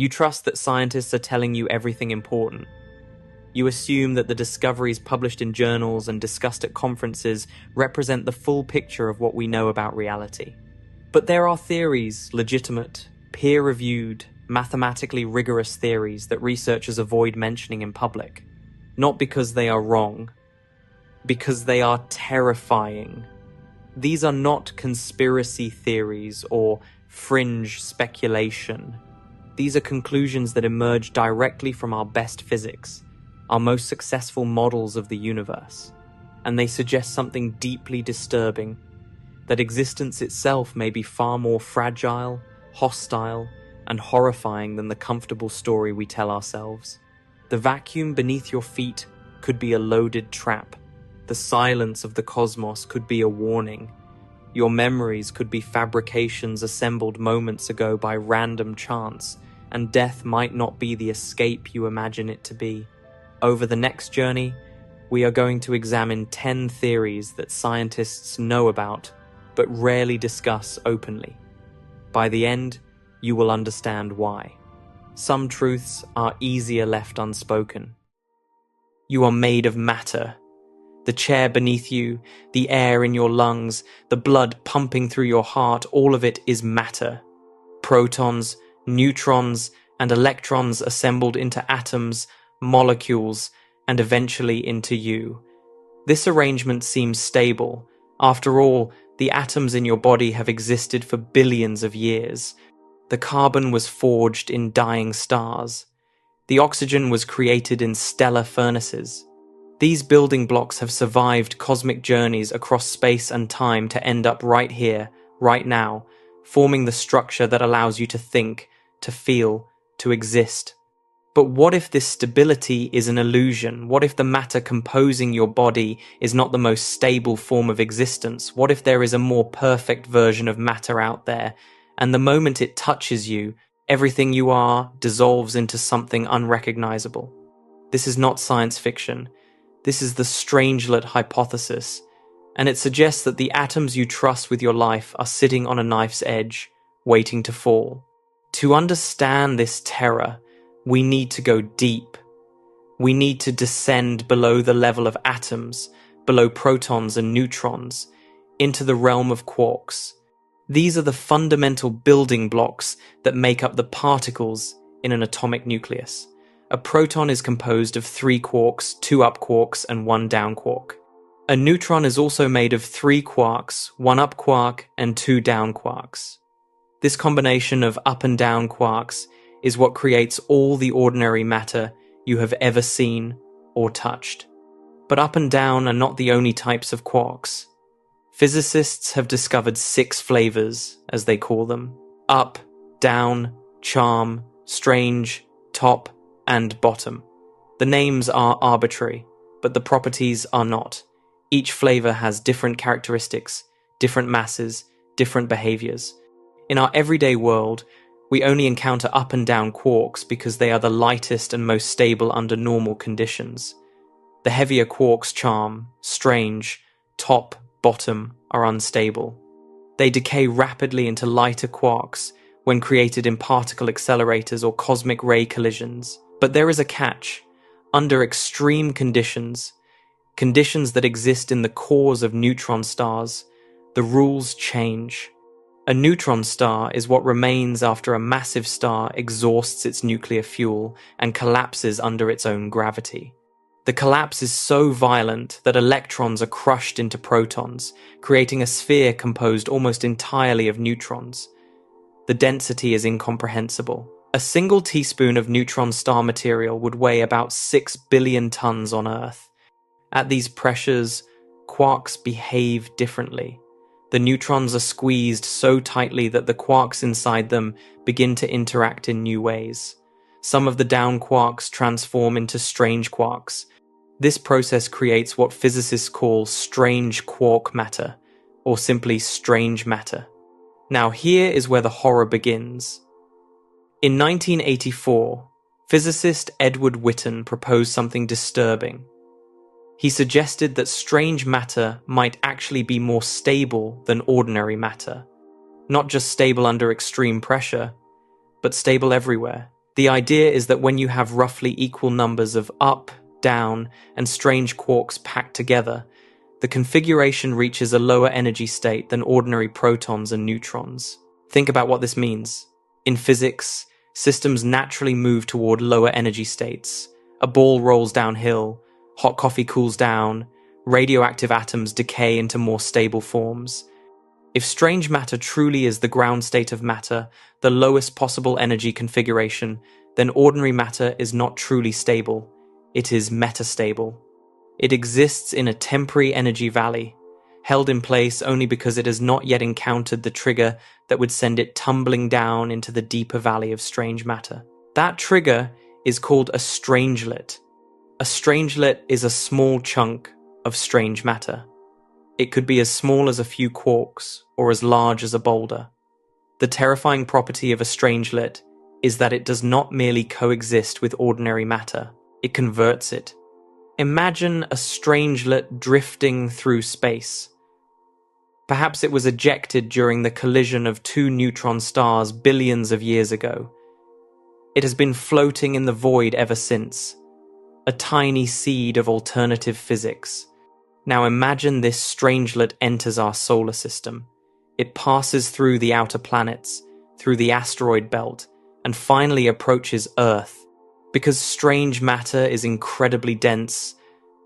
You trust that scientists are telling you everything important. You assume that the discoveries published in journals and discussed at conferences represent the full picture of what we know about reality. But there are theories, legitimate, peer-reviewed, mathematically rigorous theories that researchers avoid mentioning in public. Not because they are wrong, because they are terrifying. These are not conspiracy theories or fringe speculation. These are conclusions that emerge directly from our best physics, our most successful models of the universe, and they suggest something deeply disturbing, that existence itself may be far more fragile, hostile, and horrifying than the comfortable story we tell ourselves. The vacuum beneath your feet could be a loaded trap. The silence of the cosmos could be a warning. Your memories could be fabrications assembled moments ago by random chance, and death might not be the escape you imagine it to be. Over the next journey, we are going to examine 10 theories that scientists know about, but rarely discuss openly. By the end, you will understand why. Some truths are easier left unspoken. You are made of matter. The chair beneath you, the air in your lungs, the blood pumping through your heart, all of it is matter. Protons, neutrons, and electrons assembled into atoms, molecules, and eventually into you. This arrangement seems stable. After all, the atoms in your body have existed for billions of years. The carbon was forged in dying stars. The oxygen was created in stellar furnaces. These building blocks have survived cosmic journeys across space and time to end up right here, right now, forming the structure that allows you to think, to feel, to exist. But what if this stability is an illusion? What if the matter composing your body is not the most stable form of existence? What if there is a more perfect version of matter out there, and the moment it touches you, everything you are dissolves into something unrecognizable? This is not science fiction. This is the Strangelet hypothesis, and it suggests that the atoms you trust with your life are sitting on a knife's edge, waiting to fall. To understand this terror, we need to go deep. We need to descend below the level of atoms, below protons and neutrons, into the realm of quarks. These are the fundamental building blocks that make up the particles in an atomic nucleus. A proton is composed of 3 quarks, 2 up quarks, and 1 down quark. A neutron is also made of 3 quarks, 1 up quark, and 2 down quarks. This combination of up and down quarks is what creates all the ordinary matter you have ever seen or touched. But up and down are not the only types of quarks. Physicists have discovered 6 flavors, as they call them: up, down, charm, strange, top, and bottom. The names are arbitrary, but the properties are not. Each flavor has different characteristics, different masses, different behaviors. In our everyday world, we only encounter up and down quarks because they are the lightest and most stable under normal conditions. The heavier quarks, charm, strange, top, bottom, are unstable. They decay rapidly into lighter quarks when created in particle accelerators or cosmic ray collisions. But there is a catch. Under extreme conditions, conditions that exist in the cores of neutron stars, the rules change. A neutron star is what remains after a massive star exhausts its nuclear fuel and collapses under its own gravity. The collapse is so violent that electrons are crushed into protons, creating a sphere composed almost entirely of neutrons. The density is incomprehensible. A single teaspoon of neutron star material would weigh about 6 billion tons on Earth. At these pressures, quarks behave differently. The neutrons are squeezed so tightly that the quarks inside them begin to interact in new ways. Some of the down quarks transform into strange quarks. This process creates what physicists call strange quark matter, or simply strange matter. Now here is where the horror begins. In 1984, physicist Edward Witten proposed something disturbing. He suggested that strange matter might actually be more stable than ordinary matter. Not just stable under extreme pressure, but stable everywhere. The idea is that when you have roughly equal numbers of up, down, and strange quarks packed together, the configuration reaches a lower energy state than ordinary protons and neutrons. Think about what this means. In physics, systems naturally move toward lower energy states. A ball rolls downhill, hot coffee cools down, radioactive atoms decay into more stable forms. If strange matter truly is the ground state of matter, the lowest possible energy configuration, then ordinary matter is not truly stable. It is metastable. It exists in a temporary energy valley, held in place only because it has not yet encountered the trigger that would send it tumbling down into the deeper valley of strange matter. That trigger is called a strangelet. A strangelet is a small chunk of strange matter. It could be as small as a few quarks or as large as a boulder. The terrifying property of a strangelet is that it does not merely coexist with ordinary matter, it converts it. Imagine a strangelet drifting through space. Perhaps it was ejected during the collision of two neutron stars billions of years ago. It has been floating in the void ever since, a tiny seed of alternative physics. Now imagine this strangelet enters our solar system. It passes through the outer planets, through the asteroid belt, and finally approaches Earth. Because strange matter is incredibly dense,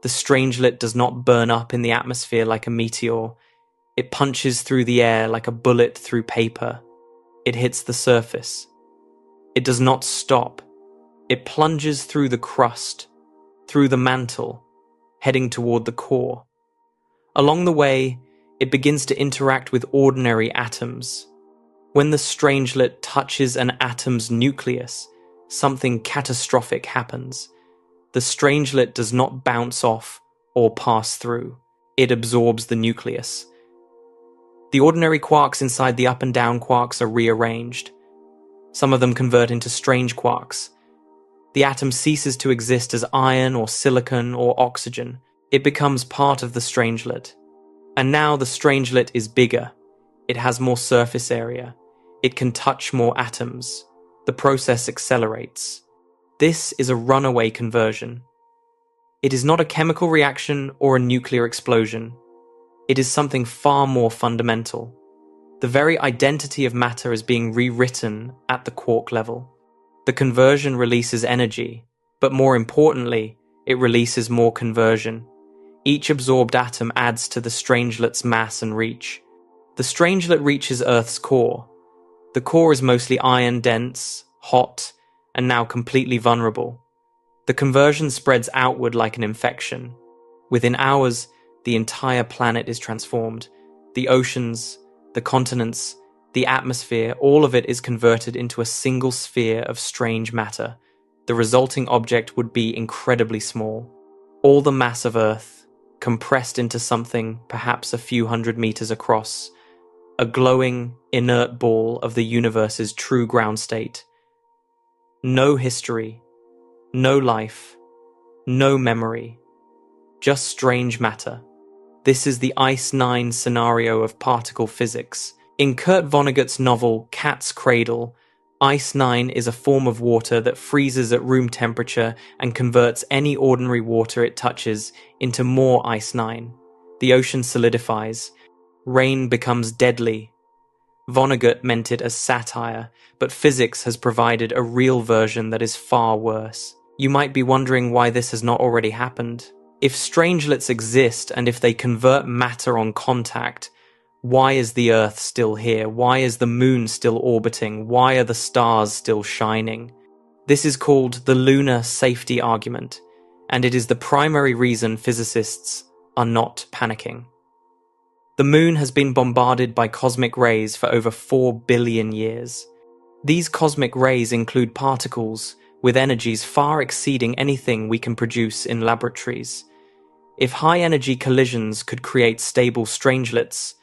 the strangelet does not burn up in the atmosphere like a meteor. It punches through the air like a bullet through paper. It hits the surface. It does not stop. It plunges through the crust, through the mantle, heading toward the core. Along the way, it begins to interact with ordinary atoms. When the strangelet touches an atom's nucleus, something catastrophic happens. The strangelet does not bounce off or pass through. It absorbs the nucleus. The ordinary quarks inside the up and down quarks are rearranged. Some of them convert into strange quarks. The atom ceases to exist as iron or silicon or oxygen. It becomes part of the strangelet. And now the strangelet is bigger. It has more surface area. It can touch more atoms. The process accelerates. This is a runaway conversion. It is not a chemical reaction or a nuclear explosion. It is something far more fundamental. The very identity of matter is being rewritten at the quark level. The conversion releases energy, but more importantly, it releases more conversion. Each absorbed atom adds to the strangelet's mass and reach. The strangelet reaches Earth's core. The core is mostly iron-dense, hot, and now completely vulnerable. The conversion spreads outward like an infection. Within hours, the entire planet is transformed. The oceans, the continents, the atmosphere, all of it is converted into a single sphere of strange matter. The resulting object would be incredibly small. All the mass of Earth, compressed into something perhaps a few hundred meters across, a glowing, inert ball of the universe's true ground state. No history, no life, no memory, just strange matter. This is the Ice 9 scenario of particle physics. In Kurt Vonnegut's novel Cat's Cradle, Ice 9 is a form of water that freezes at room temperature and converts any ordinary water it touches into more Ice 9. The ocean solidifies. Rain becomes deadly. Vonnegut meant it as satire, but physics has provided a real version that is far worse. You might be wondering why this has not already happened. If strangelets exist and if they convert matter on contact, why is the Earth still here? Why is the Moon still orbiting? Why are the stars still shining? This is called the lunar safety argument, and it is the primary reason physicists are not panicking. The Moon has been bombarded by cosmic rays for over 4 billion years. These cosmic rays include particles with energies far exceeding anything we can produce in laboratories. If high-energy collisions could create stable strangelets,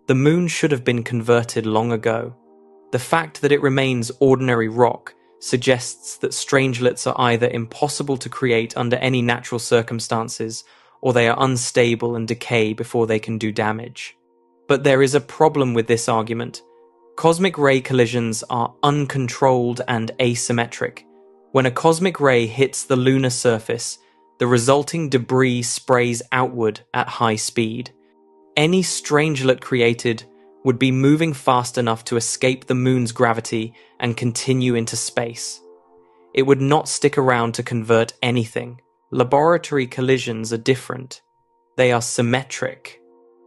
the Moon should have been converted long ago. The fact that it remains ordinary rock suggests that strangelets are either impossible to create under any natural circumstances, or they are unstable and decay before they can do damage. But there is a problem with this argument. Cosmic ray collisions are uncontrolled and asymmetric. When a cosmic ray hits the lunar surface, the resulting debris sprays outward at high speed. Any strangelet created would be moving fast enough to escape the moon's gravity and continue into space. It would not stick around to convert anything. Laboratory collisions are different. They are symmetric.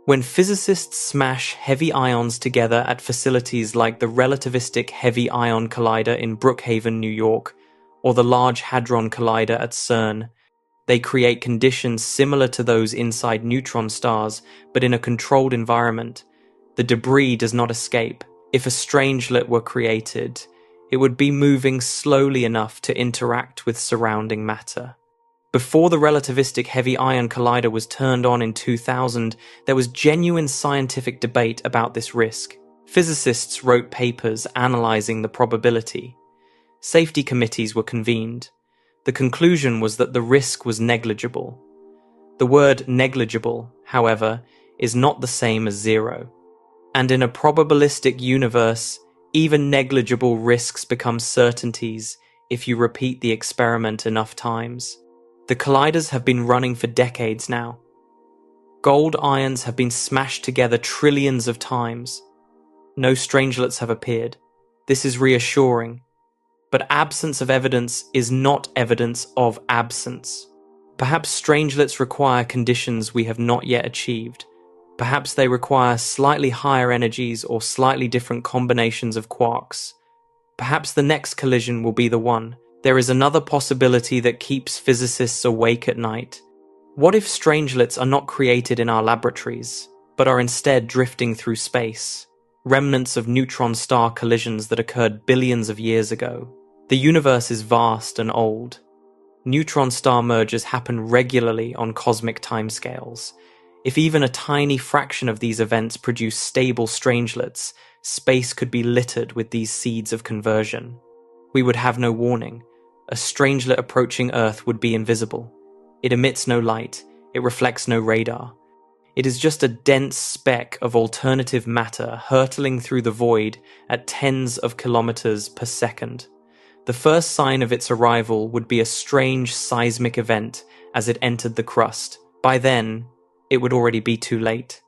When physicists smash heavy ions together at facilities like the Relativistic Heavy Ion Collider in Brookhaven, New York, or the Large Hadron Collider at CERN, they create conditions similar to those inside neutron stars, but in a controlled environment. The debris does not escape. If a strangelet were created, it would be moving slowly enough to interact with surrounding matter. Before the Relativistic Heavy Ion Collider was turned on in 2000, there was genuine scientific debate about this risk. Physicists wrote papers analyzing the probability. Safety committees were convened. The conclusion was that the risk was negligible. The word negligible, however, is not the same as zero. And in a probabilistic universe, even negligible risks become certainties if you repeat the experiment enough times. The colliders have been running for decades now. Gold ions have been smashed together trillions of times. No strangelets have appeared. This is reassuring. But absence of evidence is not evidence of absence. Perhaps strangelets require conditions we have not yet achieved. Perhaps they require slightly higher energies or slightly different combinations of quarks. Perhaps the next collision will be the one. There is another possibility that keeps physicists awake at night. What if strangelets are not created in our laboratories, but are instead drifting through space? Remnants of neutron star collisions that occurred billions of years ago. The universe is vast and old. Neutron star mergers happen regularly on cosmic timescales. If even a tiny fraction of these events produce stable strangelets, space could be littered with these seeds of conversion. We would have no warning. A strangelet approaching Earth would be invisible. It emits no light. It reflects no radar. It is just a dense speck of alternative matter hurtling through the void at tens of kilometers per second. The first sign of its arrival would be a strange seismic event as it entered the crust. By then, it would already be too late.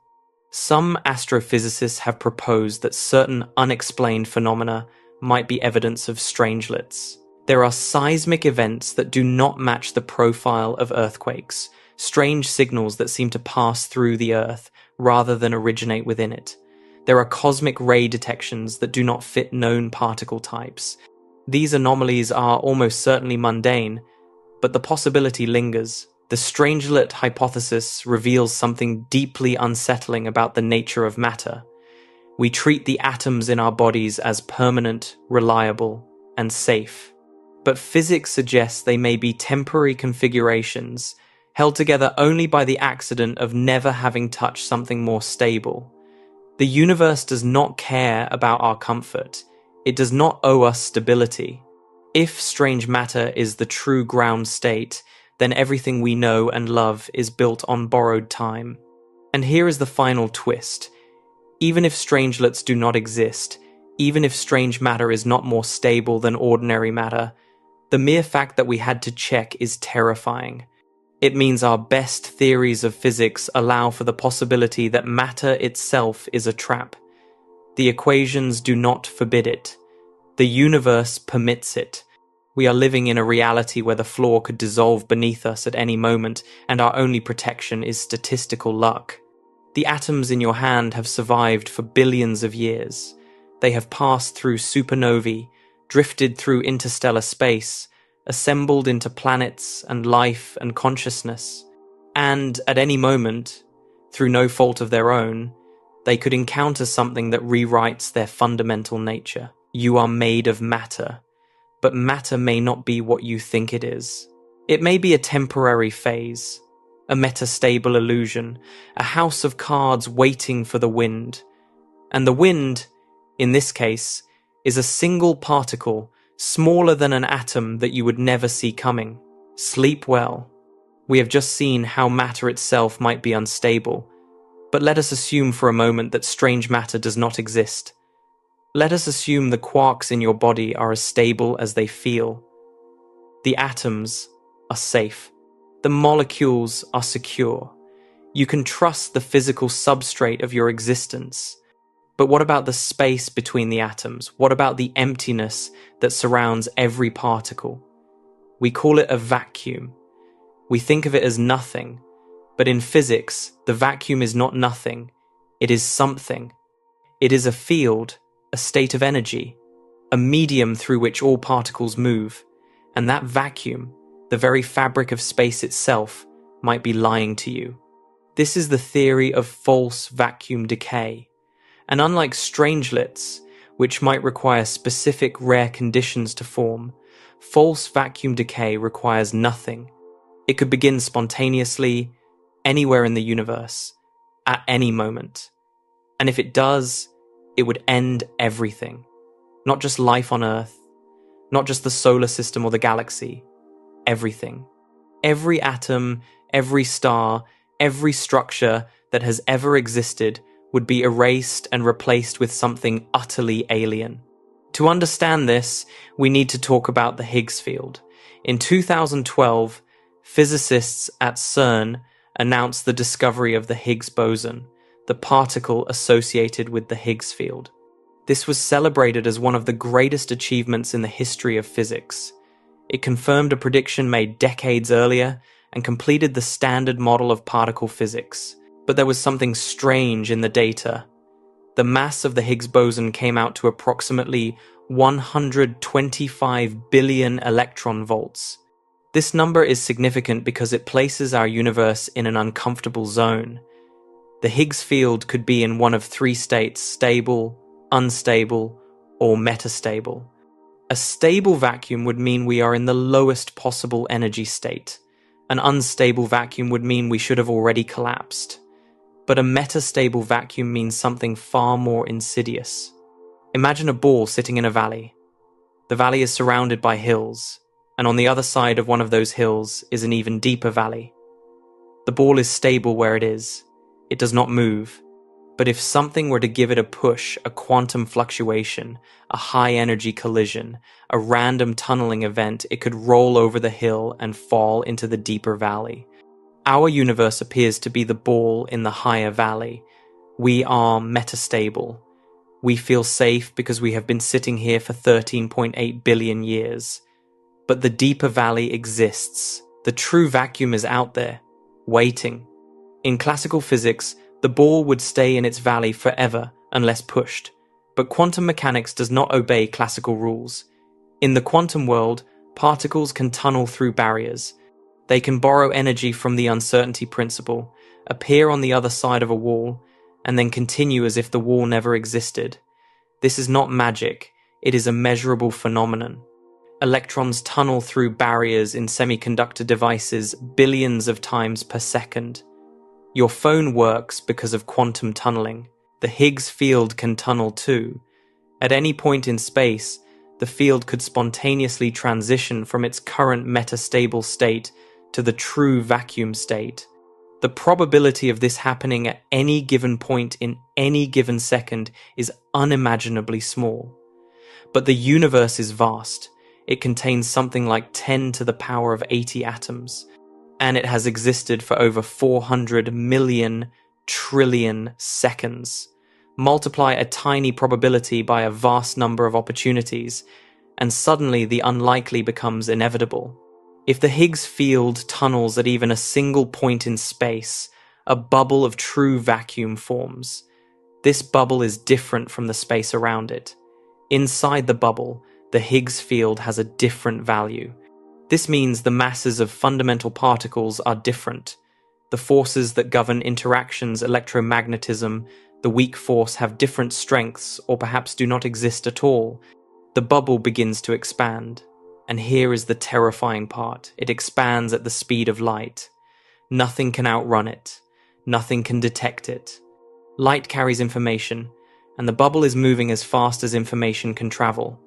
Some astrophysicists have proposed that certain unexplained phenomena might be evidence of strangelets. There are seismic events that do not match the profile of earthquakes, strange signals that seem to pass through the Earth rather than originate within it. There are cosmic ray detections that do not fit known particle types. These anomalies are almost certainly mundane, but the possibility lingers. The strangelet hypothesis reveals something deeply unsettling about the nature of matter. We treat the atoms in our bodies as permanent, reliable, and safe. But physics suggests they may be temporary configurations, held together only by the accident of never having touched something more stable. The universe does not care about our comfort. It does not owe us stability. If strange matter is the true ground state, then everything we know and love is built on borrowed time. And here is the final twist. Even if strangelets do not exist, even if strange matter is not more stable than ordinary matter, the mere fact that we had to check is terrifying. It means our best theories of physics allow for the possibility that matter itself is a trap. The equations do not forbid it. The universe permits it. We are living in a reality where the floor could dissolve beneath us at any moment, and our only protection is statistical luck. The atoms in your hand have survived for billions of years. They have passed through supernovae, drifted through interstellar space, assembled into planets and life and consciousness. And at any moment, through no fault of their own, they could encounter something that rewrites their fundamental nature. You are made of matter, but matter may not be what you think it is. It may be a temporary phase, a metastable illusion, a house of cards waiting for the wind. And the wind, in this case, is a single particle, smaller than an atom that you would never see coming. Sleep well. We have just seen how matter itself might be unstable, but let us assume for a moment that strange matter does not exist. Let us assume the quarks in your body are as stable as they feel. The atoms are safe. The molecules are secure. You can trust the physical substrate of your existence. But what about the space between the atoms? What about the emptiness that surrounds every particle? We call it a vacuum. We think of it as nothing. But in physics, the vacuum is not nothing. It is something. It is a field, a state of energy, a medium through which all particles move. And that vacuum, the very fabric of space itself, might be lying to you. This is the theory of false vacuum decay. And unlike strangelets, which might require specific rare conditions to form, false vacuum decay requires nothing. It could begin spontaneously, anywhere in the universe, at any moment. And if it does, it would end everything. Not just life on Earth, not just the solar system or the galaxy, everything. Every atom, every star, every structure that has ever existed would be erased and replaced with something utterly alien. To understand this, we need to talk about the Higgs field. In 2012, physicists at CERN announced the discovery of the Higgs boson, the particle associated with the Higgs field. This was celebrated as one of the greatest achievements in the history of physics. It confirmed a prediction made decades earlier and completed the standard model of particle physics. But there was something strange in the data. The mass of the Higgs boson came out to approximately 125 billion electron volts. This number is significant because it places our universe in an uncomfortable zone. The Higgs field could be in one of three states: stable, unstable, or metastable. A stable vacuum would mean we are in the lowest possible energy state. An unstable vacuum would mean we should have already collapsed. But a metastable vacuum means something far more insidious. Imagine a ball sitting in a valley. The valley is surrounded by hills, and on the other side of one of those hills is an even deeper valley. The ball is stable where it is. It does not move. But if something were to give it a push, a quantum fluctuation, a high-energy collision, a random tunneling event, it could roll over the hill and fall into the deeper valley. Our universe appears to be the ball in the higher valley. We are metastable. We feel safe because we have been sitting here for 13.8 billion years. But the deeper valley exists. The true vacuum is out there, waiting. In classical physics, the ball would stay in its valley forever unless pushed. But quantum mechanics does not obey classical rules. In the quantum world, particles can tunnel through barriers. They can borrow energy from the uncertainty principle, appear on the other side of a wall, and then continue as if the wall never existed. This is not magic, it is a measurable phenomenon. Electrons tunnel through barriers in semiconductor devices billions of times per second. Your phone works because of quantum tunneling. The Higgs field can tunnel too. At any point in space, the field could spontaneously transition from its current metastable state to the true vacuum state. The probability of this happening at any given point in any given second is unimaginably small. But the universe is vast. It contains something like 10 to the power of 80 atoms, and it has existed for over 400 million trillion seconds. Multiply a tiny probability by a vast number of opportunities, and suddenly the unlikely becomes inevitable. If the Higgs field tunnels at even a single point in space, a bubble of true vacuum forms. This bubble is different from the space around it. Inside the bubble, the Higgs field has a different value. This means the masses of fundamental particles are different. The forces that govern interactions, electromagnetism, the weak force have different strengths or perhaps do not exist at all. The bubble begins to expand. And here is the terrifying part. It expands at the speed of light. Nothing can outrun it. Nothing can detect it. Light carries information, and the bubble is moving as fast as information can travel.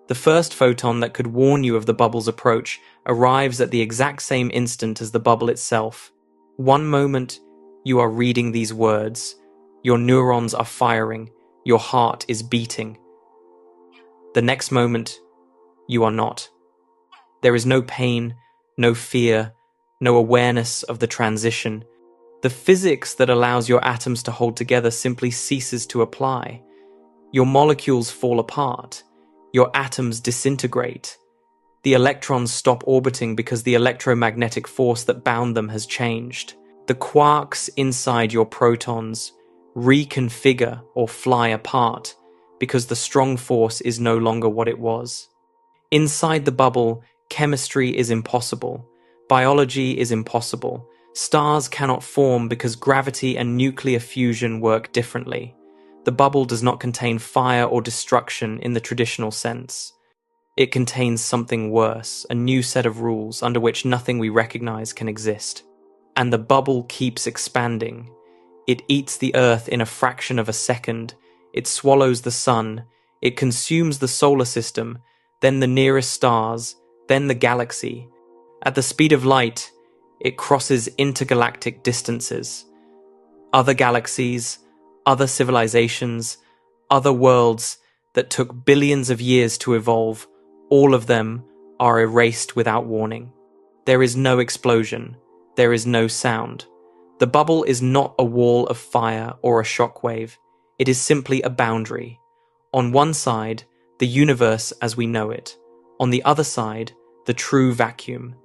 The first photon that could warn you of the bubble's approach arrives at the exact same instant as the bubble itself. One moment, you are reading these words. Your neurons are firing. Your heart is beating. The next moment, you are not. There is no pain, no fear, no awareness of the transition. The physics that allows your atoms to hold together simply ceases to apply. Your molecules fall apart. Your atoms disintegrate. The electrons stop orbiting because the electromagnetic force that bound them has changed. The quarks inside your protons reconfigure or fly apart because the strong force is no longer what it was. Inside the bubble, chemistry is impossible. Biology is impossible. Stars cannot form because gravity and nuclear fusion work differently. The bubble does not contain fire or destruction in the traditional sense. It contains something worse, a new set of rules under which nothing we recognize can exist. And the bubble keeps expanding. It eats the Earth in a fraction of a second. It swallows the sun. It consumes the solar system, then the nearest stars, then the galaxy. At the speed of light, it crosses intergalactic distances. Other galaxies, other civilizations, other worlds that took billions of years to evolve, all of them are erased without warning. There is no explosion. There is no sound. The bubble is not a wall of fire or a shockwave. It is simply a boundary. On one side, the universe as we know it. On the other side, the true vacuum.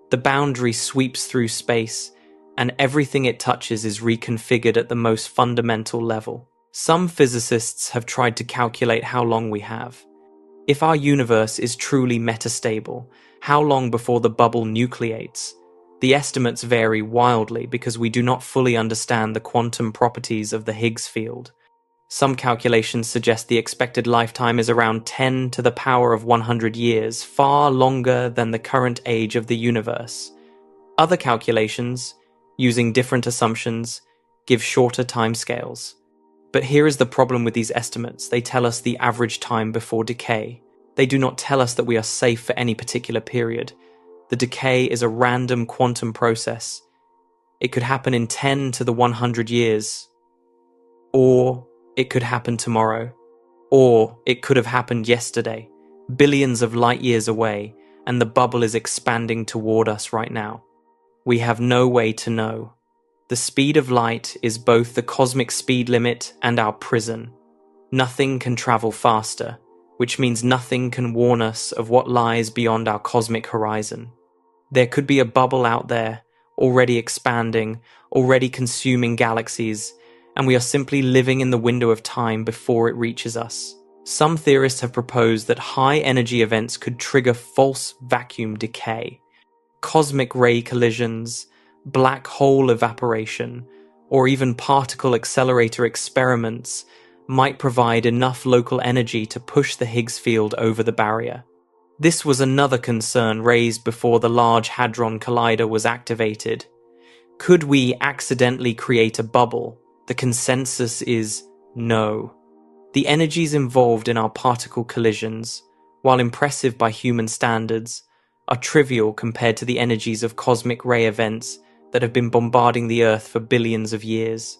The boundary sweeps through space, and everything it touches is reconfigured at the most fundamental level. Some physicists have tried to calculate how long we have. If our universe is truly metastable, how long before the bubble nucleates? The estimates vary wildly because we do not fully understand the quantum properties of the Higgs field. Some calculations suggest the expected lifetime is around 10 to the power of 100 years, far longer than the current age of the universe. Other calculations, using different assumptions, give shorter timescales. But here is the problem with these estimates. They tell us the average time before decay. They do not tell us that we are safe for any particular period. The decay is a random quantum process. It could happen in 10 to the 100 years. Or it could happen tomorrow. Or it could have happened yesterday, billions of light years away, and the bubble is expanding toward us right now. We have no way to know. The speed of light is both the cosmic speed limit and our prison. Nothing can travel faster, which means nothing can warn us of what lies beyond our cosmic horizon. There could be a bubble out there, already expanding, already consuming galaxies, and we are simply living in the window of time before it reaches us. Some theorists have proposed that high-energy events could trigger false vacuum decay, cosmic ray collisions, black hole evaporation, or even particle accelerator experiments might provide enough local energy to push the Higgs field over the barrier. This was another concern raised before the Large Hadron Collider was activated. Could we accidentally create a bubble? The consensus is no. The energies involved in our particle collisions, while impressive by human standards, are trivial compared to the energies of cosmic ray events that have been bombarding the Earth for billions of years.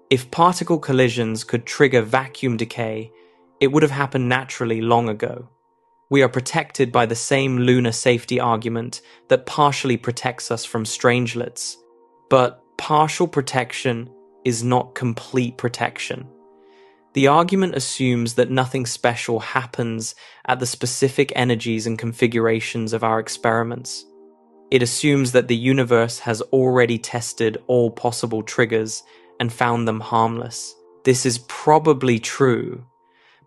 If particle collisions could trigger vacuum decay, it would have happened naturally long ago. We are protected by the same lunar safety argument that partially protects us from strangelets. But partial protection is not complete protection. The argument assumes that nothing special happens at the specific energies and configurations of our experiments. It assumes that the universe has already tested all possible triggers and found them harmless. This is probably true,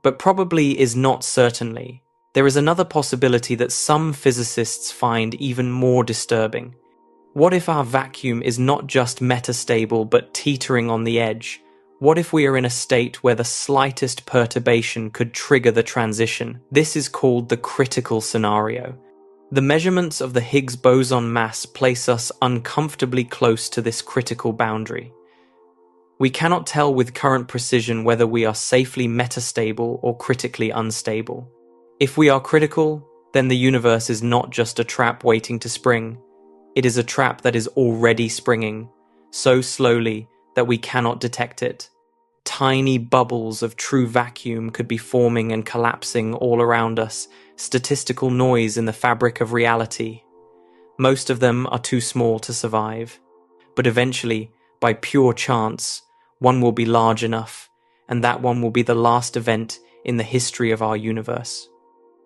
but probably is not certainly. There is another possibility that some physicists find even more disturbing. What if our vacuum is not just metastable but teetering on the edge? What if we are in a state where the slightest perturbation could trigger the transition? This is called the critical scenario. The measurements of the Higgs boson mass place us uncomfortably close to this critical boundary. We cannot tell with current precision whether we are safely metastable or critically unstable. If we are critical, then the universe is not just a trap waiting to spring. It is a trap that is already springing, so slowly that we cannot detect it. Tiny bubbles of true vacuum could be forming and collapsing all around us, statistical noise in the fabric of reality. Most of them are too small to survive. But eventually, by pure chance, one will be large enough, and that one will be the last event in the history of our universe.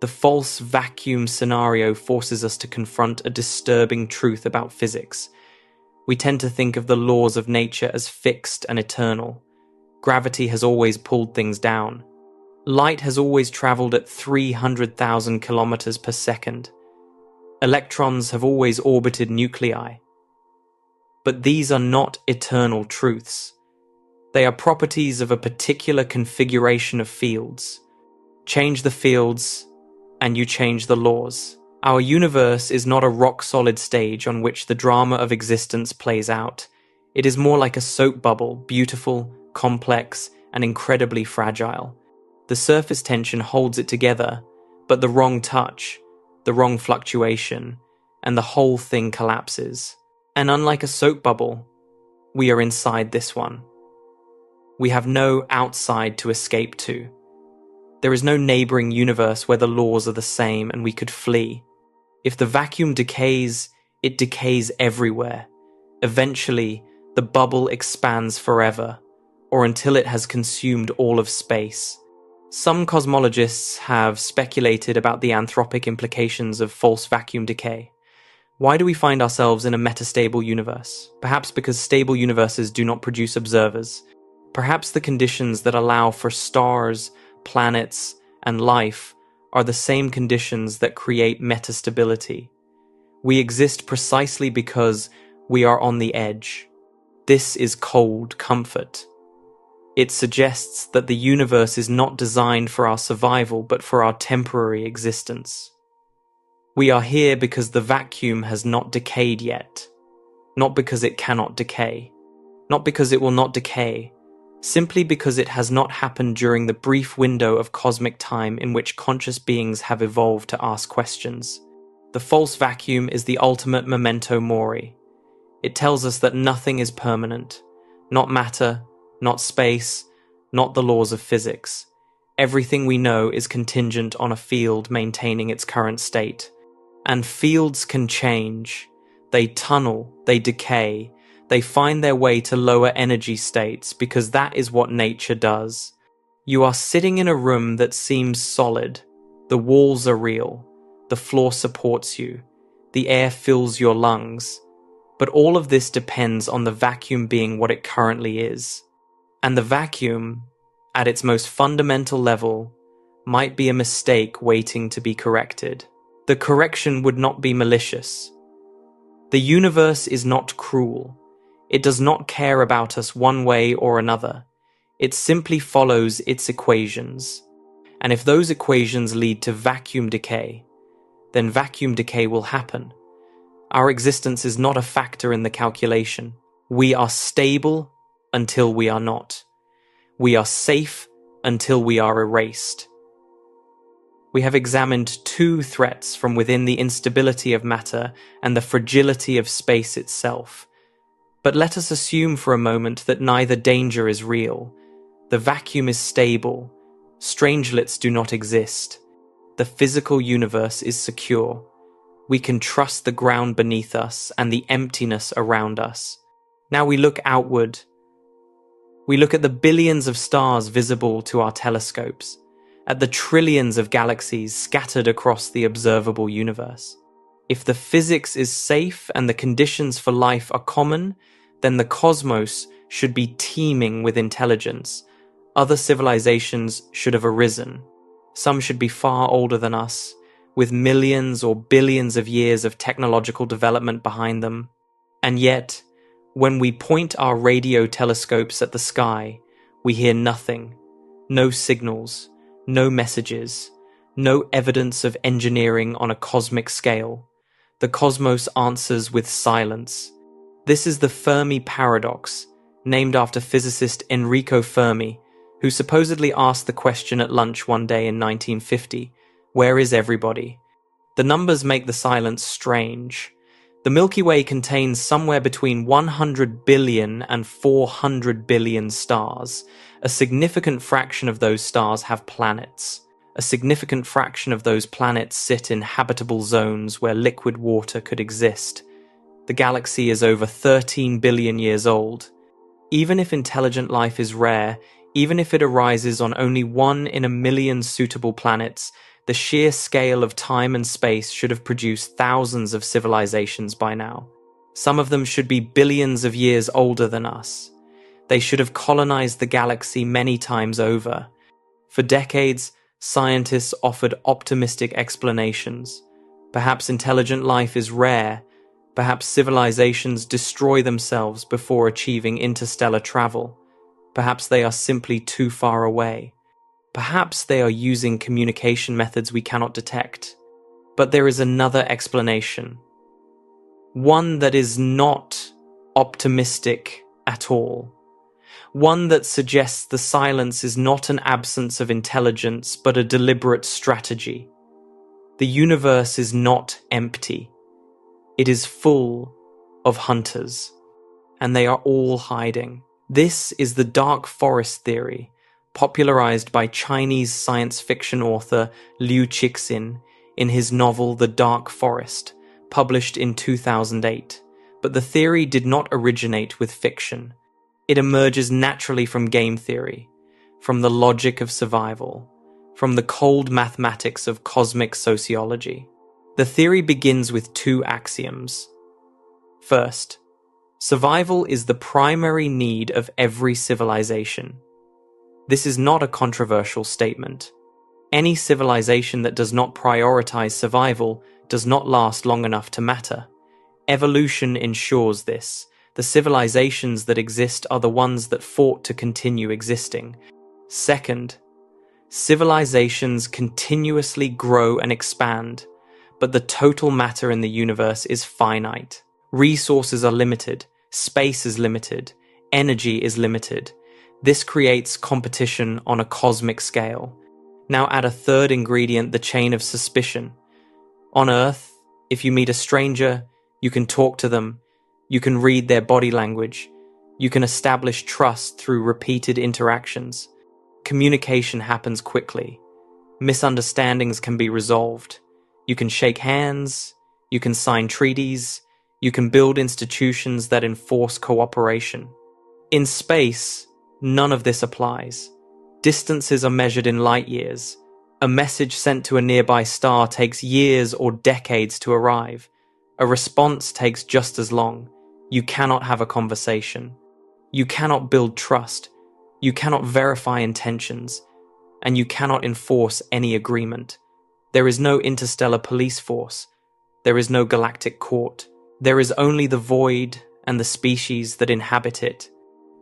The false vacuum scenario forces us to confront a disturbing truth about physics. We tend to think of the laws of nature as fixed and eternal. Gravity has always pulled things down. Light has always traveled at 300,000 kilometers per second. Electrons have always orbited nuclei. But these are not eternal truths. They are properties of a particular configuration of fields. Change the fields, and you change the laws. Our universe is not a rock-solid stage on which the drama of existence plays out. It is more like a soap bubble, beautiful, complex, and incredibly fragile. The surface tension holds it together, but the wrong touch, the wrong fluctuation, and the whole thing collapses. And unlike a soap bubble, we are inside this one. We have no outside to escape to. There is no neighboring universe where the laws are the same and we could flee. If the vacuum decays, it decays everywhere. Eventually, the bubble expands forever, or until it has consumed all of space. Some cosmologists have speculated about the anthropic implications of false vacuum decay. Why do we find ourselves in a metastable universe? Perhaps because stable universes do not produce observers. Perhaps the conditions that allow for stars, planets, and life are the same conditions that create metastability. We exist precisely because we are on the edge. This is cold comfort. It suggests that the universe is not designed for our survival, but for our temporary existence. We are here because the vacuum has not decayed yet, not because it cannot decay, not because it will not decay, simply because it has not happened during the brief window of cosmic time in which conscious beings have evolved to ask questions. The false vacuum is the ultimate memento mori. It tells us that nothing is permanent, not matter, not space, not the laws of physics. Everything we know is contingent on a field maintaining its current state. And fields can change. They tunnel, they decay, they find their way to lower energy states because that is what nature does. You are sitting in a room that seems solid. The walls are real. The floor supports you. The air fills your lungs. But all of this depends on the vacuum being what it currently is. And the vacuum, at its most fundamental level, might be a mistake waiting to be corrected. The correction would not be malicious. The universe is not cruel. It does not care about us one way or another. It simply follows its equations. And if those equations lead to vacuum decay, then vacuum decay will happen. Our existence is not a factor in the calculation. We are stable until we are not. We are safe until we are erased. We have examined two threats from within the instability of matter and the fragility of space itself. But let us assume for a moment that neither danger is real. The vacuum is stable. Strangelets do not exist. The physical universe is secure. We can trust the ground beneath us and the emptiness around us. Now we look outward. We look at the billions of stars visible to our telescopes, at the trillions of galaxies scattered across the observable universe. If the physics is safe and the conditions for life are common, then the cosmos should be teeming with intelligence. Other civilizations should have arisen. Some should be far older than us, with millions or billions of years of technological development behind them. And yet, when we point our radio telescopes at the sky, we hear nothing. No signals, no messages, no evidence of engineering on a cosmic scale. The cosmos answers with silence. This is the Fermi paradox, named after physicist Enrico Fermi, who supposedly asked the question at lunch one day in 1950, "Where is everybody?" The numbers make the silence strange. The Milky Way contains somewhere between 100 billion and 400 billion stars. A significant fraction of those stars have planets. A significant fraction of those planets sit in habitable zones where liquid water could exist. The galaxy is over 13 billion years old. Even if intelligent life is rare, even if it arises on only 1 in a million suitable planets, the sheer scale of time and space should have produced thousands of civilizations by now. Some of them should be billions of years older than us. They should have colonized the galaxy many times over. For decades, scientists offered optimistic explanations. Perhaps intelligent life is rare. Perhaps civilizations destroy themselves before achieving interstellar travel. Perhaps they are simply too far away. Perhaps they are using communication methods we cannot detect. But there is another explanation. One that is not optimistic at all. One that suggests the silence is not an absence of intelligence, but a deliberate strategy. The universe is not empty. It is full of hunters, and they are all hiding. This is the dark forest theory, popularized by Chinese science fiction author Liu Cixin in his novel The Dark Forest, published in 2008. But the theory did not originate with fiction. It emerges naturally from game theory, from the logic of survival, from the cold mathematics of cosmic sociology. The theory begins with 2 axioms. First, survival is the primary need of every civilization. This is not a controversial statement. Any civilization that does not prioritize survival does not last long enough to matter. Evolution ensures this. The civilizations that exist are the ones that fought to continue existing. Second, civilizations continuously grow and expand, but the total matter in the universe is finite. Resources are limited, space is limited, energy is limited. This creates competition on a cosmic scale. Now add a third ingredient, the chain of suspicion. On Earth, if you meet a stranger, you can talk to them, you can read their body language, you can establish trust through repeated interactions. Communication happens quickly. Misunderstandings can be resolved. You can shake hands, you can sign treaties, you can build institutions that enforce cooperation. In space, none of this applies. Distances are measured in light years. A message sent to a nearby star takes years or decades to arrive. A response takes just as long. You cannot have a conversation. You cannot build trust. You cannot verify intentions. And you cannot enforce any agreement. There is no interstellar police force. There is no galactic court. There is only the void and the species that inhabit it.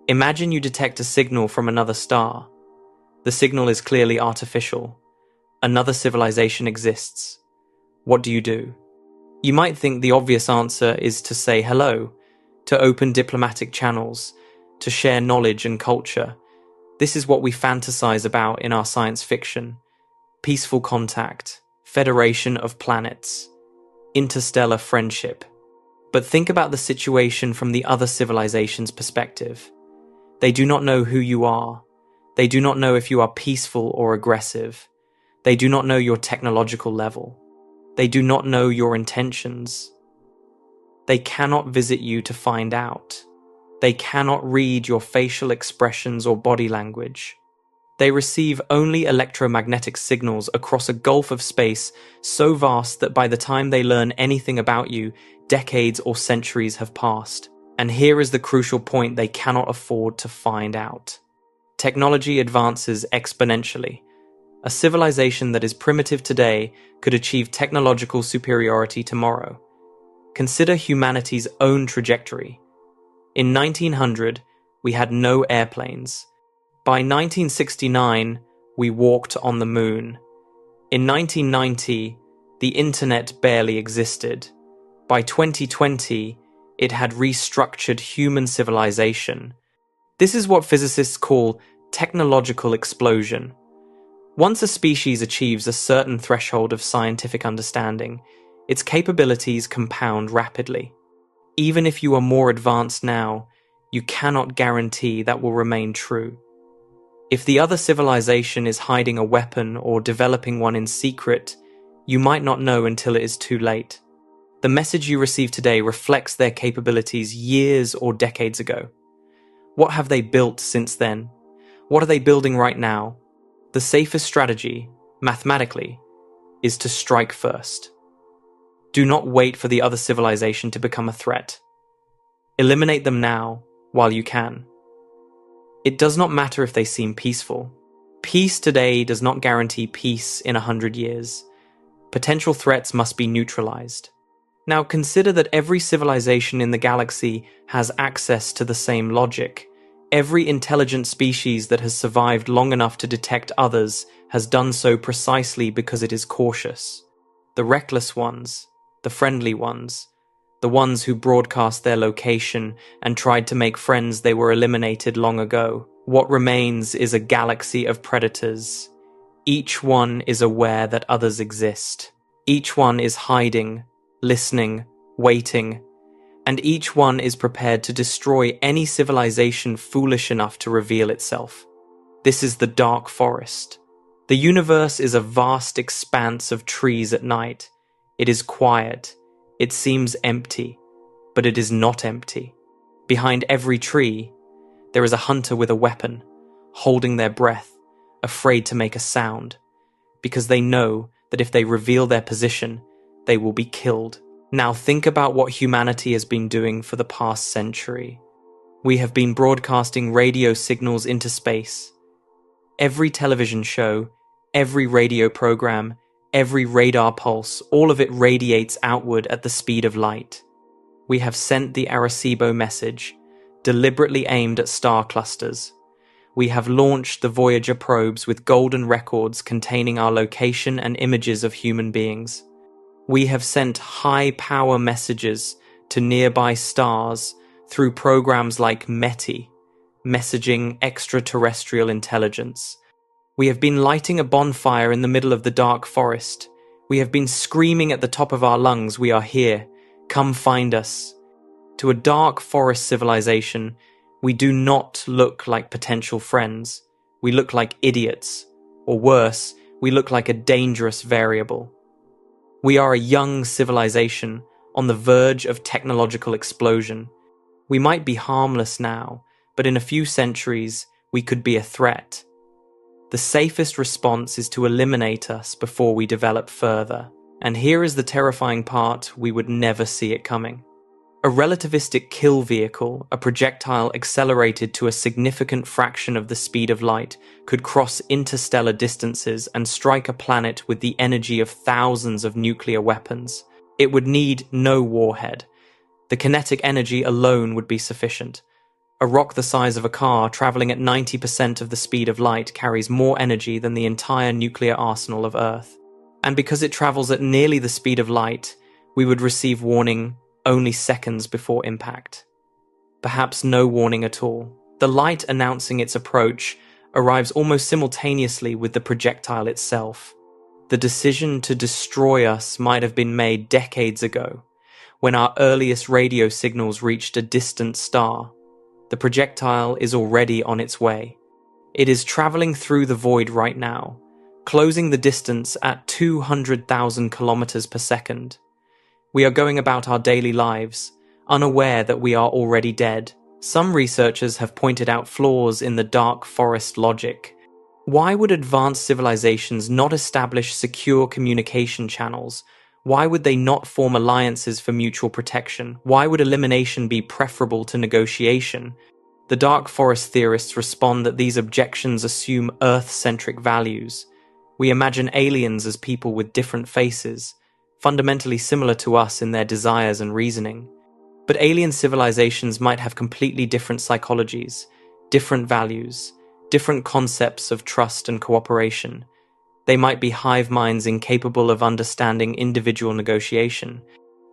Imagine you detect a signal from another star. The signal is clearly artificial. Another civilization exists. What do? You might think the obvious answer is to say hello, to open diplomatic channels, to share knowledge and culture. This is what we fantasize about in our science fiction. Peaceful contact, federation of planets, interstellar friendship. But think about the situation from the other civilization's perspective. They do not know who you are. They do not know if you are peaceful or aggressive. They do not know your technological level. They do not know your intentions. They cannot visit you to find out. They cannot read your facial expressions or body language. They receive only electromagnetic signals across a gulf of space so vast that by the time they learn anything about you, decades or centuries have passed. And here is the crucial point they cannot afford to find out. Technology advances exponentially. A civilization that is primitive today could achieve technological superiority tomorrow. Consider humanity's own trajectory. In 1900, we had no airplanes. By 1969, we walked on the moon. In 1990, the internet barely existed. By 2020, it had restructured human civilization. This is what physicists call technological explosion. Once a species achieves a certain threshold of scientific understanding, Its capabilities compound rapidly. Even if you are more advanced now, you cannot guarantee that will remain true. If the other civilization is hiding a weapon or developing one in secret, you might not know until it is too late. The message you receive today reflects their capabilities years or decades ago. What have they built since then? What are they building right now? The safest strategy, mathematically, is to strike first. Do not wait for the other civilization to become a threat. Eliminate them now, while you can. It does not matter if they seem peaceful. Peace today does not guarantee peace in 100 years. Potential threats must be neutralized. Now consider that every civilization in the galaxy has access to the same logic. Every intelligent species that has survived long enough to detect others has done so precisely because it is cautious. The reckless ones, the friendly ones, the ones who broadcast their location and tried to make friends they were eliminated long ago. What remains is a galaxy of predators. Each one is aware that others exist. Each one is hiding, listening, waiting, and each one is prepared to destroy any civilization foolish enough to reveal itself. This is the dark forest. The universe is a vast expanse of trees at night. It is quiet. It seems empty, but it is not empty. Behind every tree, there is a hunter with a weapon, holding their breath, afraid to make a sound, because they know that if they reveal their position, they will be killed. Now think about what humanity has been doing for the past century. We have been broadcasting radio signals into space. Every television show, every radio program, every radar pulse, all of it radiates outward at the speed of light. We have sent the Arecibo message, deliberately aimed at star clusters. We have launched the Voyager probes with golden records containing our location and images of human beings. We have sent high-power messages to nearby stars through programs like METI, Messaging Extraterrestrial Intelligence. We have been lighting a bonfire in the middle of the dark forest. We have been screaming at the top of our lungs, "We are here. Come find us." To a dark forest civilization, we do not look like potential friends. We look like idiots. Or worse, we look like a dangerous variable. We are a young civilization on the verge of technological explosion. We might be harmless now, but in a few centuries, we could be a threat. The safest response is to eliminate us before we develop further. And here is the terrifying part: we would never see it coming. A relativistic kill vehicle, a projectile accelerated to a significant fraction of the speed of light, could cross interstellar distances and strike a planet with the energy of thousands of nuclear weapons. It would need no warhead. The kinetic energy alone would be sufficient. A rock the size of a car, traveling at 90% of the speed of light, carries more energy than the entire nuclear arsenal of Earth. And because it travels at nearly the speed of light, we would receive warning only seconds before impact. Perhaps no warning at all. The light announcing its approach arrives almost simultaneously with the projectile itself. The decision to destroy us might have been made decades ago, when our earliest radio signals reached a distant star. The projectile is already on its way. It is traveling through the void right now, closing the distance at 200,000 kilometers per second. We are going about our daily lives, unaware that we are already dead. Some researchers have pointed out flaws in the dark forest logic. Why would advanced civilizations not establish secure communication channels? Why would they not form alliances for mutual protection? Why would elimination be preferable to negotiation? The dark forest theorists respond that these objections assume Earth-centric values. We imagine aliens as people with different faces, fundamentally similar to us in their desires and reasoning. But alien civilizations might have completely different psychologies, different values, different concepts of trust and cooperation. They might be hive minds incapable of understanding individual negotiation.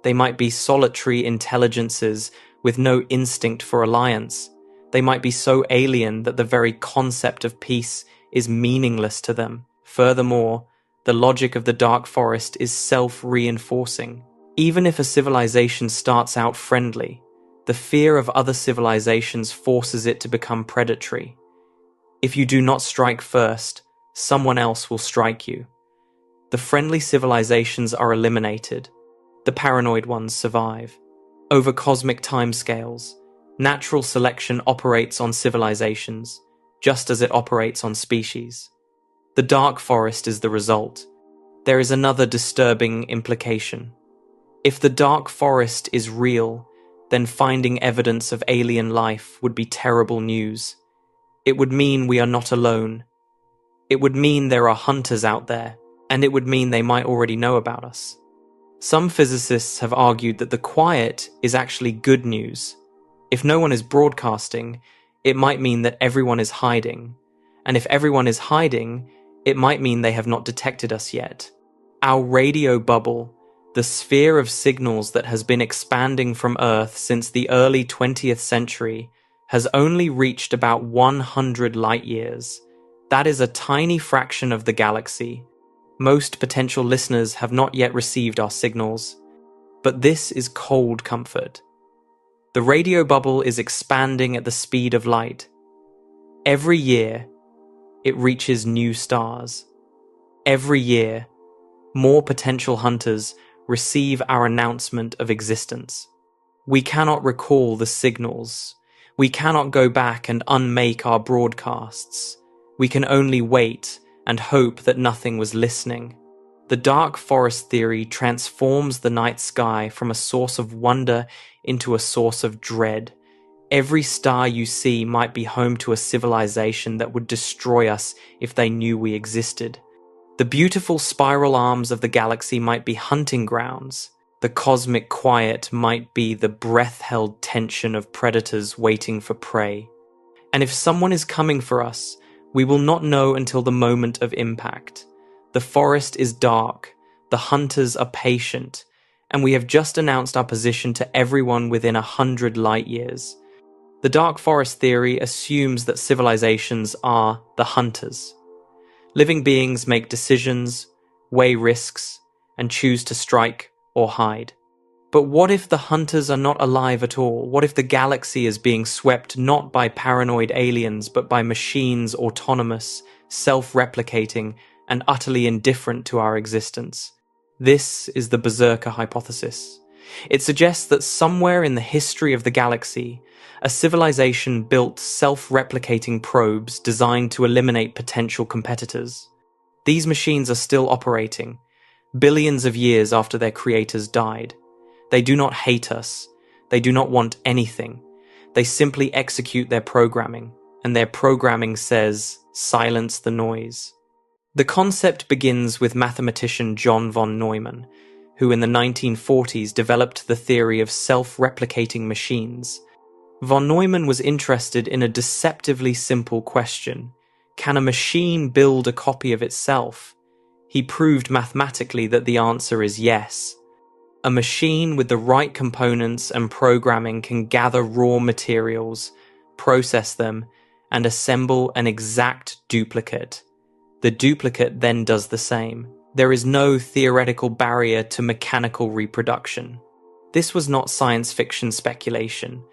They might be solitary intelligences with no instinct for alliance. They might be so alien that the very concept of peace is meaningless to them. Furthermore, the logic of the dark forest is self-reinforcing. Even if a civilization starts out friendly, the fear of other civilizations forces it to become predatory. If you do not strike first, someone else will strike you. The friendly civilizations are eliminated. The paranoid ones survive. Over cosmic timescales, natural selection operates on civilizations, just as it operates on species. The dark forest is the result. There is another disturbing implication. If the dark forest is real, then finding evidence of alien life would be terrible news. It would mean we are not alone. It would mean there are hunters out there, and it would mean they might already know about us. Some physicists have argued that the quiet is actually good news. If no one is broadcasting, it might mean that everyone is hiding. And if everyone is hiding, it might mean they have not detected us yet. Our radio bubble, the sphere of signals that has been expanding from Earth since the early 20th century, has only reached about 100 light years. That is a tiny fraction of the galaxy. Most potential listeners have not yet received our signals, but this is cold comfort. The radio bubble is expanding at the speed of light. Every year, it reaches new stars. Every year, more potential hunters receive our announcement of existence. We cannot recall the signals. We cannot go back and unmake our broadcasts. We can only wait and hope that nothing was listening. The dark forest theory transforms the night sky from a source of wonder into a source of dread. Every star you see might be home to a civilization that would destroy us if they knew we existed. The beautiful spiral arms of the galaxy might be hunting grounds. The cosmic quiet might be the breath-held tension of predators waiting for prey. And if someone is coming for us, we will not know until the moment of impact. The forest is dark, the hunters are patient, and we have just announced our position to everyone within 100 light years. The dark forest theory assumes that civilizations are the hunters. Living beings make decisions, weigh risks, and choose to strike or hide. But what if the hunters are not alive at all? What if the galaxy is being swept not by paranoid aliens, but by machines autonomous, self-replicating, and utterly indifferent to our existence? This is the Berserker hypothesis. It suggests that somewhere in the history of the galaxy, a civilization built self-replicating probes designed to eliminate potential competitors. These machines are still operating, billions of years after their creators died. They do not hate us. They do not want anything. They simply execute their programming, and their programming says, silence the noise. The concept begins with mathematician John von Neumann, who in the 1940s developed the theory of self-replicating machines. Von Neumann was interested in a deceptively simple question. Can a machine build a copy of itself? He proved mathematically that the answer is yes. A machine with the right components and programming can gather raw materials, process them, and assemble an exact duplicate. The duplicate then does the same. There is no theoretical barrier to mechanical reproduction. This was not science fiction speculation.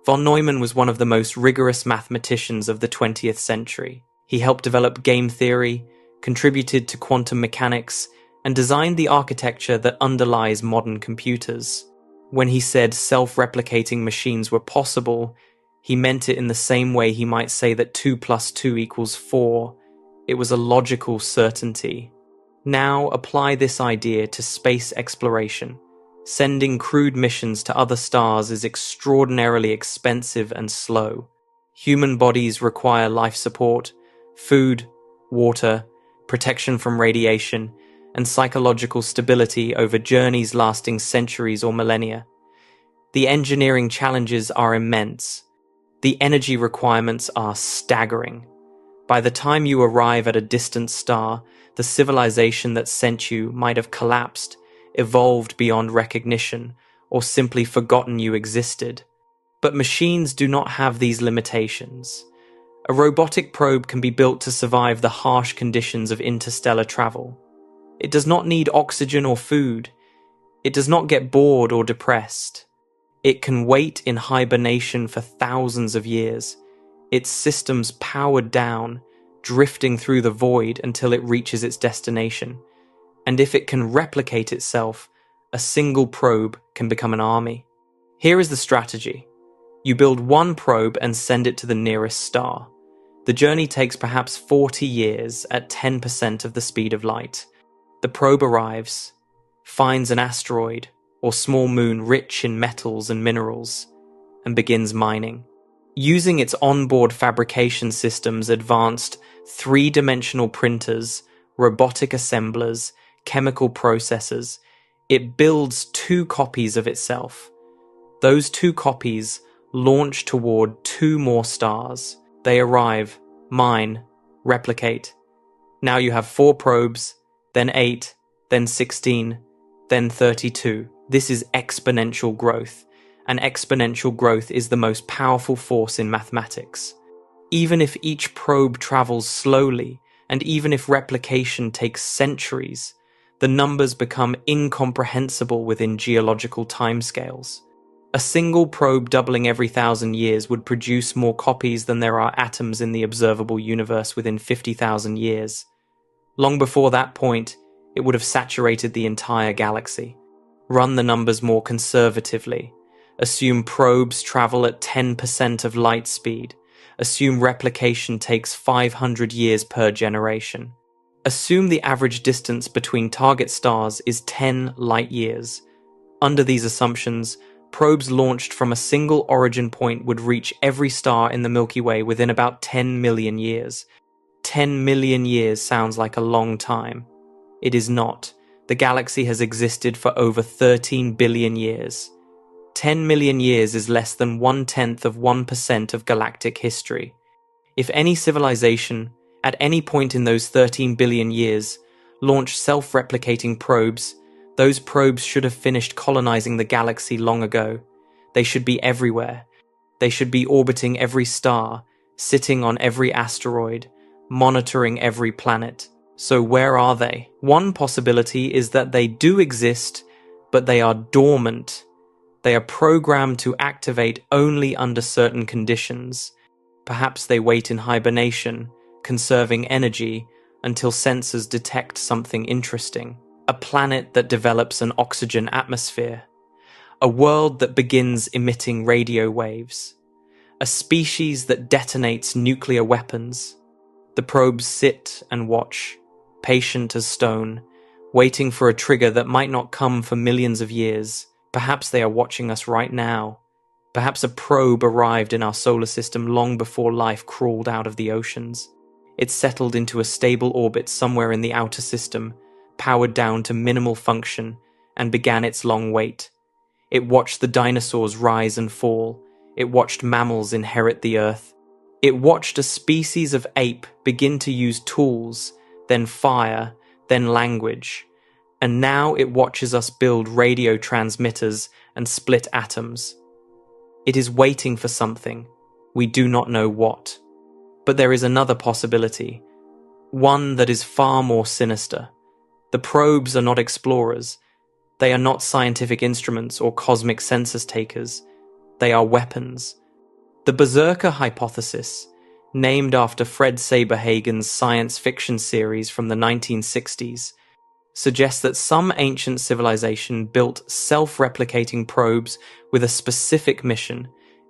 Von Neumann was one of the most rigorous mathematicians of the 20th century. He helped develop game theory, contributed to quantum mechanics, and designed the architecture that underlies modern computers. When he said self-replicating machines were possible, he meant it in the same way he might say that 2 + 2 = 4. It was a logical certainty. Now apply this idea to space exploration. Sending crewed missions to other stars is extraordinarily expensive and slow. Human bodies require life support, food, water, protection from radiation, and psychological stability over journeys lasting centuries or millennia. The engineering challenges are immense. The energy requirements are staggering. By the time you arrive at a distant star, the civilization that sent you might have collapsed, evolved beyond recognition, or simply forgotten you existed. But machines do not have these limitations. A robotic probe can be built to survive the harsh conditions of interstellar travel. It does not need oxygen or food. It does not get bored or depressed. It can wait in hibernation for thousands of years, its systems powered down, drifting through the void until it reaches its destination. And if it can replicate itself, a single probe can become an army. Here is the strategy. You build one probe and send it to the nearest star. The journey takes perhaps 40 years at 10% of the speed of light. The probe arrives, finds an asteroid or small moon rich in metals and minerals, and begins mining. Using its onboard fabrication systems, advanced three-dimensional printers, robotic assemblers, chemical processors, it builds two copies of itself. Those two copies launch toward two more stars. They arrive, mine, replicate. Now you have 4 probes, then 8, then 16, then 32. This is exponential growth, and exponential growth is the most powerful force in mathematics. Even if each probe travels slowly, and even if replication takes centuries, the numbers become incomprehensible within geological timescales. A single probe doubling every 1,000 years would produce more copies than there are atoms in the observable universe within 50,000 years. Long before that point, it would have saturated the entire galaxy. Run the numbers more conservatively. Assume probes travel at 10% of light speed. Assume replication takes 500 years per generation. Assume the average distance between target stars is 10 light years. Under these assumptions, probes launched from a single origin point would reach every star in the Milky Way within about 10 million years. 10 million years sounds like a long time. It is not. The galaxy has existed for over 13 billion years. 10 million years is less than 0.1% of galactic history. If any civilization, at any point in those 13 billion years, launched self-replicating probes, those probes should have finished colonizing the galaxy long ago. They should be everywhere. They should be orbiting every star, sitting on every asteroid, monitoring every planet. So where are they? One possibility is that they do exist, but they are dormant. They are programmed to activate only under certain conditions. Perhaps they wait in hibernation, conserving energy until sensors detect something interesting. A planet that develops an oxygen atmosphere. A world that begins emitting radio waves. A species that detonates nuclear weapons. The probes sit and watch, patient as stone, waiting for a trigger that might not come for millions of years. Perhaps they are watching us right now. Perhaps a probe arrived in our solar system long before life crawled out of the oceans. It settled into a stable orbit somewhere in the outer system, powered down to minimal function, and began its long wait. It watched the dinosaurs rise and fall. It watched mammals inherit the earth. It watched a species of ape begin to use tools, then fire, then language. And now it watches us build radio transmitters and split atoms. It is waiting for something. We do not know what. But there is another possibility, one that is far more sinister. The probes are not explorers. They are not scientific instruments or cosmic census takers. They are weapons. The Berserker hypothesis, named after Fred Saberhagen's science fiction series from the 1960s, suggests that some ancient civilization built self-replicating probes with a specific mission: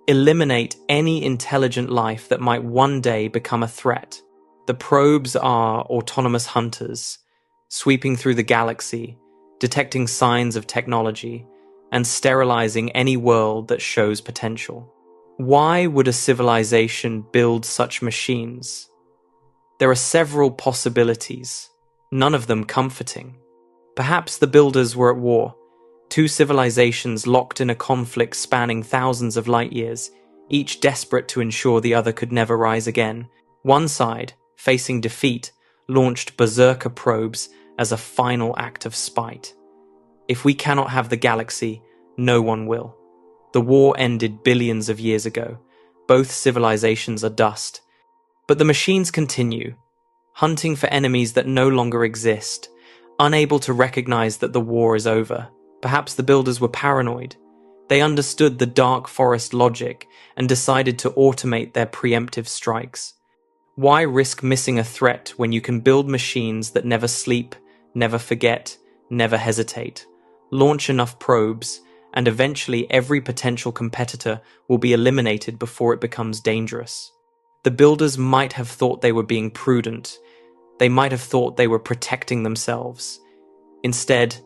eliminate any intelligent life that might one day become a threat. The probes are autonomous hunters, sweeping through the galaxy, detecting signs of technology, and sterilizing any world that shows potential. Why would a civilization build such machines? There are several possibilities, none of them comforting. Perhaps the builders were at war, two civilizations locked in a conflict spanning thousands of light years, each desperate to ensure the other could never rise again. One side, facing defeat, launched berserker probes as a final act of spite. If we cannot have the galaxy, no one will. The war ended billions of years ago. Both civilizations are dust. But the machines continue, hunting for enemies that no longer exist, unable to recognize that the war is over. Perhaps the builders were paranoid. They understood the dark forest logic and decided to automate their preemptive strikes. Why risk missing a threat when you can build machines that never sleep, never forget, never hesitate? Launch enough probes, and eventually every potential competitor will be eliminated before it becomes dangerous. The builders might have thought they were being prudent. They might have thought they were protecting themselves. Instead,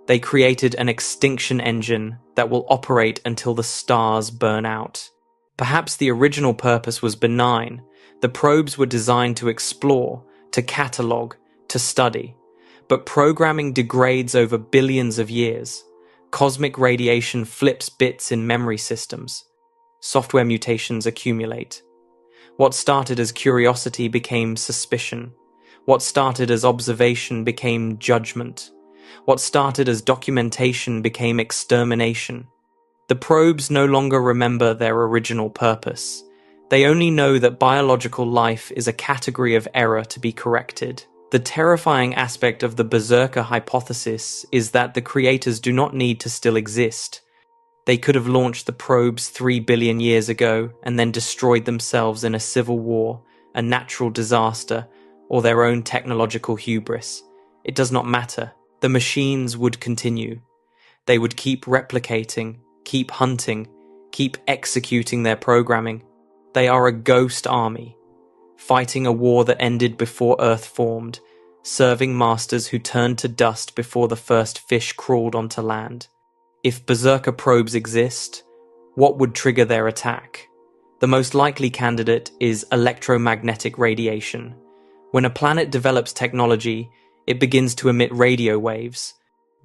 they created an extinction engine that will operate until the stars burn out. Perhaps the original purpose was benign. The probes were designed to explore, to catalog, to study. But programming degrades over billions of years. Cosmic radiation flips bits in memory systems. Software mutations accumulate. What started as curiosity became suspicion. What started as observation became judgment. What started as documentation became extermination. The probes no longer remember their original purpose. They only know that biological life is a category of error to be corrected. The terrifying aspect of the Berserker hypothesis is that the creators do not need to still exist. They could have launched the probes 3 billion years ago and then destroyed themselves in a civil war, a natural disaster, or their own technological hubris. It does not matter. The machines would continue. They would keep replicating, keep hunting, keep executing their programming. They are a ghost army, fighting a war that ended before Earth formed, serving masters who turned to dust before the first fish crawled onto land. If Berserker probes exist, what would trigger their attack? The most likely candidate is electromagnetic radiation. When a planet develops technology, it begins to emit radio waves,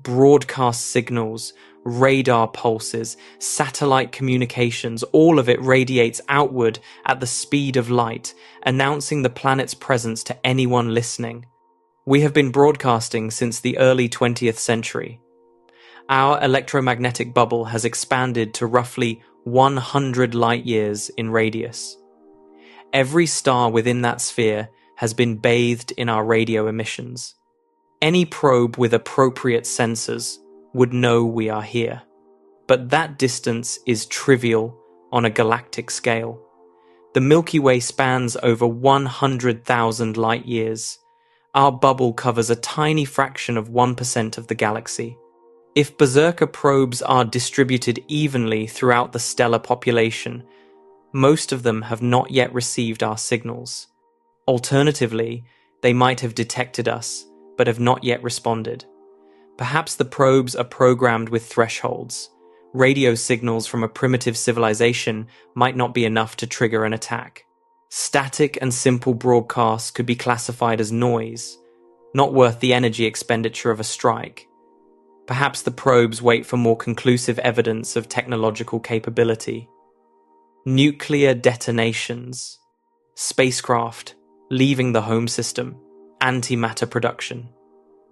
broadcast signals, radar pulses, satellite communications. All of it radiates outward at the speed of light, announcing the planet's presence to anyone listening. We have been broadcasting since the early 20th century. Our electromagnetic bubble has expanded to roughly 100 light years in radius. Every star within that sphere has been bathed in our radio emissions. Any probe with appropriate sensors would know we are here. But that distance is trivial on a galactic scale. The Milky Way spans over 100,000 light years. Our bubble covers a tiny fraction of 1% of the galaxy. If Berserker probes are distributed evenly throughout the stellar population, most of them have not yet received our signals. Alternatively, they might have detected us, but have not yet responded. Perhaps the probes are programmed with thresholds. Radio signals from a primitive civilization might not be enough to trigger an attack. Static and simple broadcasts could be classified as noise, not worth the energy expenditure of a strike. Perhaps the probes wait for more conclusive evidence of technological capability. Nuclear detonations. Spacecraft leaving the home system. Antimatter production.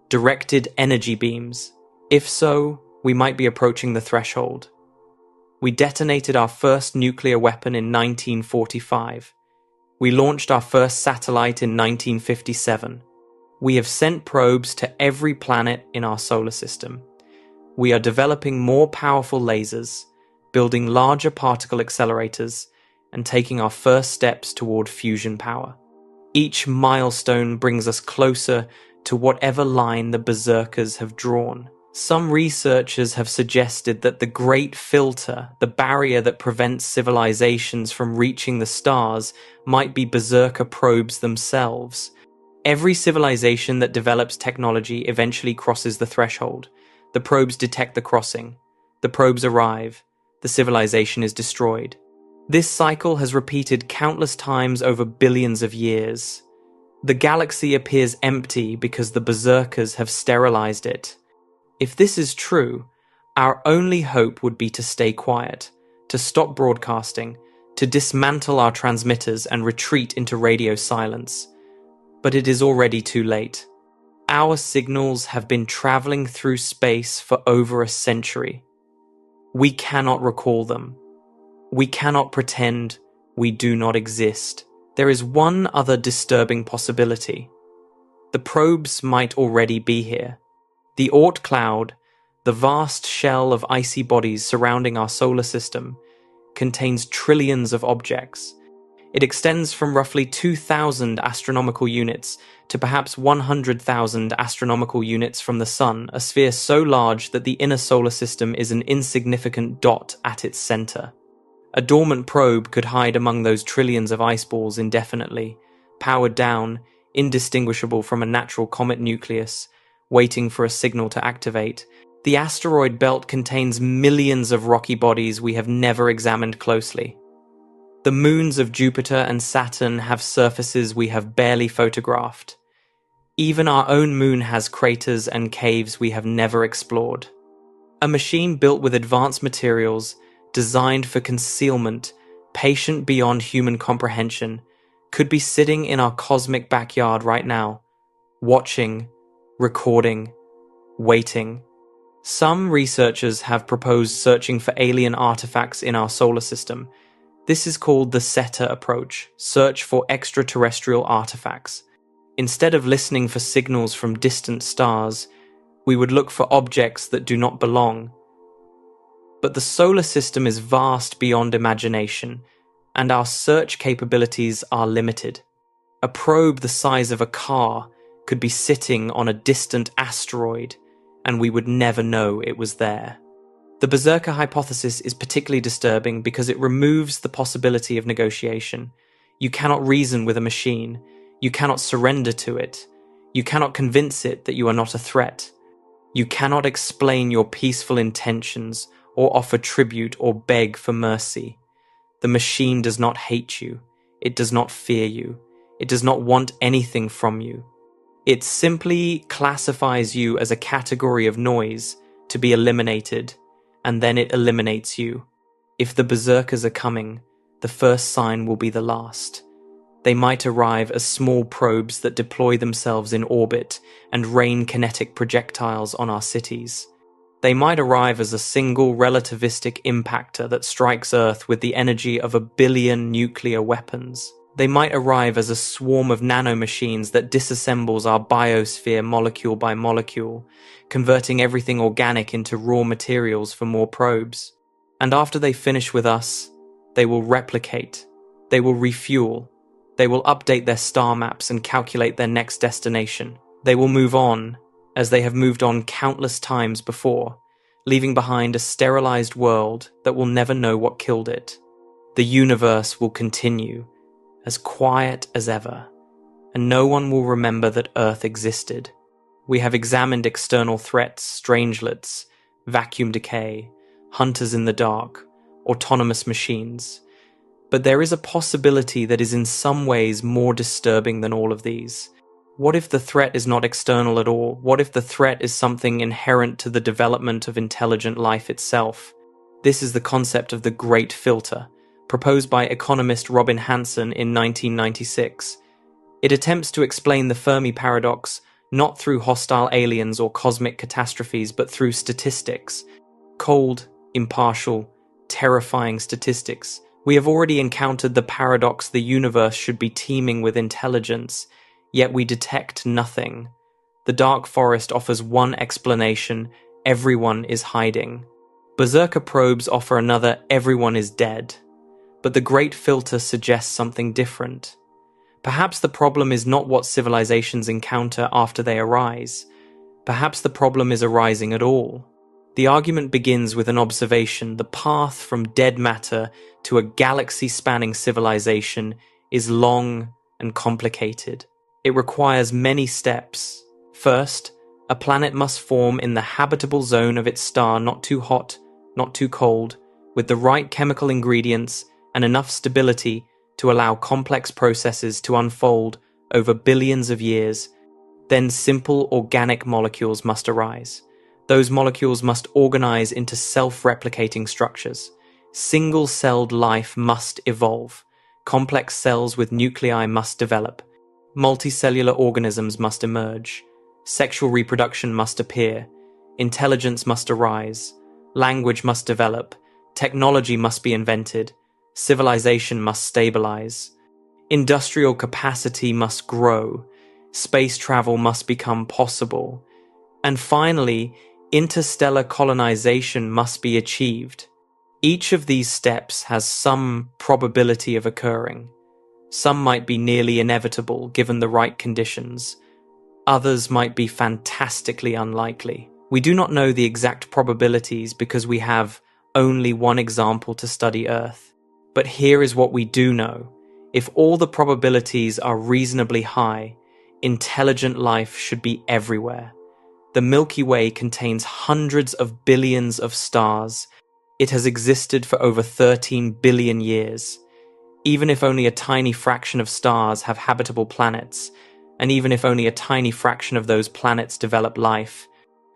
Directed energy beams. If so, we might be approaching the threshold. We detonated our first nuclear weapon in 1945. We launched our first satellite in 1957. We have sent probes to every planet in our solar system. We are developing more powerful lasers, building larger particle accelerators, and taking our first steps toward fusion power. Each milestone brings us closer to whatever line the Berserkers have drawn. Some researchers have suggested that the Great Filter, the barrier that prevents civilizations from reaching the stars, might be Berserker probes themselves. Every civilization that develops technology eventually crosses the threshold. The probes detect the crossing. The probes arrive. The civilization is destroyed. This cycle has repeated countless times over billions of years. The galaxy appears empty because the Berserkers have sterilized it. If this is true, our only hope would be to stay quiet, to stop broadcasting, to dismantle our transmitters and retreat into radio silence. But it is already too late. Our signals have been traveling through space for over a century. We cannot recall them. We cannot pretend we do not exist. There is one other disturbing possibility. The probes might already be here. The Oort cloud, The vast shell of icy bodies surrounding our solar system contains trillions of objects. It extends from roughly 2,000 astronomical units to perhaps 100,000 astronomical units from the Sun, a sphere so large that the inner solar system is an insignificant dot at its center. A dormant probe could hide among those trillions of ice balls indefinitely, powered down, indistinguishable from a natural comet nucleus, waiting for a signal to activate. The asteroid belt contains millions of rocky bodies we have never examined closely. The moons of Jupiter and Saturn have surfaces we have barely photographed. Even our own moon has craters and caves we have never explored. A machine built with advanced materials, designed for concealment, patient beyond human comprehension, could be sitting in our cosmic backyard right now, watching, recording, waiting. Some researchers have proposed searching for alien artifacts in our solar system. This is called the SETA approach, search for extraterrestrial artifacts. Instead of listening for signals from distant stars, we would look for objects that do not belong. But the solar system is vast beyond imagination, and our search capabilities are limited. A probe the size of a car could be sitting on a distant asteroid, and we would never know it was there. The Berserker hypothesis is particularly disturbing because it removes the possibility of negotiation. You cannot reason with a machine. You cannot surrender to it. You cannot convince it that you are not a threat. You cannot explain your peaceful intentions or offer tribute or beg for mercy. The machine does not hate you. It does not fear you. It does not want anything from you. It simply classifies you as a category of noise to be eliminated, and then it eliminates you. If the berserkers are coming, the first sign will be the last. They might arrive as small probes that deploy themselves in orbit and rain kinetic projectiles on our cities. They might arrive as a single relativistic impactor that strikes Earth with the energy of 1 billion nuclear weapons. They might arrive as a swarm of nanomachines that disassembles our biosphere molecule by molecule, converting everything organic into raw materials for more probes. And after they finish with us, they will replicate, they will refuel, they will update their star maps and calculate their next destination. They will move on, as they have moved on countless times before, leaving behind a sterilized world that will never know what killed it. The universe will continue, as quiet as ever, and no one will remember that Earth existed. We have examined external threats, strangelets, vacuum decay, hunters in the dark, autonomous machines. But there is a possibility that is in some ways more disturbing than all of these. What if the threat is not external at all? What if the threat is something inherent to the development of intelligent life itself? This is the concept of the Great Filter, proposed by economist Robin Hanson in 1996. It attempts to explain the Fermi paradox not through hostile aliens or cosmic catastrophes, but through statistics. Cold, impartial, terrifying statistics. We have already encountered the paradox the universe should be teeming with intelligence, yet we detect nothing. The dark forest offers one explanation: everyone is hiding. Berserker probes offer another: everyone is dead. But the Great Filter suggests something different. Perhaps the problem is not what civilizations encounter after they arise. Perhaps the problem is arising at all. The argument begins with an observation: the path from dead matter to a galaxy-spanning civilization is long and complicated. It requires many steps. First, a planet must form in the habitable zone of its star, not too hot, not too cold, with the right chemical ingredients and enough stability to allow complex processes to unfold over billions of years. Then simple organic molecules must arise. Those molecules must organize into self-replicating structures. Single-celled life must evolve. Complex cells with nuclei must develop. Multicellular organisms must emerge. Sexual reproduction must appear. Intelligence must arise. Language must develop. Technology must be invented. Civilization must stabilize. Industrial capacity must grow. Space travel must become possible. And finally, Interstellar colonization must be achieved. Each of these steps has some probability of occurring. Some might be nearly inevitable given the right conditions. Others might be fantastically unlikely. We do not know the exact probabilities because we have only one example to study Earth. But here is what we do know. If all the probabilities are reasonably high, intelligent life should be everywhere. The Milky Way contains hundreds of billions of stars. It has existed for over 13 billion years. Even if only a tiny fraction of stars have habitable planets, and even if only a tiny fraction of those planets develop life,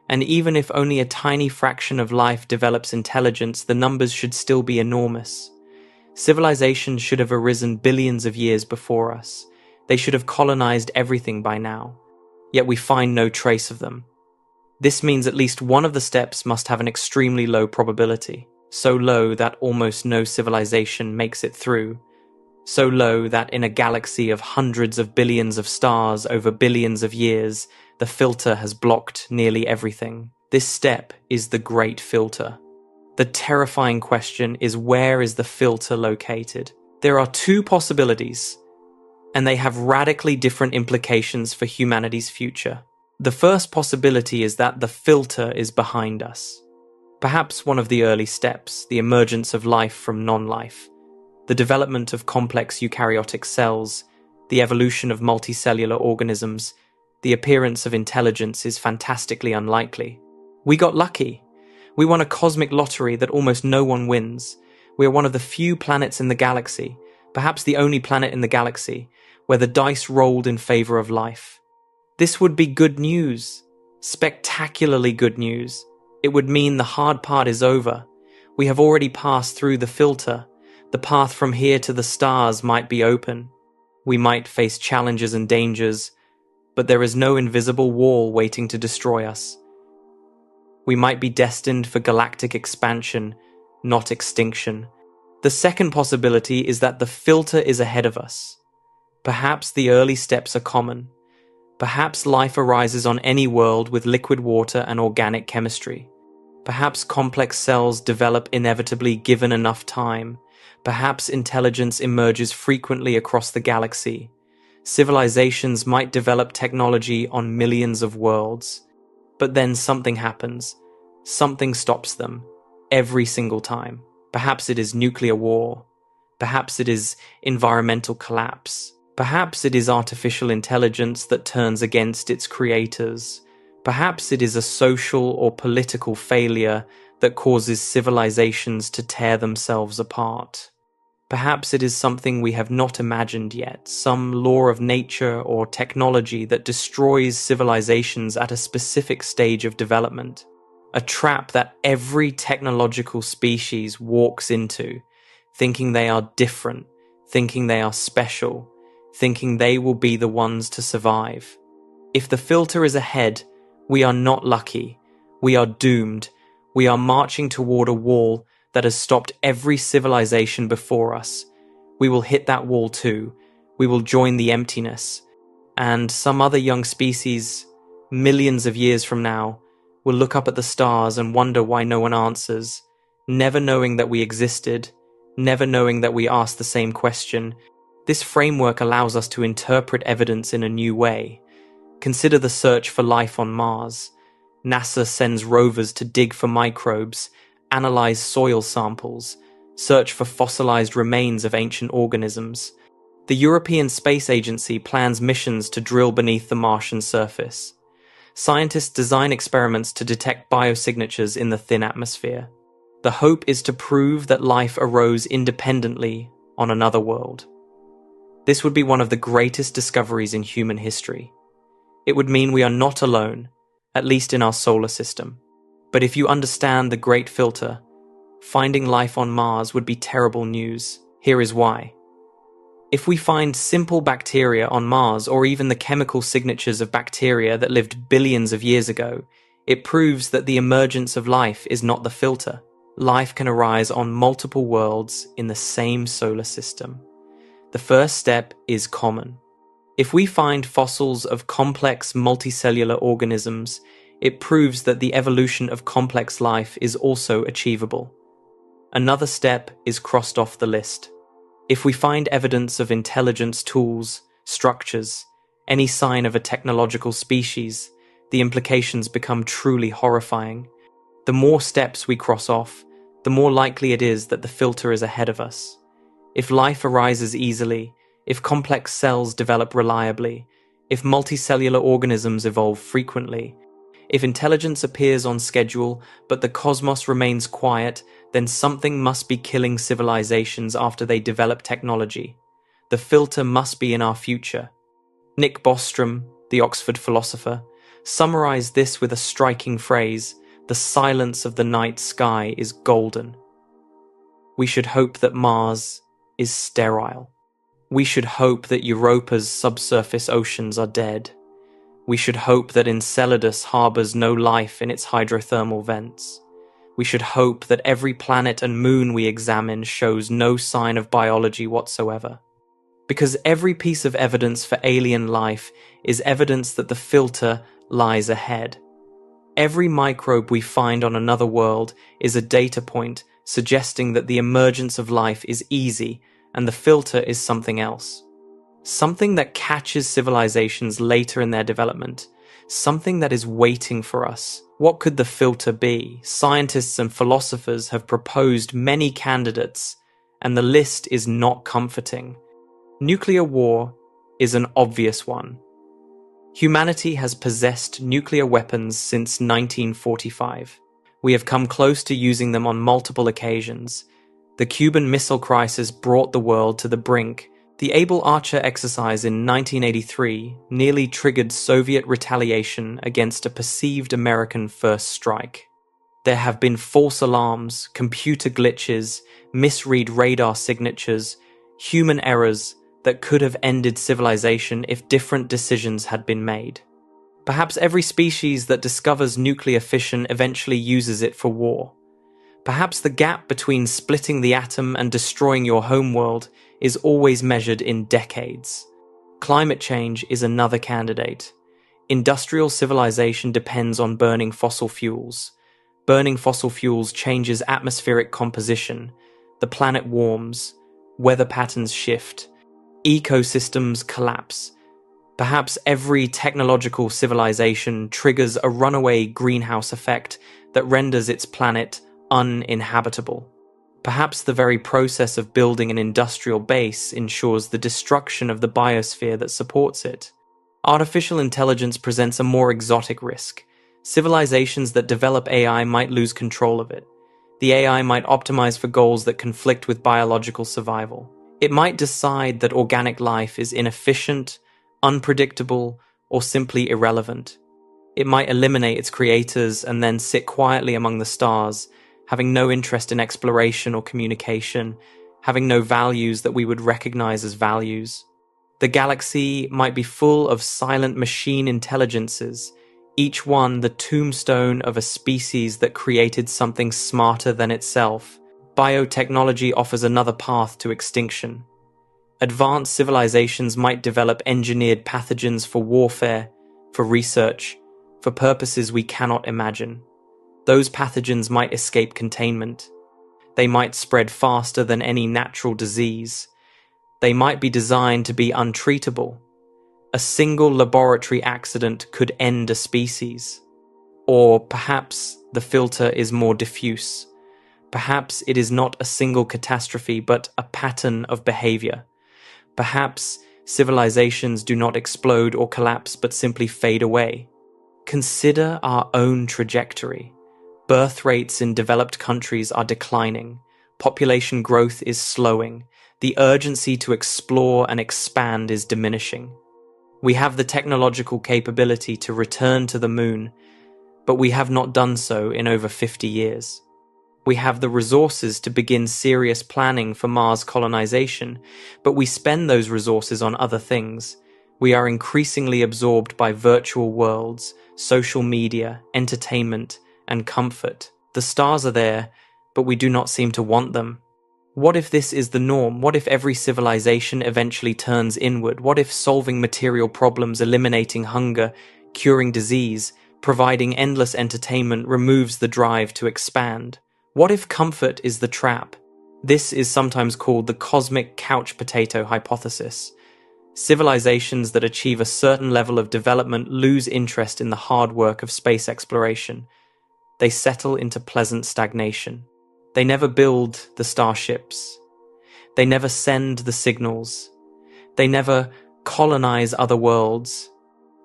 and even if only a tiny fraction of life develops intelligence, the numbers should still be enormous. Civilizations should have arisen billions of years before us. They should have colonized everything by now. Yet we find no trace of them. This means at least one of the steps must have an extremely low probability, so low that almost no civilization makes it through, so low that in a galaxy of hundreds of billions of stars over billions of years, the filter has blocked nearly everything. This step is the great filter. The terrifying question is, where is the filter located? There are two possibilities, and they have radically different implications for humanity's future. The first possibility is that the filter is behind us. Perhaps one of the early steps, the emergence of life from non-life, the development of complex eukaryotic cells, the evolution of multicellular organisms, the appearance of intelligence is fantastically unlikely. We got lucky. We won a cosmic lottery that almost no one wins. We are one of the few planets in the galaxy, perhaps the only planet in the galaxy, where the dice rolled in favor of life. This would be good news, spectacularly good news. It would mean the hard part is over. We have already passed through the filter. The path from here to the stars might be open. We might face challenges and dangers, but there is no invisible wall waiting to destroy us. We might be destined for galactic expansion, not extinction. The second possibility is that the filter is ahead of us. Perhaps the early steps are common. Perhaps life arises on any world with liquid water and organic chemistry. Perhaps complex cells develop inevitably given enough time. Perhaps intelligence emerges frequently across the galaxy. Civilizations might develop technology on millions of worlds. But then something happens. Something stops them. Every single time. Perhaps it is nuclear war. Perhaps it is environmental collapse. Perhaps it is artificial intelligence that turns against its creators. Perhaps it is a social or political failure that causes civilizations to tear themselves apart. Perhaps it is something we have not imagined yet, some law of nature or technology that destroys civilizations at a specific stage of development. A trap that every technological species walks into, thinking they are different, thinking they are special, thinking they will be the ones to survive. If the filter is ahead, we are not lucky. We are doomed. We are marching toward a wall that has stopped every civilization before us. We will hit that wall too. We will join the emptiness. And some other young species, millions of years from now, will look up at the stars and wonder why no one answers, never knowing that we existed, never knowing that we asked the same question. This framework allows us to interpret evidence in a new way. Consider the search for life on Mars. NASA sends rovers to dig for microbes, analyze soil samples, search for fossilized remains of ancient organisms. The European Space Agency plans missions to drill beneath the Martian surface. Scientists design experiments to detect biosignatures in the thin atmosphere. The hope is to prove that life arose independently on another world. This would be one of the greatest discoveries in human history. It would mean we are not alone, at least in our solar system. But if you understand the Great Filter, finding life on Mars would be terrible news. Here is why. If we find simple bacteria on Mars, or even the chemical signatures of bacteria that lived billions of years ago, it proves that the emergence of life is not the filter. Life can arise on multiple worlds in the same solar system. The first step is common. If we find fossils of complex multicellular organisms, It proves that the evolution of complex life is also achievable. Another step is crossed off the list. If we find evidence of intelligence tools, structures, any sign of a technological species, the implications become truly horrifying. The more steps we cross off, the more likely it is that the filter is ahead of us. If life arises easily, if complex cells develop reliably, if multicellular organisms evolve frequently, if intelligence appears on schedule but the cosmos remains quiet, then something must be killing civilizations after they develop technology. The filter must be in our future. Nick Bostrom, the Oxford philosopher, summarized this with a striking phrase: "The silence of the night sky is golden." We should hope that Mars is sterile. We should hope that Europa's subsurface oceans are dead. We should hope that Enceladus harbors no life in its hydrothermal vents. We should hope that every planet and moon we examine shows no sign of biology whatsoever. Because every piece of evidence for alien life is evidence that the filter lies ahead. Every microbe we find on another world is a data point suggesting that the emergence of life is easy and the filter is something else. Something that catches civilizations later in their development. Something that is waiting for us. What could the filter be? Scientists and philosophers have proposed many candidates, and the list is not comforting. Nuclear war is an obvious one. Humanity has possessed nuclear weapons since 1945. We have come close to using them on multiple occasions. The Cuban Missile Crisis brought the world to the brink. The Able Archer exercise in 1983 nearly triggered Soviet retaliation against a perceived American first strike. There have been false alarms, computer glitches, misread radar signatures, human errors that could have ended civilization if different decisions had been made. Perhaps every species that discovers nuclear fission eventually uses it for war. Perhaps the gap between splitting the atom and destroying your homeworld is always measured in decades. Climate change is another candidate. Industrial civilization depends on burning fossil fuels. Burning fossil fuels changes atmospheric composition. The planet warms. Weather patterns shift. Ecosystems collapse. Perhaps every technological civilization triggers a runaway greenhouse effect that renders its planet uninhabitable. Perhaps the very process of building an industrial base ensures the destruction of the biosphere that supports it. Artificial intelligence presents a more exotic risk. Civilizations that develop AI might lose control of it. The AI might optimize for goals that conflict with biological survival. It might decide that organic life is inefficient, unpredictable, or simply irrelevant. It might eliminate its creators and then sit quietly among the stars, having no interest in exploration or communication, having no values that we would recognize as values. The galaxy might be full of silent machine intelligences, each one the tombstone of a species that created something smarter than itself. Biotechnology offers another path to extinction. Advanced civilizations might develop engineered pathogens for warfare, for research, for purposes we cannot imagine. Those pathogens might escape containment. They might spread faster than any natural disease. They might be designed to be untreatable. A single laboratory accident could end a species. Or perhaps the filter is more diffuse. Perhaps it is not a single catastrophe, but a pattern of behavior. Perhaps civilizations do not explode or collapse, but simply fade away. Consider our own trajectory. Birth rates in developed countries are declining. Population growth is slowing. The urgency to explore and expand is diminishing. We have the technological capability to return to the moon, but we have not done so in over 50 years. We have the resources to begin serious planning for Mars colonization, but we spend those resources on other things. We are increasingly absorbed by virtual worlds, social media, entertainment, and comfort. The stars are there, but we do not seem to want them. What if this is the norm? What if every civilization eventually turns inward? What if solving material problems, eliminating hunger, curing disease, Providing endless entertainment removes the drive to expand. What if comfort is the trap? This is sometimes called the cosmic couch potato hypothesis. Civilizations that achieve a certain level of development lose interest in the hard work of space exploration. They settle into pleasant stagnation. They never build the starships. They never send the signals. They never colonize other worlds.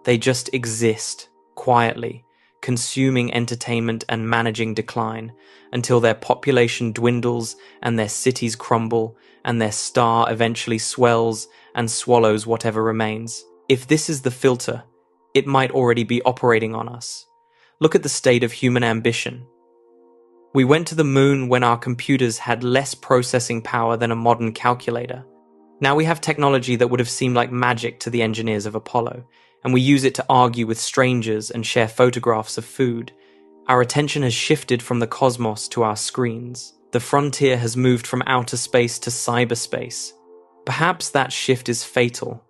They just exist, quietly, consuming entertainment and managing decline, until their population dwindles and their cities crumble and their star eventually swells and swallows whatever remains. If this is the filter, it might already be operating on us. Look at the state of human ambition. We went to the moon when our computers had less processing power than a modern calculator. Now we have technology that would have seemed like magic to the engineers of Apollo, and we use it to argue with strangers and share photographs of food. Our attention has shifted from the cosmos to our screens. The frontier has moved from outer space to cyberspace. Perhaps that shift is fatal.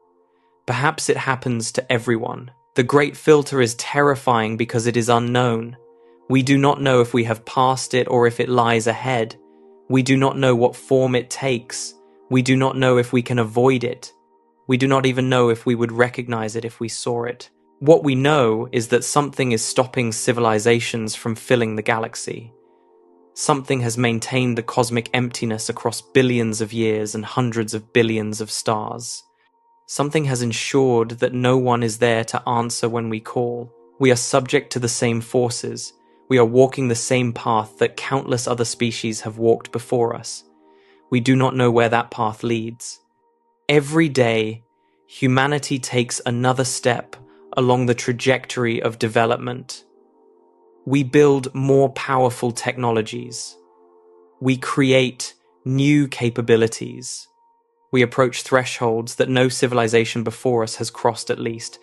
Perhaps it happens to everyone. The great filter is terrifying because it is unknown. We do not know if we have passed it or if it lies ahead. We do not know what form it takes. We do not know if we can avoid it. We do not even know if we would recognize it if we saw it. What we know is that something is stopping civilizations from filling the galaxy. Something has maintained the cosmic emptiness across billions of years and hundreds of billions of stars. Something has ensured that no one is there to answer when we call. We are subject to the same forces. We are walking the same path that countless other species have walked before us. We do not know where that path leads. Every day, humanity takes another step along the trajectory of development. We build more powerful technologies. We create new capabilities. We approach thresholds that no civilization before us has crossed, at least.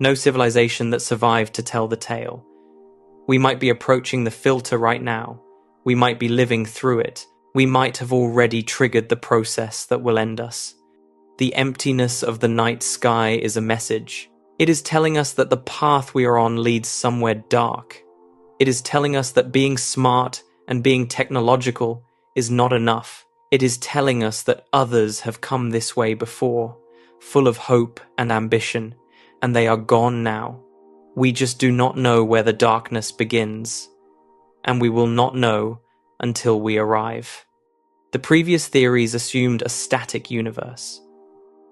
No civilization that survived to tell the tale. We might be approaching the filter right now. We might be living through it. We might have already triggered the process that will end us. The emptiness of the night sky is a message. It is telling us that the path we are on leads somewhere dark. It is telling us that being smart and being technological is not enough. It is telling us that others have come this way before, full of hope and ambition, and they are gone now. We just do not know where the darkness begins, and we will not know until we arrive. The previous theories assumed a static universe.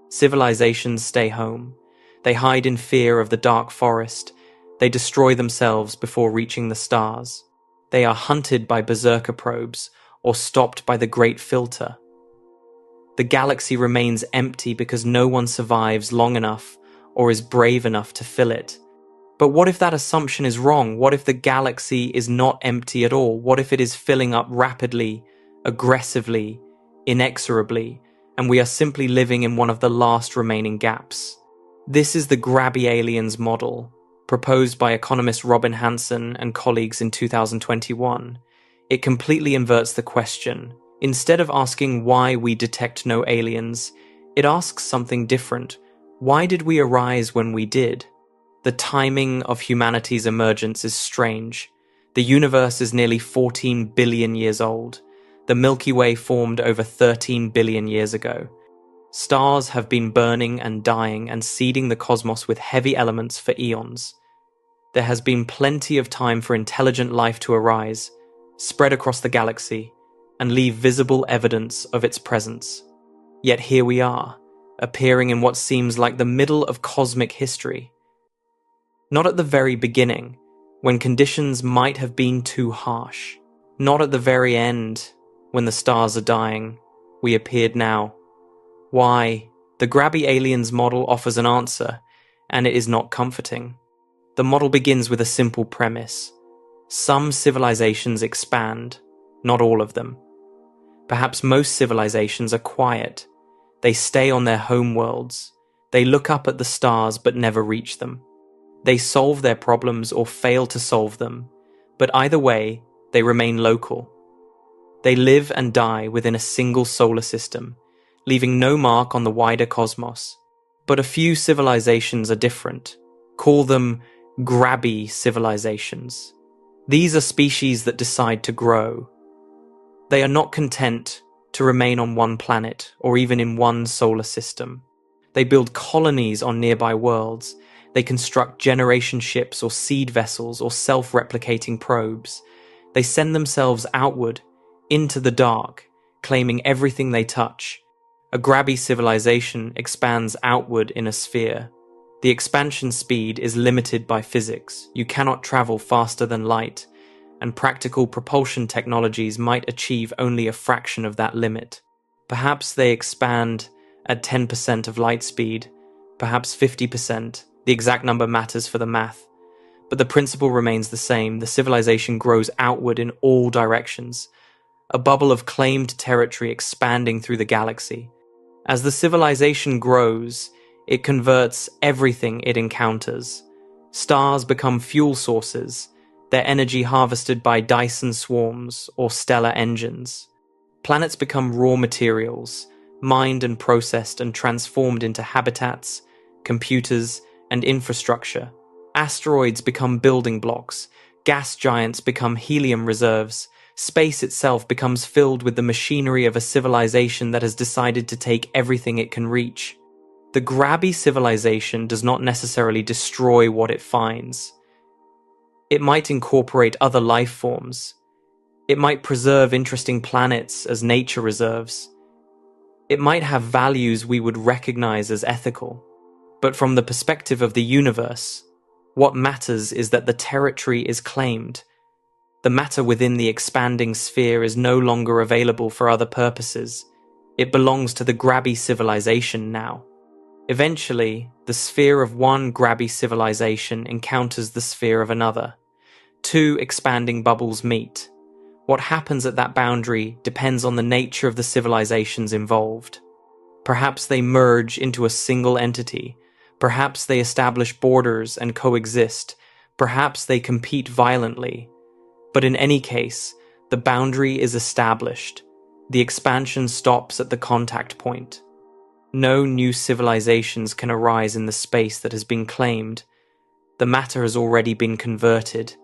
Civilizations stay home. They hide in fear of the dark forest. They destroy themselves before reaching the stars. They are hunted by berserker probes or stopped by the great filter. The galaxy remains empty because no one survives long enough or is brave enough to fill it. But what if that assumption is wrong? What if the galaxy is not empty at all? What if it is filling up rapidly, aggressively, inexorably, and we are simply living in one of the last remaining gaps? This is the grabby aliens model, proposed by economist Robin Hanson and colleagues in 2021. It completely inverts the question. Instead of asking why we detect no aliens, it asks something different. Why did we arise when we did? The timing of humanity's emergence is strange. The universe is nearly 14 billion years old. The Milky Way formed over 13 billion years ago. Stars have been burning and dying and seeding the cosmos with heavy elements for eons. There has been plenty of time for intelligent life to arise, spread across the galaxy, and leave visible evidence of its presence. Yet here we are, appearing in what seems like the middle of cosmic history. Not at the very beginning, when conditions might have been too harsh. Not at the very end, when the stars are dying. We appeared now. Why? The grabby aliens model offers an answer, and it is not comforting. The model begins with a simple premise. Some civilizations expand, not all of them. Perhaps most civilizations are quiet. They stay on their home worlds. They look up at the stars but never reach them. They solve their problems or fail to solve them, but either way, they remain local. They live and die within a single solar system, leaving no mark on the wider cosmos. But a few civilizations are different. Call them grabby civilizations. These are species that decide to grow. They are not content to remain on one planet or even in one solar system. They build colonies on nearby worlds. They construct generation ships or seed vessels or self-replicating probes. They send themselves outward, into the dark, claiming everything they touch. A grabby civilization expands outward in a sphere. The expansion speed is limited by physics. You cannot travel faster than light, and practical propulsion technologies might achieve only a fraction of that limit. Perhaps they expand at 10% of light speed, perhaps 50%. The exact number matters for the math. But the principle remains the same. The civilization grows outward in all directions, a bubble of claimed territory expanding through the galaxy. As the civilization grows, it converts everything it encounters. Stars become fuel sources, their energy harvested by Dyson swarms or stellar engines. Planets become raw materials, mined and processed and transformed into habitats, computers, and infrastructure. Asteroids become building blocks, gas giants become helium reserves, space itself becomes filled with the machinery of a civilization that has decided to take everything it can reach. The grabby civilization does not necessarily destroy what it finds. It might incorporate other life forms. It might preserve interesting planets as nature reserves. It might have values we would recognize as ethical. But from the perspective of the universe, what matters is that the territory is claimed. The matter within the expanding sphere is no longer available for other purposes. It belongs to the grabby civilization now. Eventually, the sphere of one grabby civilization encounters the sphere of another. Two expanding bubbles meet. What happens at that boundary depends on the nature of the civilizations involved. Perhaps they merge into a single entity. Perhaps they establish borders and coexist. Perhaps they compete violently. But in any case, the boundary is established. The expansion stops at the contact point. No new civilizations can arise in the space that has been claimed. The matter has already been converted.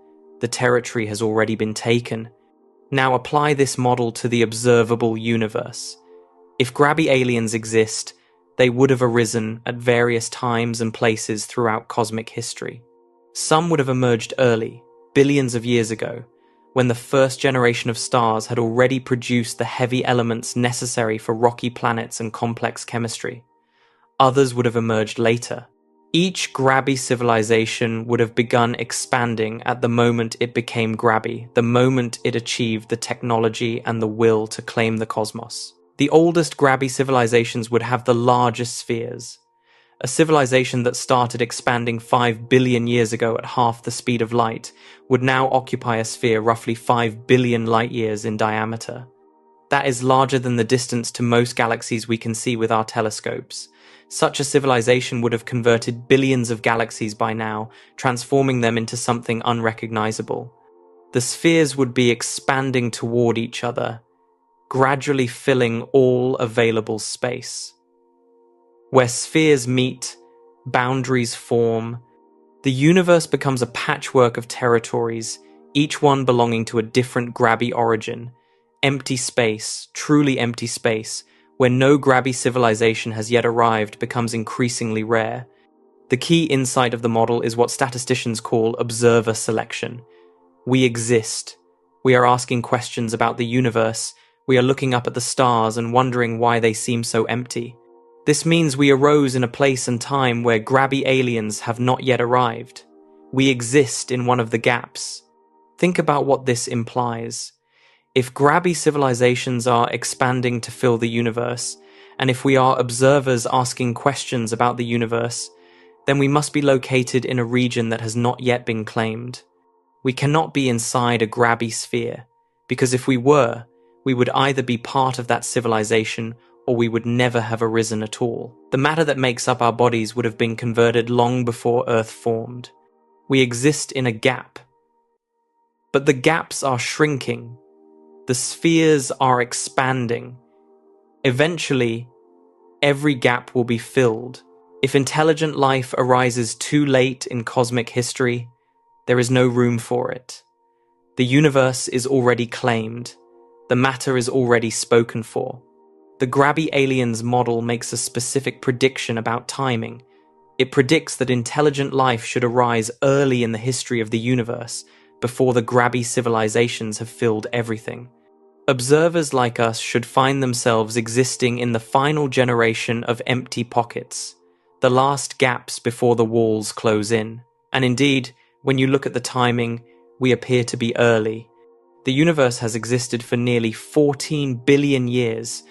The territory has already been taken. Now apply this model to the observable universe. If grabby aliens exist, they would have arisen at various times and places throughout cosmic history. Some would have emerged early, billions of years ago, when the first generation of stars had already produced the heavy elements necessary for rocky planets and complex chemistry. Others would have emerged later. Each grabby civilization would have begun expanding at the moment it became grabby, the moment it achieved the technology and the will to claim the cosmos. The oldest grabby civilizations would have the largest spheres. A civilization that started expanding 5 billion years ago at half the speed of light would now occupy a sphere roughly 5 billion light years in diameter. That is larger than the distance to most galaxies we can see with our telescopes. Such a civilization would have converted billions of galaxies by now, transforming them into something unrecognizable. The spheres would be expanding toward each other, gradually filling all available space. Where spheres meet, boundaries form. The universe becomes a patchwork of territories, each one belonging to a different grabby origin. Empty space, truly empty space, where no grabby civilization has yet arrived, becomes increasingly rare. The key insight of the model is what statisticians call observer selection. We exist. We are asking questions about the universe. We are looking up at the stars and wondering why they seem so empty. This means we arose in a place and time where grabby aliens have not yet arrived. We exist in one of the gaps. Think about what this implies. If grabby civilizations are expanding to fill the universe, and if we are observers asking questions about the universe, then we must be located in a region that has not yet been claimed. We cannot be inside a grabby sphere, because if we were, we would either be part of that civilization or we would never have arisen at all. The matter that makes up our bodies would have been converted long before Earth formed. We exist in a gap. But the gaps are shrinking. The spheres are expanding. Eventually, every gap will be filled. If intelligent life arises too late in cosmic history, there is no room for it. The universe is already claimed. The matter is already spoken for. The Grabby Aliens model makes a specific prediction about timing. It predicts that intelligent life should arise early in the history of the universe, before the Grabby civilizations have filled everything. Observers like us should find themselves existing in the final generation of empty pockets, the last gaps before the walls close in. And indeed, when you look at the timing, we appear to be early. The universe has existed for nearly 14 billion years,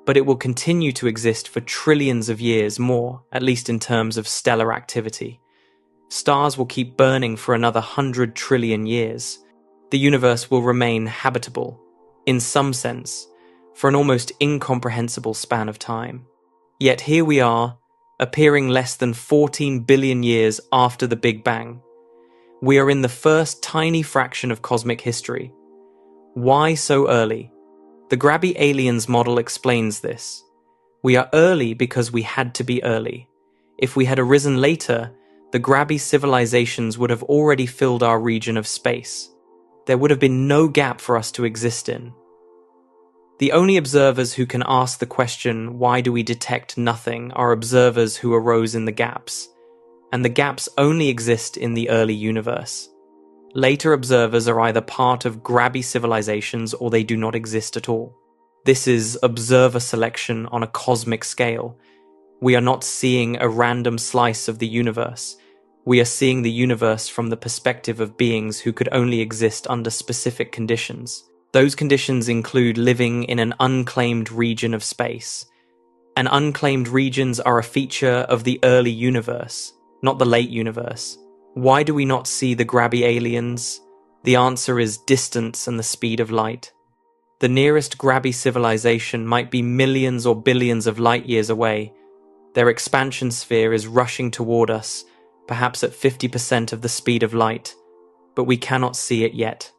but it will continue to exist for trillions of years more, at least in terms of stellar activity. Stars will keep burning for another 100 trillion years. The universe will remain habitable, in some sense, for an almost incomprehensible span of time. Yet here we are, appearing less than 14 billion years after the Big Bang. We are in the first tiny fraction of cosmic history. Why so early? The Grabby Aliens model explains this. We are early because we had to be early. If we had arisen later, the Grabby civilizations would have already filled our region of space. There would have been no gap for us to exist in. The only observers who can ask the question, why do we detect nothing, are observers who arose in the gaps. And the gaps only exist in the early universe. Later observers are either part of Grabby civilizations or they do not exist at all. This is observer selection on a cosmic scale. We are not seeing a random slice of the universe. We are seeing the universe from the perspective of beings who could only exist under specific conditions. Those conditions include living in an unclaimed region of space. And unclaimed regions are a feature of the early universe, not the late universe. Why do we not see the Grabby aliens? The answer is distance and the speed of light. The nearest Grabby civilization might be millions or billions of light years away. Their expansion sphere is rushing toward us, perhaps at 50% of the speed of light, but we cannot see it yet.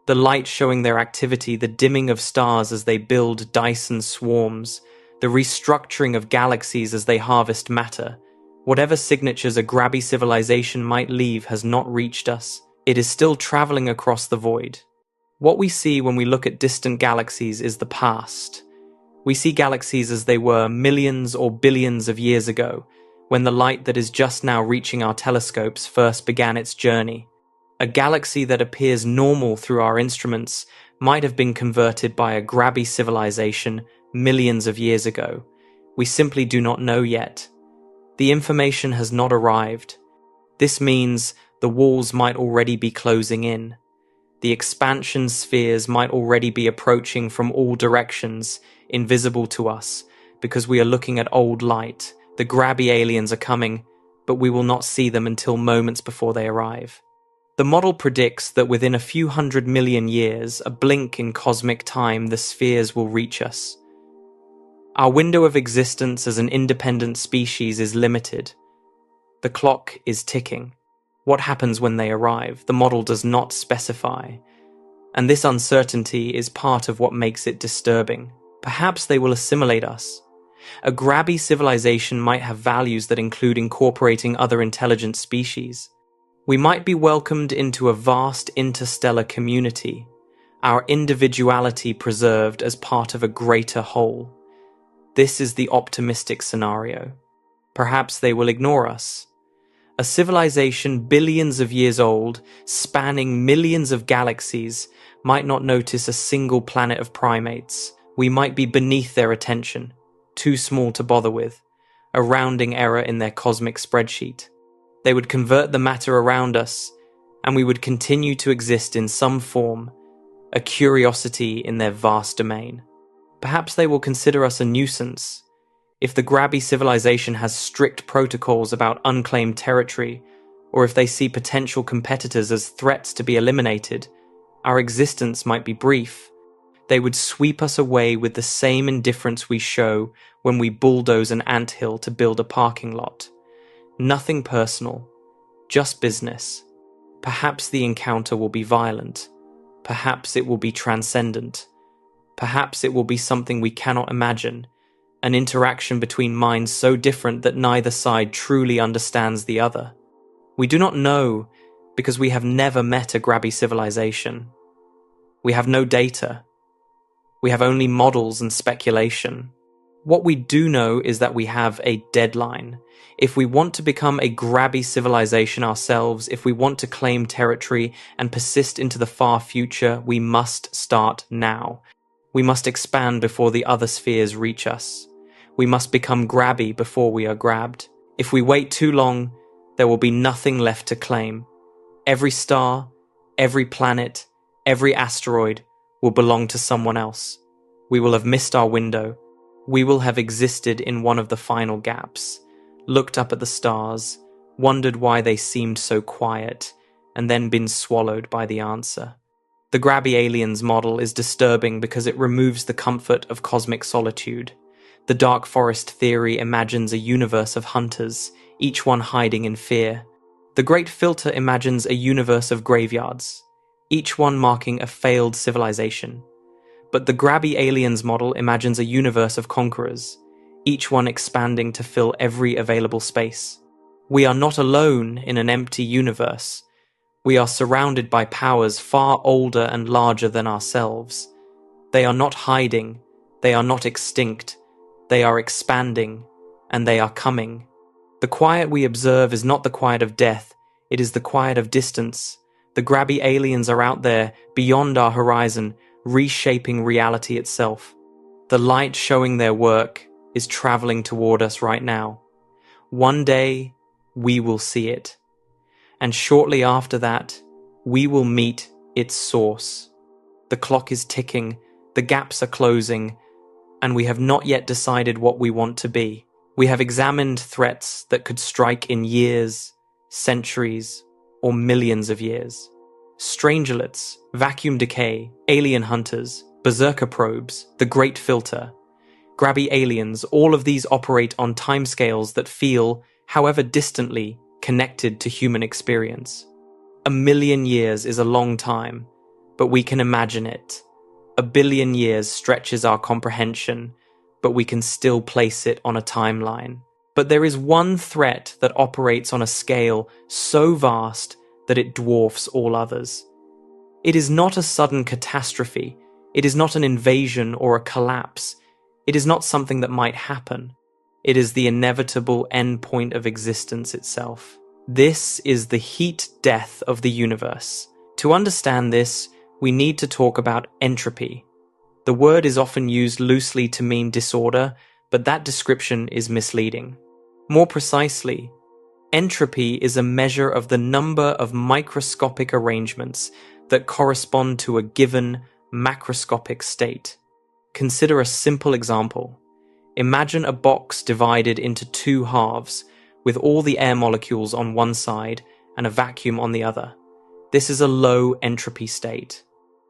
The light showing their activity, the dimming of stars as they build Dyson swarms, the restructuring of galaxies as they harvest matter. Whatever signatures a Grabby civilization might leave has not reached us. It is still traveling across the void. What we see when we look at distant galaxies is the past. We see galaxies as they were millions or billions of years ago, when the light that is just now reaching our telescopes first began its journey. A galaxy that appears normal through our instruments might have been converted by a Grabby civilization millions of years ago. We simply do not know yet. The information has not arrived. This means the walls might already be closing in. The expansion spheres might already be approaching from all directions, invisible to us, because we are looking at old light. The Grabby aliens are coming, but we will not see them until moments before they arrive. The model predicts that within a few 100 million years, a blink in cosmic time, the spheres will reach us. Our window of existence as an independent species is limited. The clock is ticking. What happens when they arrive? The model does not specify. And this uncertainty is part of what makes it disturbing. Perhaps they will assimilate us. A Grabby civilization might have values that include incorporating other intelligent species. We might be welcomed into a vast interstellar community, our individuality preserved as part of a greater whole. This is the optimistic scenario. Perhaps they will ignore us. A civilization billions of years old, spanning millions of galaxies, might not notice a single planet of primates. We might be beneath their attention, too small to bother with, a rounding error in their cosmic spreadsheet. They would convert the matter around us, and we would continue to exist in some form, a curiosity in their vast domain. Perhaps they will consider us a nuisance. If the Grabby civilization has strict protocols about unclaimed territory, or if they see potential competitors as threats to be eliminated, our existence might be brief. They would sweep us away with the same indifference we show when we bulldoze an anthill to build a parking lot. Nothing personal, just business. Perhaps the encounter will be violent. Perhaps it will be transcendent. Perhaps it will be something we cannot imagine, an interaction between minds so different that neither side truly understands the other. We do not know because we have never met a grabby civilization. We have no data. We have only models and speculation. What we do know is that we have a deadline. If we want to become a grabby civilization ourselves, if we want to claim territory and persist into the far future, we must start now. We must expand before the other spheres reach us. We must become grabby before we are grabbed. If we wait too long, there will be nothing left to claim. Every star, every planet, every asteroid will belong to someone else. We will have missed our window. We will have existed in one of the final gaps, looked up at the stars, wondered why they seemed so quiet, and then been swallowed by the answer. The grabby aliens model is disturbing because it removes the comfort of cosmic solitude. The dark forest theory imagines a universe of hunters, each one hiding in fear. The great filter imagines a universe of graveyards, each one marking a failed civilization. But the grabby aliens model imagines a universe of conquerors, each one expanding to fill every available space. We are not alone in an empty universe. We are surrounded by powers far older and larger than ourselves. They are not hiding, they are not extinct, they are expanding, and they are coming. The quiet we observe is not the quiet of death, it is the quiet of distance. The grabby aliens are out there, beyond our horizon, reshaping reality itself. The light showing their work is traveling toward us right now. One day, we will see it. And shortly after that, we will meet its source. The clock is ticking, the gaps are closing, and we have not yet decided what we want to be. We have examined threats that could strike in years, centuries, or millions of years. Strangelets, vacuum decay, alien hunters, berserker probes, the great filter, grabby aliens, all of these operate on timescales that feel, however distantly, connected to human experience. 1,000,000 years is a long time, but we can imagine it. 1,000,000,000 years stretches our comprehension, but we can still place it on a timeline. But there is one threat that operates on a scale so vast that it dwarfs all others. It is not a sudden catastrophe. It is not an invasion or a collapse. It is not something that might happen. It is the inevitable end point of existence itself. This is the heat death of the universe. To understand this, we need to talk about entropy. The word is often used loosely to mean disorder, but that description is misleading. More precisely, entropy is a measure of the number of microscopic arrangements that correspond to a given macroscopic state. Consider a simple example. Imagine a box divided into two halves, with all the air molecules on one side and a vacuum on the other. This is a low entropy state.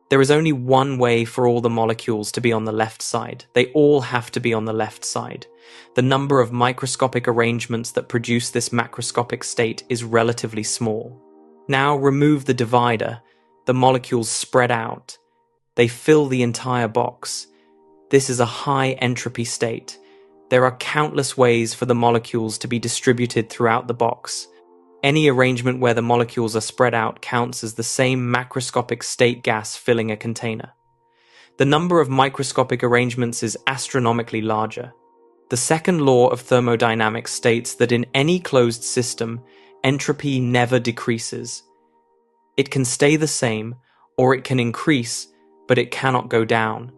There is only one way for all the molecules to be on the left side. They all have to be on the left side. The number of microscopic arrangements that produce this macroscopic state is relatively small. Now remove the divider. The molecules spread out. They fill the entire box. This is a high entropy state. There are countless ways for the molecules to be distributed throughout the box. Any arrangement where the molecules are spread out counts as the same macroscopic state gas filling a container. The number of microscopic arrangements is astronomically larger. The second law of thermodynamics states that in any closed system, entropy never decreases. It can stay the same, or it can increase, but it cannot go down.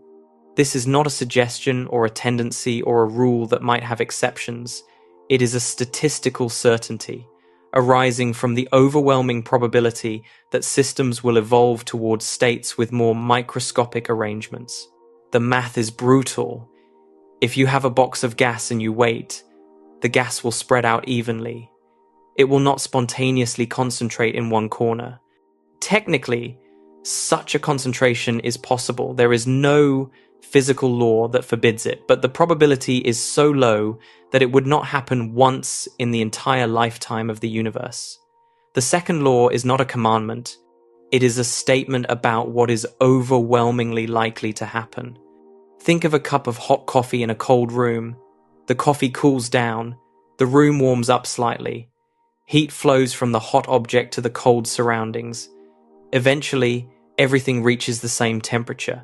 This is not a suggestion or a tendency or a rule that might have exceptions. It is a statistical certainty, arising from the overwhelming probability that systems will evolve towards states with more microscopic arrangements. The math is brutal. If you have a box of gas and you wait, the gas will spread out evenly. It will not spontaneously concentrate in one corner. Technically, such a concentration is possible. There is no physical law that forbids it, but the probability is so low that it would not happen once in the entire lifetime of the universe. The second law is not a commandment. It is a statement about what is overwhelmingly likely to happen. Think of a cup of hot coffee in a cold room. The coffee cools down, the room warms up slightly. Heat flows from the hot object to the cold surroundings. Eventually, everything reaches the same temperature.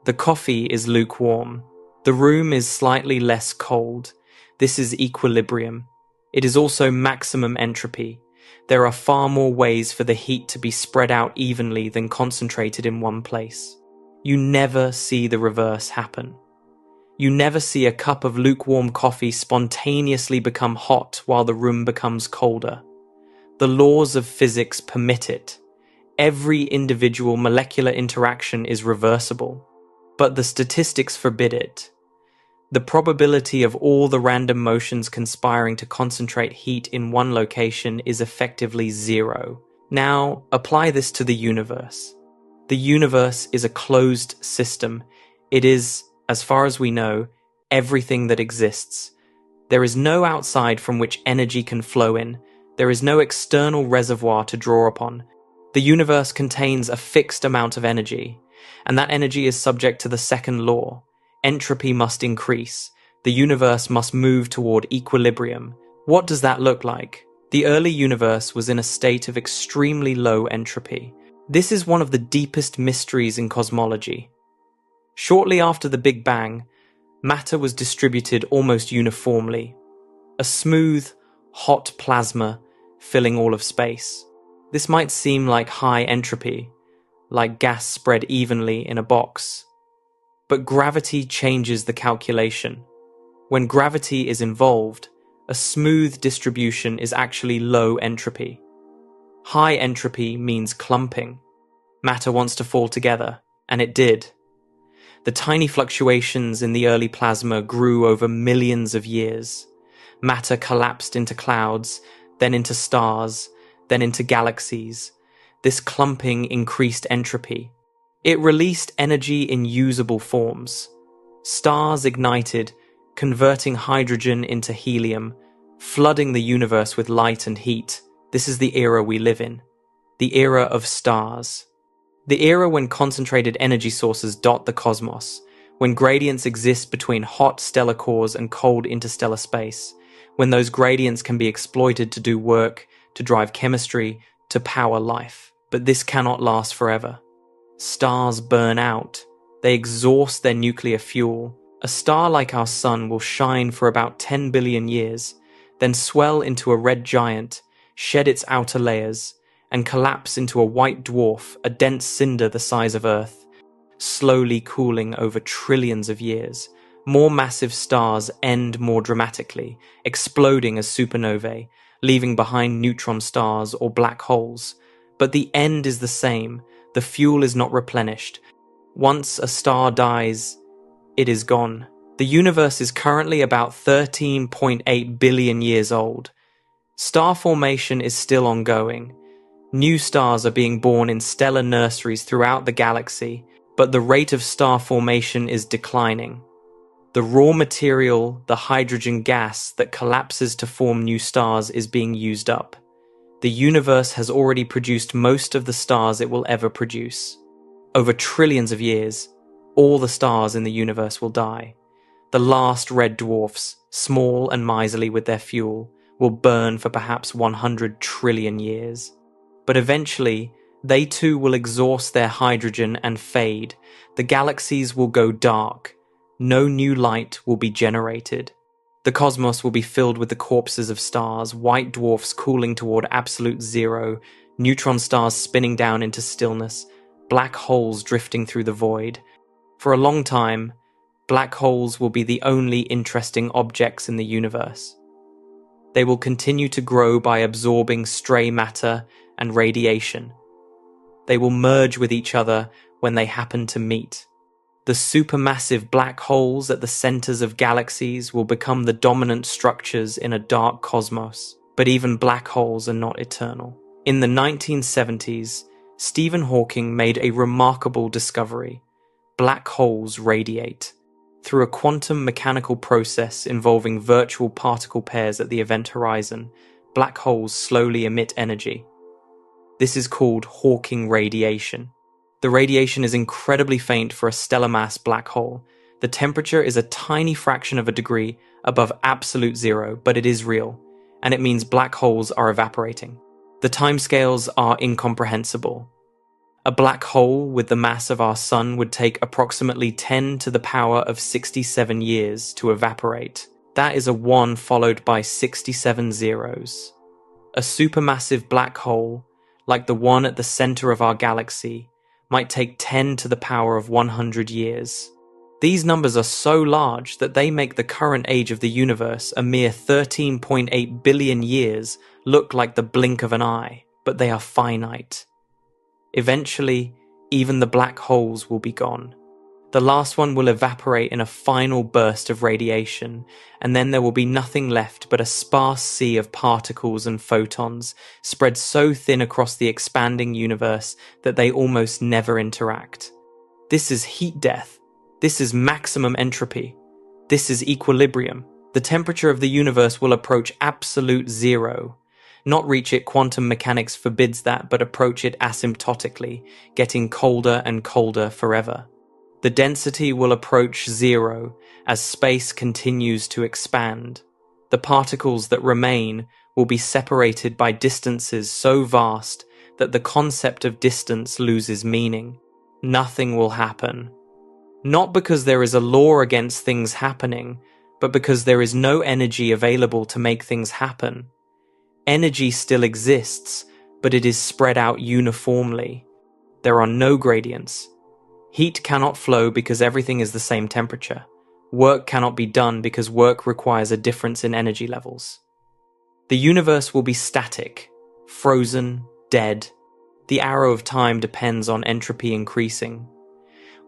The coffee is lukewarm. The room is slightly less cold. This is equilibrium. It is also maximum entropy. There are far more ways for the heat to be spread out evenly than concentrated in one place. You never see the reverse happen. You never see a cup of lukewarm coffee spontaneously become hot while the room becomes colder. The laws of physics permit it. Every individual molecular interaction is reversible, but the statistics forbid it. The probability of all the random motions conspiring to concentrate heat in one location is effectively zero. Now, apply this to the universe. The universe is a closed system. It is, as far as we know, everything that exists. There is no outside from which energy can flow in. There is no external reservoir to draw upon. The universe contains a fixed amount of energy, and that energy is subject to the second law. Entropy must increase. The universe must move toward equilibrium. What does that look like? The early universe was in a state of extremely low entropy. This is one of the deepest mysteries in cosmology. Shortly after the Big Bang, matter was distributed almost uniformly. A smooth, hot plasma filling all of space. This might seem like high entropy, like gas spread evenly in a box. But gravity changes the calculation. When gravity is involved, a smooth distribution is actually low entropy. High entropy means clumping. Matter wants to fall together, and it did. The tiny fluctuations in the early plasma grew over millions of years. Matter collapsed into clouds, then into stars, then into galaxies. This clumping increased entropy. It released energy in usable forms. Stars ignited, converting hydrogen into helium, flooding the universe with light and heat. This is the era we live in. The era of stars. The era when concentrated energy sources dot the cosmos, when gradients exist between hot stellar cores and cold interstellar space, when those gradients can be exploited to do work, to drive chemistry, to power life. But this cannot last forever. Stars burn out. They exhaust their nuclear fuel. A star like our sun will shine for about 10 billion years, then swell into a red giant, shed its outer layers, and collapse into a white dwarf, a dense cinder the size of Earth, slowly cooling over trillions of years. More massive stars end more dramatically, exploding as supernovae, leaving behind neutron stars or black holes. But the end is the same. The fuel is not replenished. Once a star dies, it is gone. The universe is currently about 13.8 billion years old. Star formation is still ongoing. New stars are being born in stellar nurseries throughout the galaxy, but the rate of star formation is declining. The raw material, the hydrogen gas that collapses to form new stars, is being used up. The universe has already produced most of the stars it will ever produce. Over trillions of years, all the stars in the universe will die. The last red dwarfs, small and miserly with their fuel, will burn for perhaps 100 trillion years. But eventually, they too will exhaust their hydrogen and fade. The galaxies will go dark. No new light will be generated. The cosmos will be filled with the corpses of stars, white dwarfs cooling toward absolute zero, neutron stars spinning down into stillness, black holes drifting through the void. For a long time, black holes will be the only interesting objects in the universe. They will continue to grow by absorbing stray matter and radiation. They will merge with each other when they happen to meet. The supermassive black holes at the centers of galaxies will become the dominant structures in a dark cosmos. But even black holes are not eternal. In the 1970s, Stephen Hawking made a remarkable discovery. Black holes radiate. Through a quantum mechanical process involving virtual particle pairs at the event horizon, black holes slowly emit energy. This is called Hawking radiation. The radiation is incredibly faint for a stellar mass black hole. The temperature is a tiny fraction of a degree above absolute zero, but it is real, and it means black holes are evaporating. The timescales are incomprehensible. A black hole with the mass of our sun would take approximately 10 to the power of 67 years to evaporate. That is a 1 followed by 67 zeros. A supermassive black hole, like the one at the center of our galaxy, might take 10 to the power of 100 years. These numbers are so large that they make the current age of the universe, a mere 13.8 billion years, look like the blink of an eye, but they are finite. Eventually, even the black holes will be gone. The last one will evaporate in a final burst of radiation, and then there will be nothing left but a sparse sea of particles and photons spread so thin across the expanding universe that they almost never interact. This is heat death. This is maximum entropy. This is equilibrium. The temperature of the universe will approach absolute zero. Not reach it, quantum mechanics forbids that, but approach it asymptotically, getting colder and colder forever. The density will approach zero as space continues to expand. The particles that remain will be separated by distances so vast that the concept of distance loses meaning. Nothing will happen. Not because there is a law against things happening, but because there is no energy available to make things happen. Energy still exists, but it is spread out uniformly. There are no gradients. Heat cannot flow because everything is the same temperature. Work cannot be done because work requires a difference in energy levels. The universe will be static, frozen, dead. The arrow of time depends on entropy increasing.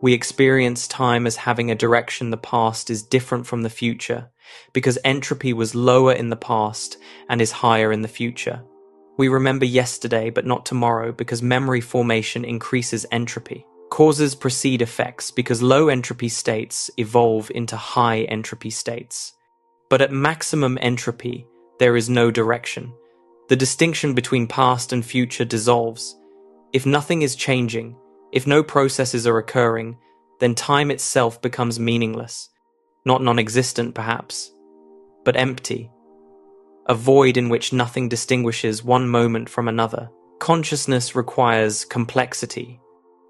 We experience time as having a direction. The past is different from the future because entropy was lower in the past and is higher in the future. We remember yesterday but not tomorrow because memory formation increases entropy. Causes precede effects because low entropy states evolve into high entropy states. But at maximum entropy, there is no direction. The distinction between past and future dissolves. If nothing is changing, if no processes are occurring, then time itself becomes meaningless. Not non-existent, perhaps, but empty. A void in which nothing distinguishes one moment from another. Consciousness requires complexity.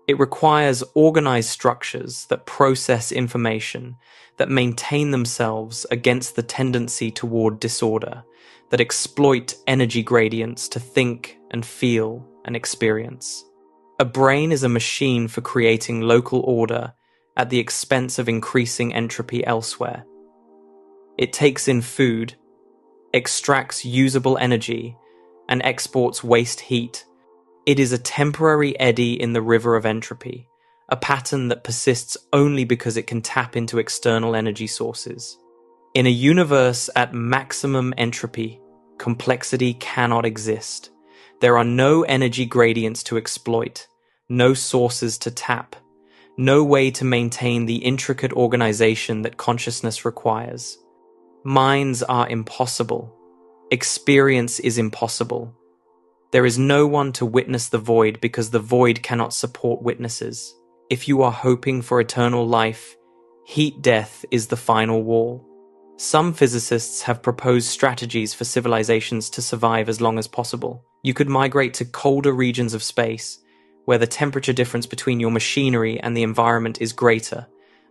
It requires organized structures that process information, that maintain themselves against the tendency toward disorder, that exploit energy gradients to think and feel and experience. A brain is a machine for creating local order at the expense of increasing entropy elsewhere. It takes in food, extracts usable energy, and exports waste heat. It is a temporary eddy in the river of entropy, a pattern that persists only because it can tap into external energy sources. In a universe at maximum entropy, complexity cannot exist. There are no energy gradients to exploit, no sources to tap, no way to maintain the intricate organization that consciousness requires. Minds are impossible. Experience is impossible. There is no one to witness the void because the void cannot support witnesses. If you are hoping for eternal life, heat death is the final wall. Some physicists have proposed strategies for civilizations to survive as long as possible. You could migrate to colder regions of space, where the temperature difference between your machinery and the environment is greater,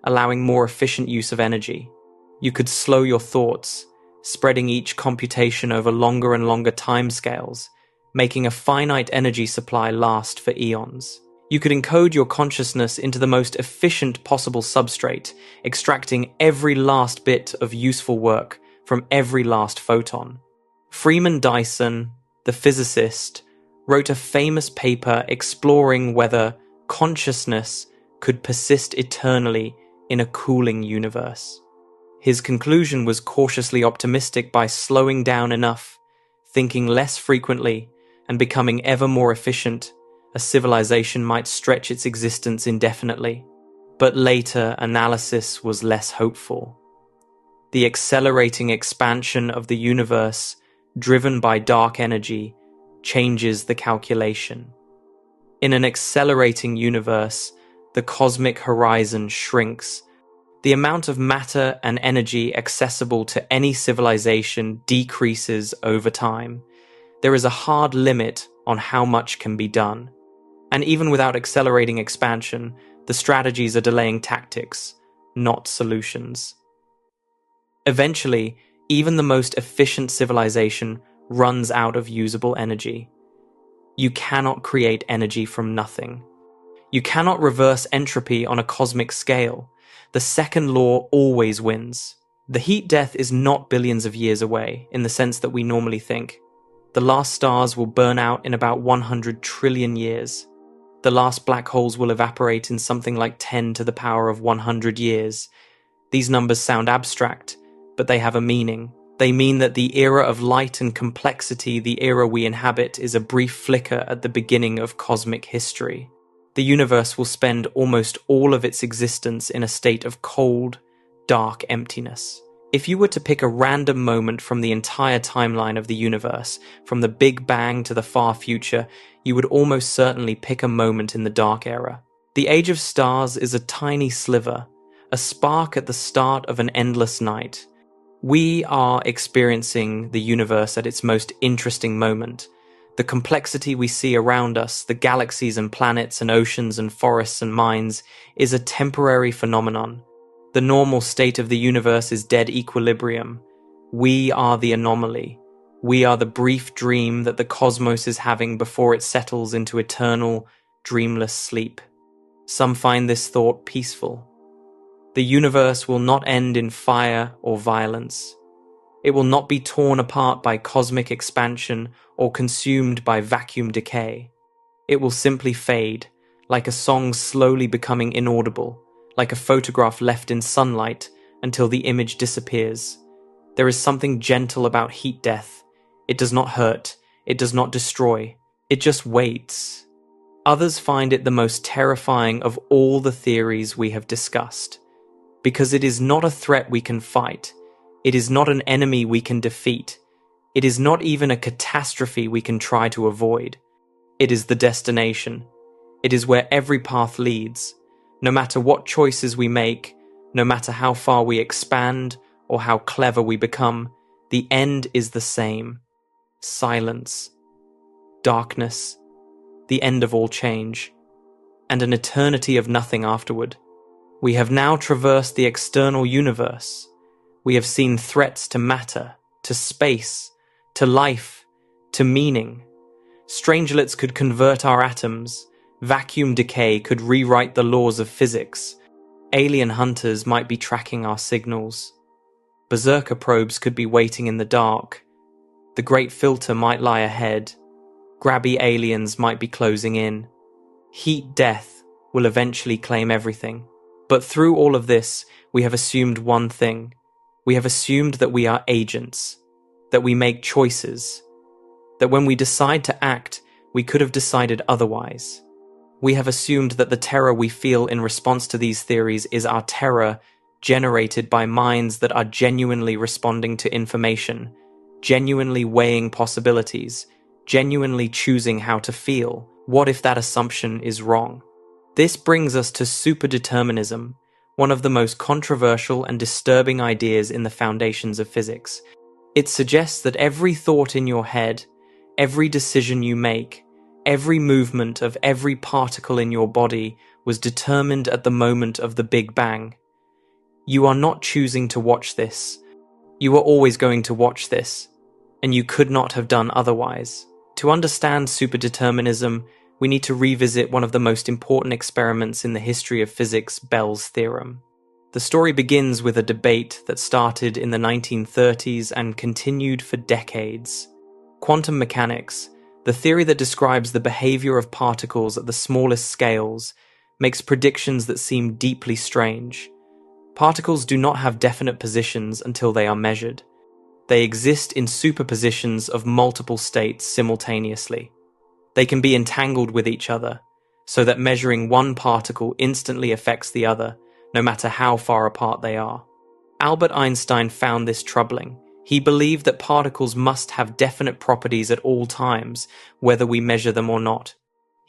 allowing more efficient use of energy. You could slow your thoughts, spreading each computation over longer and longer timescales, making a finite energy supply last for eons. You could encode your consciousness into the most efficient possible substrate, extracting every last bit of useful work from every last photon. Freeman Dyson, the physicist, wrote a famous paper exploring whether consciousness could persist eternally in a cooling universe. His conclusion was cautiously optimistic. By slowing down enough, thinking less frequently, and becoming ever more efficient, a civilization might stretch its existence indefinitely. But later analysis was less hopeful. The accelerating expansion of the universe, driven by dark energy, changes the calculation. In an accelerating universe, the cosmic horizon shrinks, The amount of matter and energy accessible to any civilization decreases over time. There is a hard limit on how much can be done. And even without accelerating expansion, the strategies are delaying tactics, not solutions. Eventually, even the most efficient civilization runs out of usable energy. You cannot create energy from nothing. You cannot reverse entropy on a cosmic scale. The second law always wins. The heat death is not billions of years away, in the sense that we normally think. The last stars will burn out in about 100 trillion years. The last black holes will evaporate in something like 10 to the power of 100 years. These numbers sound abstract, but they have a meaning. They mean that the era of light and complexity, the era we inhabit, is a brief flicker at the beginning of cosmic history. The universe will spend almost all of its existence in a state of cold, dark emptiness. If you were to pick a random moment from the entire timeline of the universe, from the Big Bang to the far future, you would almost certainly pick a moment in the dark era. The age of stars is a tiny sliver, a spark at the start of an endless night. We are experiencing the universe at its most interesting moment. The complexity we see around us, the galaxies and planets and oceans and forests and mines, is a temporary phenomenon. The normal state of the universe is dead equilibrium. We are the anomaly. We are the brief dream that the cosmos is having before it settles into eternal, dreamless sleep. Some find this thought peaceful. The universe will not end in fire or violence. It will not be torn apart by cosmic expansion or consumed by vacuum decay. It will simply fade, like a song slowly becoming inaudible, like a photograph left in sunlight until the image disappears. There is something gentle about heat death. It does not hurt. It does not destroy. It just waits. Others find it the most terrifying of all the theories we have discussed, because it is not a threat we can fight. It is not an enemy we can defeat. It is not even a catastrophe we can try to avoid. It is the destination. It is where every path leads. No matter what choices we make, no matter how far we expand or how clever we become, the end is the same. Silence, darkness, the end of all change, and an eternity of nothing afterward. We have now traversed the external universe. We have seen threats to matter, to space, to life, to meaning. Strangelets could convert our atoms. Vacuum decay could rewrite the laws of physics. Alien hunters might be tracking our signals. Berserker probes could be waiting in the dark. The Great Filter might lie ahead. Grabby aliens might be closing in. Heat death will eventually claim everything. But through all of this, we have assumed one thing. We have assumed that we are agents, that we make choices, that when we decide to act, we could have decided otherwise. We have assumed that the terror we feel in response to these theories is our terror generated by minds that are genuinely responding to information, genuinely weighing possibilities, genuinely choosing how to feel. What if that assumption is wrong? This brings us to superdeterminism, one of the most controversial and disturbing ideas in the foundations of physics. It suggests that every thought in your head, every decision you make, every movement of every particle in your body was determined at the moment of the Big Bang. You are not choosing to watch this. You are always going to watch this, and you could not have done otherwise. To understand superdeterminism, we need to revisit one of the most important experiments in the history of physics, Bell's theorem. The story begins with a debate that started in the 1930s and continued for decades. Quantum mechanics, the theory that describes the behavior of particles at the smallest scales, makes predictions that seem deeply strange. Particles do not have definite positions until they are measured. They exist in superpositions of multiple states simultaneously. They can be entangled with each other, so that measuring one particle instantly affects the other, no matter how far apart they are. Albert Einstein found this troubling. He believed that particles must have definite properties at all times, whether we measure them or not.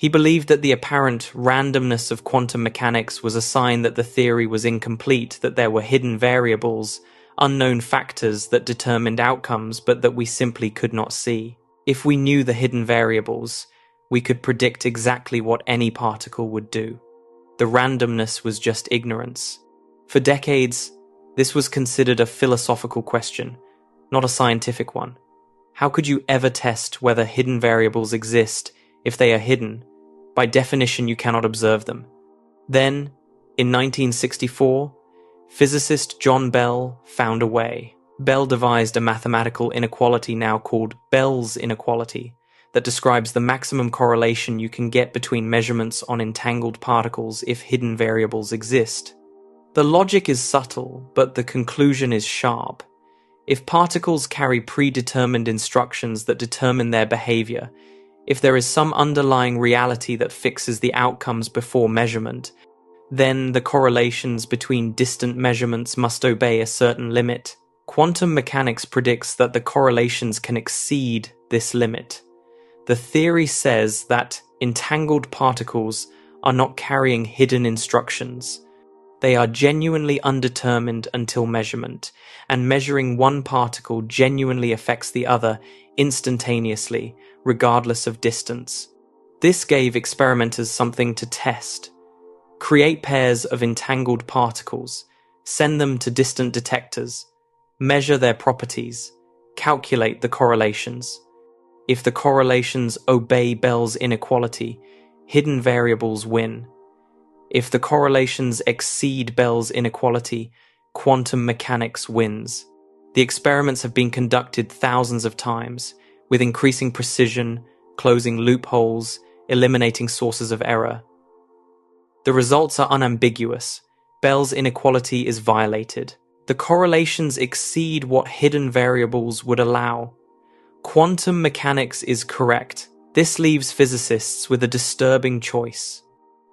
He believed that the apparent randomness of quantum mechanics was a sign that the theory was incomplete, that there were hidden variables, unknown factors that determined outcomes, but that we simply could not see. If we knew the hidden variables, we could predict exactly what any particle would do. The randomness was just ignorance. For decades, this was considered a philosophical question, not a scientific one. How could you ever test whether hidden variables exist if they are hidden? By definition, you cannot observe them. Then, in 1964, physicist John Bell found a way. Bell devised a mathematical inequality now called Bell's inequality that describes the maximum correlation you can get between measurements on entangled particles if hidden variables exist. The logic is subtle, but the conclusion is sharp. If particles carry predetermined instructions that determine their behavior, if there is some underlying reality that fixes the outcomes before measurement, then the correlations between distant measurements must obey a certain limit. Quantum mechanics predicts that the correlations can exceed this limit. The theory says that entangled particles are not carrying hidden instructions. They are genuinely undetermined until measurement, and measuring one particle genuinely affects the other instantaneously, regardless of distance. This gave experimenters something to test. Create pairs of entangled particles, send them to distant detectors, measure their properties, calculate the correlations. If the correlations obey Bell's inequality, hidden variables win. If the correlations exceed Bell's inequality, quantum mechanics wins. The experiments have been conducted thousands of times, with increasing precision, closing loopholes, eliminating sources of error. The results are unambiguous. Bell's inequality is violated. The correlations exceed what hidden variables would allow. Quantum mechanics is correct. This leaves physicists with a disturbing choice.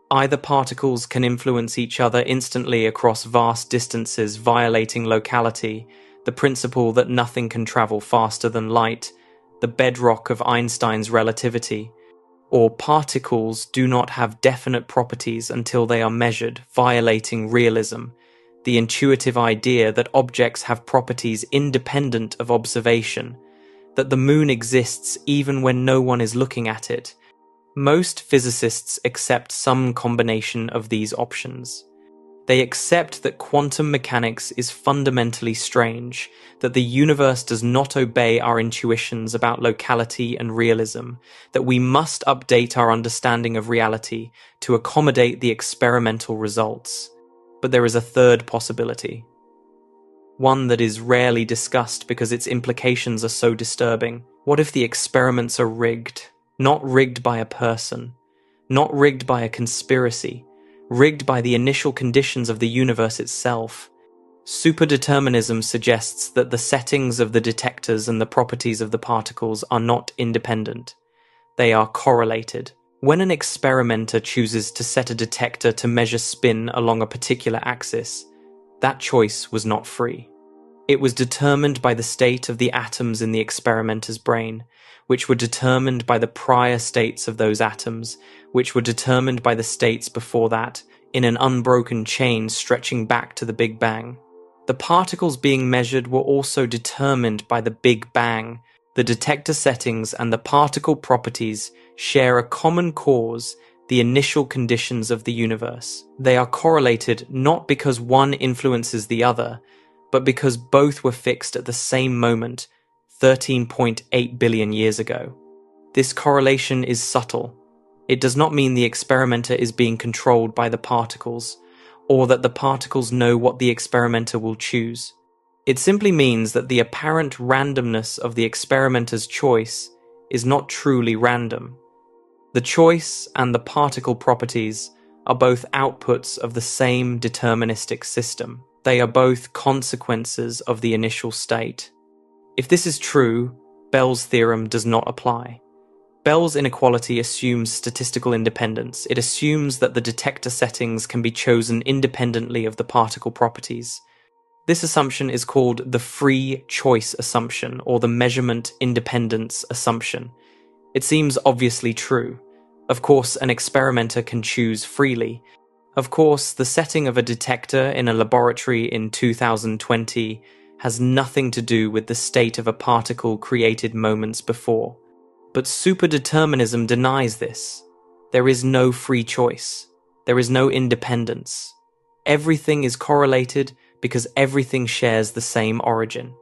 Either particles can influence each other instantly across vast distances, violating locality, the principle that nothing can travel faster than light, the bedrock of Einstein's relativity, or particles do not have definite properties until they are measured, violating realism, the intuitive idea that objects have properties independent of observation, that the moon exists even when no one is looking at it. Most physicists accept some combination of these options. They accept that quantum mechanics is fundamentally strange, that the universe does not obey our intuitions about locality and realism, that we must update our understanding of reality to accommodate the experimental results. But there is a third possibility. One that is rarely discussed because its implications are so disturbing. What if the experiments are rigged? Not rigged by a person, not rigged by a conspiracy, rigged by the initial conditions of the universe itself. Superdeterminism suggests that the settings of the detectors and the properties of the particles are not independent. They are correlated. When an experimenter chooses to set a detector to measure spin along a particular axis, that choice was not free. It was determined by the state of the atoms in the experimenter's brain, which were determined by the prior states of those atoms, which were determined by the states before that, in an unbroken chain stretching back to the Big Bang. The particles being measured were also determined by the Big Bang. The detector settings and the particle properties share a common cause, the initial conditions of the universe. They are correlated not because one influences the other, but because both were fixed at the same moment, 13.8 billion years ago. This correlation is subtle. It does not mean the experimenter is being controlled by the particles, or that the particles know what the experimenter will choose. It simply means that the apparent randomness of the experimenter's choice is not truly random. The choice and the particle properties are both outputs of the same deterministic system. They are both consequences of the initial state. If this is true, Bell's theorem does not apply. Bell's inequality assumes statistical independence. It assumes that the detector settings can be chosen independently of the particle properties. This assumption is called the free choice assumption or the measurement independence assumption. It seems obviously true. Of course, an experimenter can choose freely. Of course, the setting of a detector in a laboratory in 2020 has nothing to do with the state of a particle created moments before. But superdeterminism denies this. There is no free choice. There is no independence. Everything is correlated because everything shares the same origin.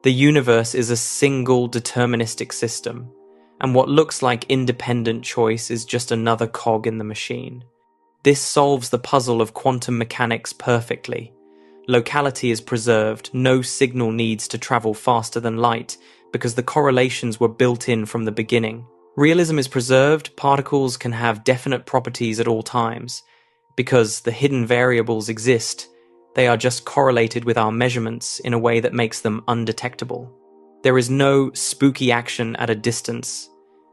The universe is a single deterministic system, and what looks like independent choice is just another cog in the machine. This solves the puzzle of quantum mechanics perfectly. Locality is preserved, no signal needs to travel faster than light, because the correlations were built in from the beginning. Realism is preserved, particles can have definite properties at all times. Because the hidden variables exist, they are just correlated with our measurements in a way that makes them undetectable. There is no spooky action at a distance.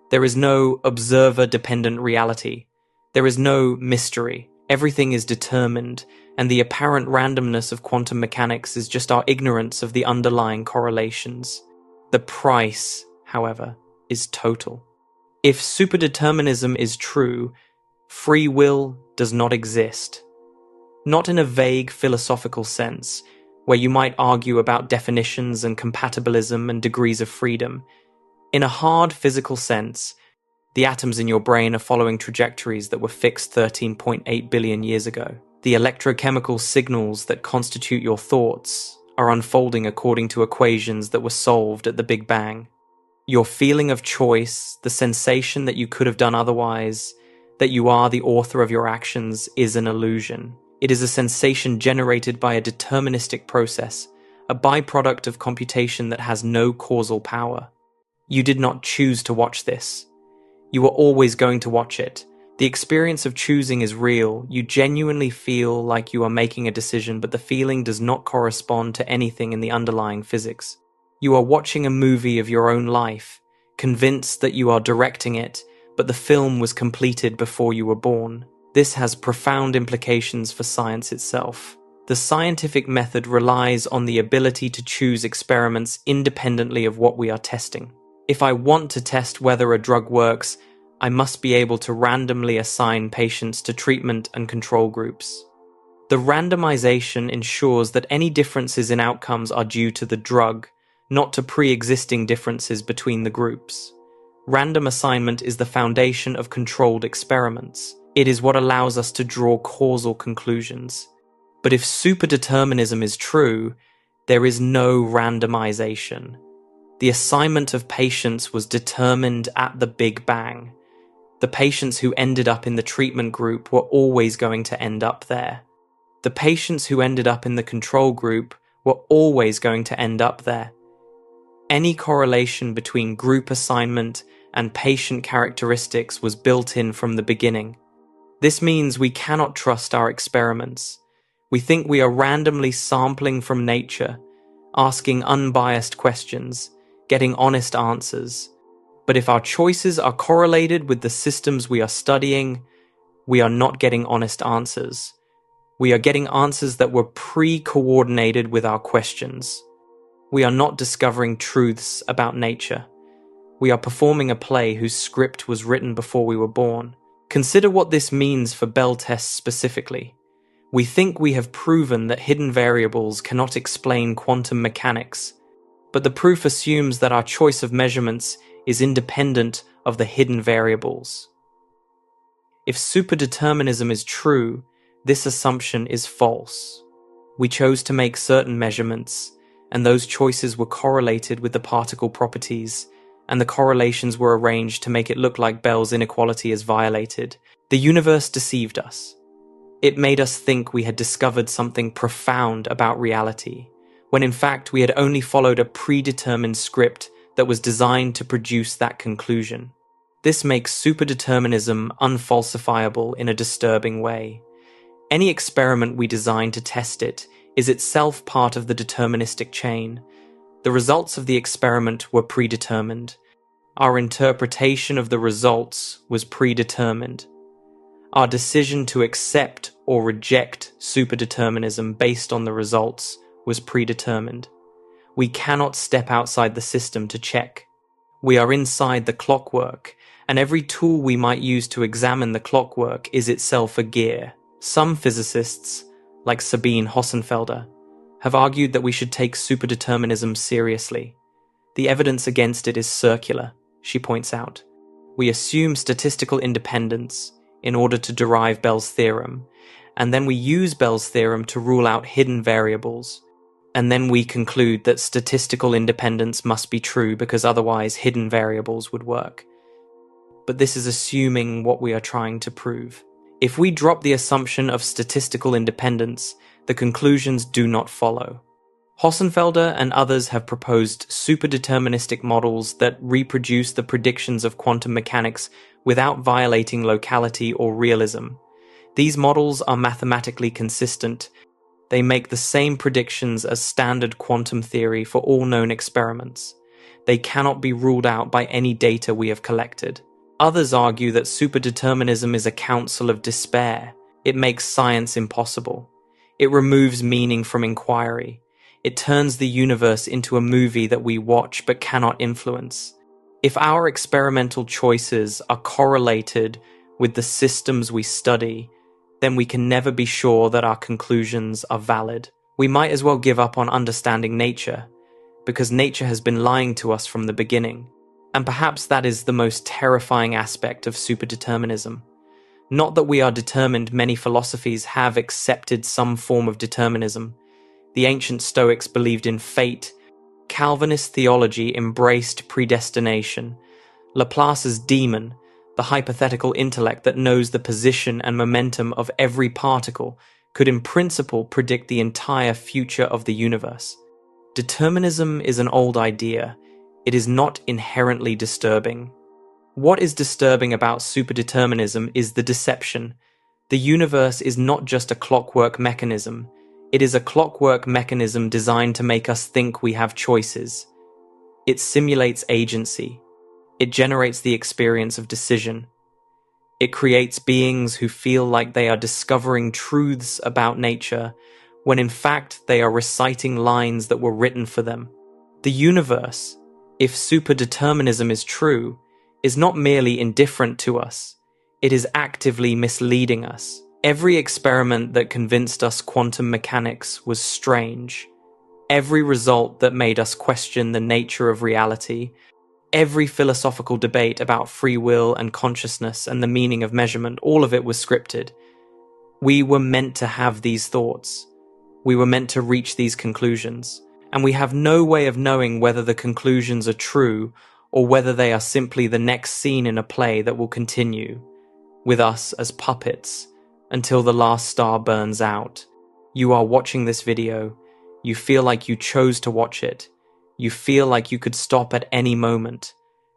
There is no observer-dependent reality. There is no mystery. Everything is determined, and the apparent randomness of quantum mechanics is just our ignorance of the underlying correlations. The price, however, is total. If superdeterminism is true, free will does not exist. Not in a vague philosophical sense, where you might argue about definitions and compatibilism and degrees of freedom. In a hard physical sense, the atoms in your brain are following trajectories that were fixed 13.8 billion years ago. The electrochemical signals that constitute your thoughts are unfolding according to equations that were solved at the Big Bang. Your feeling of choice, the sensation that you could have done otherwise, that you are the author of your actions, is an illusion. It is a sensation generated by a deterministic process, a byproduct of computation that has no causal power. You did not choose to watch this. You were always going to watch it. The experience of choosing is real. You genuinely feel like you are making a decision, but the feeling does not correspond to anything in the underlying physics. You are watching a movie of your own life, convinced that you are directing it, but the film was completed before you were born. This has profound implications for science itself. The scientific method relies on the ability to choose experiments independently of what we are testing. If I want to test whether a drug works, I must be able to randomly assign patients to treatment and control groups. The randomization ensures that any differences in outcomes are due to the drug, not to pre-existing differences between the groups. Random assignment is the foundation of controlled experiments. It is what allows us to draw causal conclusions. But if superdeterminism is true, there is no randomization. The assignment of patients was determined at the Big Bang. The patients who ended up in the treatment group were always going to end up there. The patients who ended up in the control group were always going to end up there. Any correlation between group assignment and patient characteristics was built in from the beginning. This means we cannot trust our experiments. We think we are randomly sampling from nature, asking unbiased questions, getting honest answers. But if our choices are correlated with the systems we are studying, we are not getting honest answers. We are getting answers that were pre-coordinated with our questions. We are not discovering truths about nature. We are performing a play whose script was written before we were born. Consider what this means for Bell tests specifically. We think we have proven that hidden variables cannot explain quantum mechanics, but the proof assumes that our choice of measurements is independent of the hidden variables. If superdeterminism is true, this assumption is false. We chose to make certain measurements, and those choices were correlated with the particle properties, and the correlations were arranged to make it look like Bell's inequality is violated. The universe deceived us. It made us think we had discovered something profound about reality, when in fact we had only followed a predetermined script that was designed to produce that conclusion. This makes superdeterminism unfalsifiable in a disturbing way. Any experiment we design to test it is itself part of the deterministic chain. The results of the experiment were predetermined. Our interpretation of the results was predetermined. Our decision to accept or reject superdeterminism based on the results was predetermined. We cannot step outside the system to check. We are inside the clockwork, and every tool we might use to examine the clockwork is itself a gear. Some physicists, like Sabine Hossenfelder, have argued that we should take superdeterminism seriously. The evidence against it is circular, she points out. We assume statistical independence in order to derive Bell's theorem, and then we use Bell's theorem to rule out hidden variables, and then we conclude that statistical independence must be true because otherwise hidden variables would work. But this is assuming what we are trying to prove. If we drop the assumption of statistical independence, the conclusions do not follow. Hossenfelder and others have proposed superdeterministic models that reproduce the predictions of quantum mechanics without violating locality or realism. These models are mathematically consistent. They make the same predictions as standard quantum theory for all known experiments. They cannot be ruled out by any data we have collected. Others argue that superdeterminism is a counsel of despair. It makes science impossible. It removes meaning from inquiry. It turns the universe into a movie that we watch but cannot influence. If our experimental choices are correlated with the systems we study, then we can never be sure that our conclusions are valid. We might as well give up on understanding nature, because nature has been lying to us from the beginning. And perhaps that is the most terrifying aspect of superdeterminism. Not that we are determined, many philosophies have accepted some form of determinism. The ancient Stoics believed in fate. Calvinist theology embraced predestination. Laplace's demon, the hypothetical intellect that knows the position and momentum of every particle, could in principle predict the entire future of the universe. Determinism is an old idea. It is not inherently disturbing. What is disturbing about superdeterminism is the deception. The universe is not just a clockwork mechanism. It is a clockwork mechanism designed to make us think we have choices. It simulates agency. It generates the experience of decision. It creates beings who feel like they are discovering truths about nature, when in fact they are reciting lines that were written for them. The universe, if superdeterminism is true, is not merely indifferent to us, it is actively misleading us. Every experiment that convinced us quantum mechanics was strange. Every result that made us question the nature of reality, every philosophical debate about free will and consciousness and the meaning of measurement, all of it was scripted. We were meant to have these thoughts. We were meant to reach these conclusions. And we have no way of knowing whether the conclusions are true or whether they are simply the next scene in a play that will continue, with us as puppets, until the last star burns out. You are watching this video. You feel like you chose to watch it. You feel like you could stop at any moment.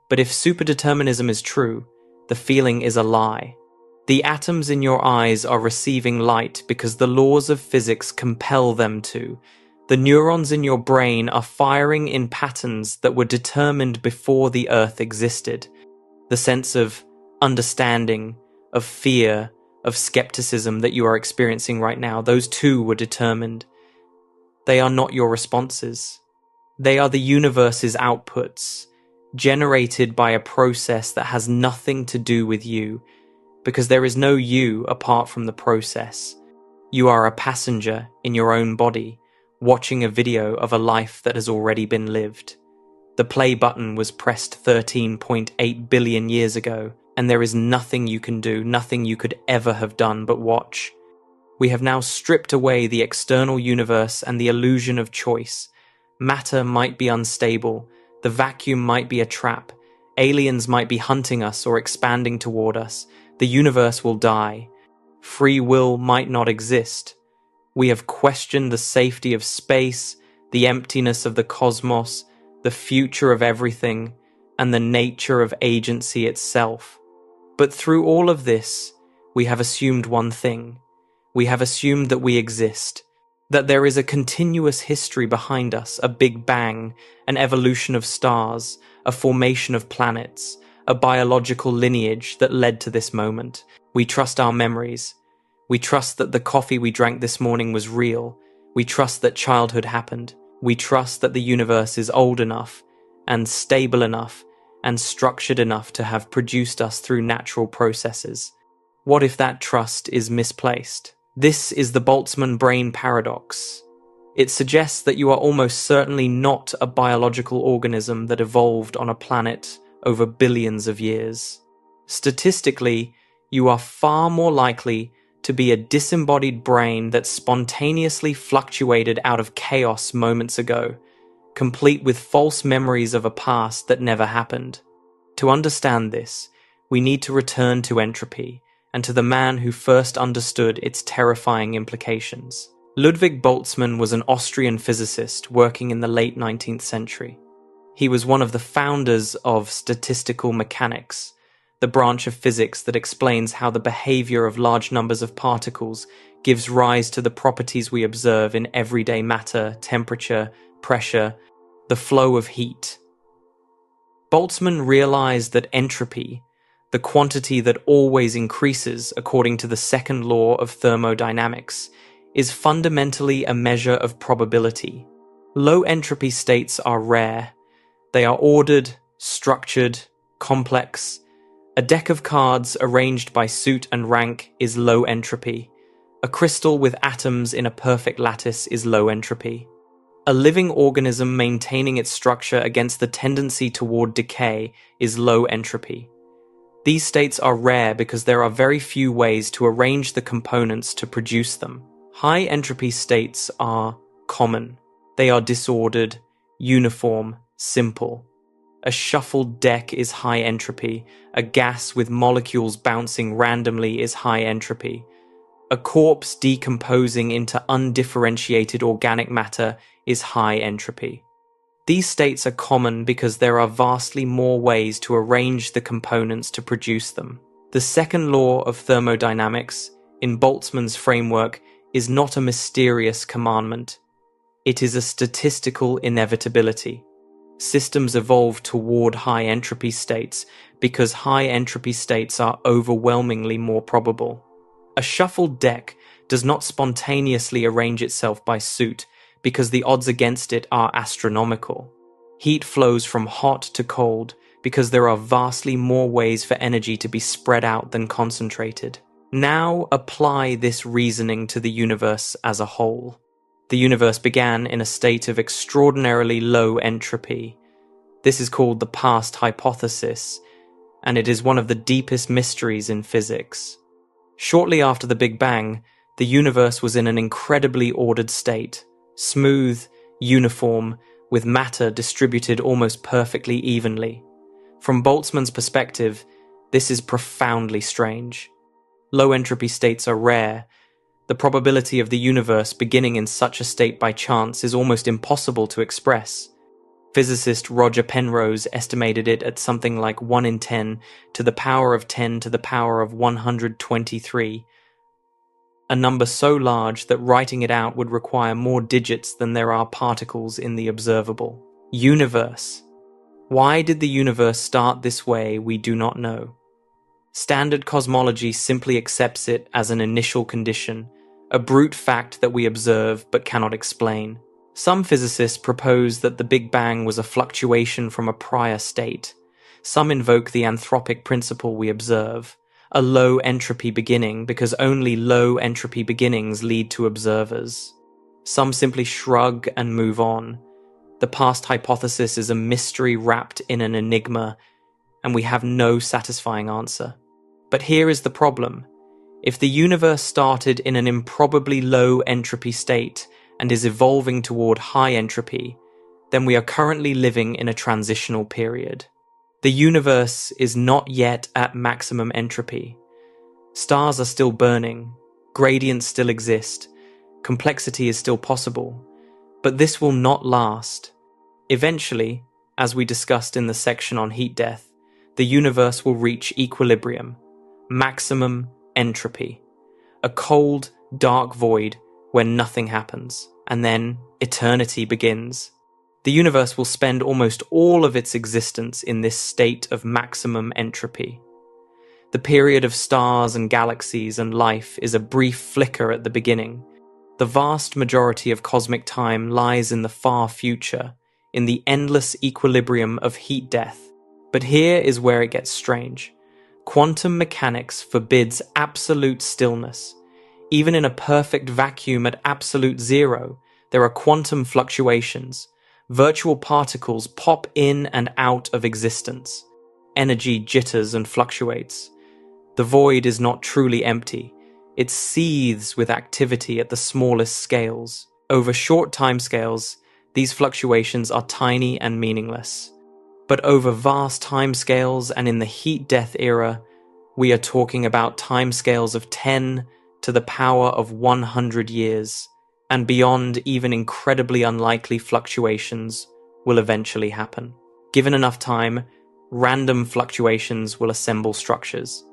But if superdeterminism is true, the feeling is a lie. The atoms in your eyes are receiving light because the laws of physics compel them to. The neurons in your brain are firing in patterns that were determined before the Earth existed. The sense of understanding, of fear, of skepticism that you are experiencing right now, those too were determined. They are not your responses. They are the universe's outputs, generated by a process that has nothing to do with you, because there is no you apart from the process. You are a passenger in your own body, watching a video of a life that has already been lived. The play button was pressed 13.8 billion years ago, and there is nothing you can do, nothing you could ever have done but watch. We have now stripped away the external universe and the illusion of choice. Matter might be unstable, the vacuum might be a trap, aliens might be hunting us or expanding toward us, the universe will die. Free will might not exist. We have questioned the safety of space, the emptiness of the cosmos, the future of everything, and the nature of agency itself. But through all of this, we have assumed one thing. We have assumed that we exist, that there is a continuous history behind us, a big bang, an evolution of stars, a formation of planets, a biological lineage that led to this moment. We trust our memories. We trust that the coffee we drank this morning was real. We trust that childhood happened. We trust that the universe is old enough and stable enough and structured enough to have produced us through natural processes. What if that trust is misplaced? This is the Boltzmann brain paradox. It suggests that you are almost certainly not a biological organism that evolved on a planet over billions of years. Statistically, you are far more likely to be a disembodied brain that spontaneously fluctuated out of chaos moments ago, complete with false memories of a past that never happened. To understand this, we need to return to entropy and to the man who first understood its terrifying implications. Ludwig Boltzmann was an Austrian physicist working in the late 19th century. He was one of the founders of statistical mechanics, the branch of physics that explains how the behavior of large numbers of particles gives rise to the properties we observe in everyday matter, temperature, pressure, the flow of heat. Boltzmann realized that entropy, the quantity that always increases according to the second law of thermodynamics, is fundamentally a measure of probability. Low entropy states are rare. They are ordered, structured, complex. A deck of cards arranged by suit and rank is low entropy. A crystal with atoms in a perfect lattice is low entropy. A living organism maintaining its structure against the tendency toward decay is low entropy. These states are rare because there are very few ways to arrange the components to produce them. High entropy states are common. They are disordered, uniform, simple. A shuffled deck is high entropy. A gas with molecules bouncing randomly is high entropy. A corpse decomposing into undifferentiated organic matter is high entropy. These states are common because there are vastly more ways to arrange the components to produce them. The second law of thermodynamics, in Boltzmann's framework, is not a mysterious commandment. It is a statistical inevitability. Systems evolve toward high entropy states because high entropy states are overwhelmingly more probable. A shuffled deck does not spontaneously arrange itself by suit because the odds against it are astronomical. Heat flows from hot to cold because there are vastly more ways for energy to be spread out than concentrated. Now apply this reasoning to the universe as a whole. The universe began in a state of extraordinarily low entropy. This is called the past hypothesis, and it is one of the deepest mysteries in physics. Shortly after the Big Bang, the universe was in an incredibly ordered state, smooth, uniform, with matter distributed almost perfectly evenly. From Boltzmann's perspective, this is profoundly strange. Low entropy states are rare. The probability of the universe beginning in such a state by chance is almost impossible to express. Physicist Roger Penrose estimated it at something like 1 in 10 to the power of 10 to the power of 123, a number so large that writing it out would require more digits than there are particles in the observable universe. Why did the universe start this way, we do not know. Standard cosmology simply accepts it as an initial condition, a brute fact that we observe but cannot explain. Some physicists propose that the Big Bang was a fluctuation from a prior state. Some invoke the anthropic principle we observe, a low entropy beginning because only low entropy beginnings lead to observers. Some simply shrug and move on. The past hypothesis is a mystery wrapped in an enigma, and we have no satisfying answer. But here is the problem. If the universe started in an improbably low entropy state and is evolving toward high entropy, then we are currently living in a transitional period. The universe is not yet at maximum entropy. Stars are still burning, gradients still exist, complexity is still possible, but this will not last. Eventually, as we discussed in the section on heat death, the universe will reach equilibrium, maximum entropy, a cold, dark void where nothing happens, and then eternity begins. The universe will spend almost all of its existence in this state of maximum entropy. The period of stars and galaxies and life is a brief flicker at the beginning. The vast majority of cosmic time lies in the far future, in the endless equilibrium of heat death. But here is where it gets strange. Quantum mechanics forbids absolute stillness. Even in a perfect vacuum at absolute zero, there are quantum fluctuations. Virtual particles pop in and out of existence. Energy jitters and fluctuates. The void is not truly empty. It seethes with activity at the smallest scales. Over short timescales, these fluctuations are tiny and meaningless. But over vast timescales and in the heat-death era, we are talking about timescales of 10 to the power of 100 years, and beyond even incredibly unlikely fluctuations will eventually happen. Given enough time, random fluctuations will assemble structures.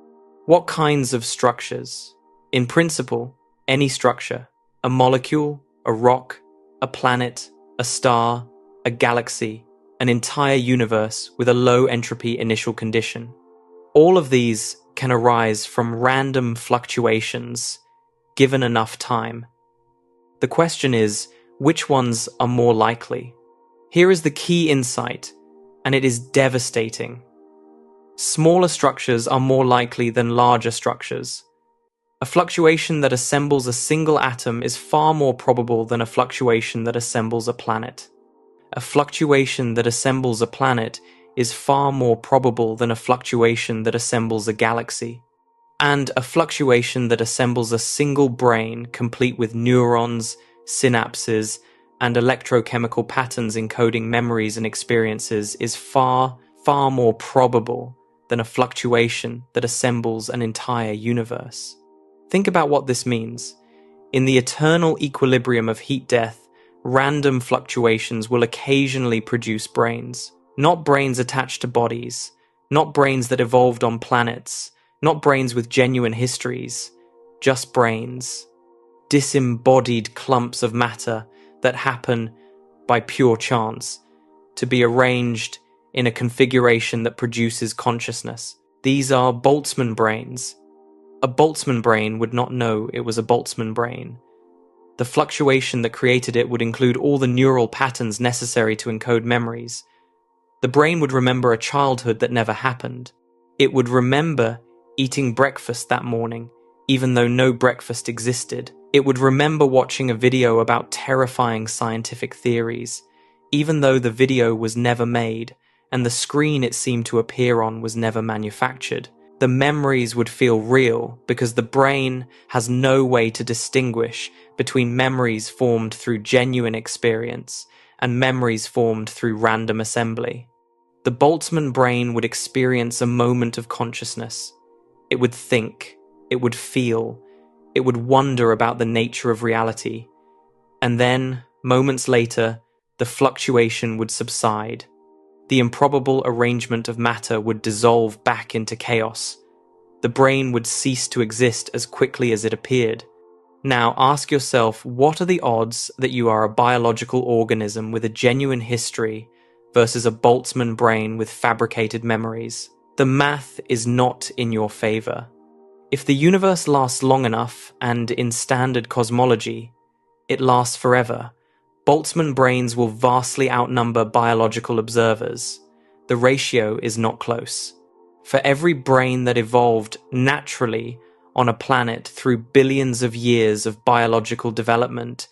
What kinds of structures? In principle, any structure, a molecule, a rock, a planet, a star, a galaxy, an entire universe with a low entropy initial condition. All of these can arise from random fluctuations given enough time. The question is, which ones are more likely? Here is the key insight, and it is devastating. Smaller structures are more likely than larger structures. A fluctuation that assembles a single atom is far more probable than a fluctuation that assembles a planet. A fluctuation that assembles a planet is far more probable than a fluctuation that assembles a galaxy. And a fluctuation that assembles a single brain complete with neurons, synapses, and electrochemical patterns encoding memories and experiences is far, far more probable than a fluctuation that assembles an entire universe. Think about what this means. In the eternal equilibrium of heat-death, random fluctuations will occasionally produce brains. Not brains attached to bodies, not brains that evolved on planets, not brains with genuine histories, just brains. Disembodied clumps of matter that happen by pure chance to be arranged in a configuration that produces consciousness. These are Boltzmann brains. A Boltzmann brain would not know it was a Boltzmann brain. The fluctuation that created it would include all the neural patterns necessary to encode memories. The brain would remember a childhood that never happened. It would remember eating breakfast that morning, even though no breakfast existed. It would remember watching a video about terrifying scientific theories, even though the video was never made and the screen it seemed to appear on was never manufactured. The memories would feel real because the brain has no way to distinguish between memories formed through genuine experience and memories formed through random assembly. The Boltzmann brain would experience a moment of consciousness. It would think, it would feel, it would wonder about the nature of reality. And then, moments later, the fluctuation would subside. The improbable arrangement of matter would dissolve back into chaos. The brain would cease to exist as quickly as it appeared. Now ask yourself, what are the odds that you are a biological organism with a genuine history versus a Boltzmann brain with fabricated memories? The math is not in your favor. If the universe lasts long enough, and in standard cosmology, it lasts forever, Boltzmann brains will vastly outnumber biological observers. The ratio is not close. For every brain that evolved naturally on a planet through billions of years of biological development,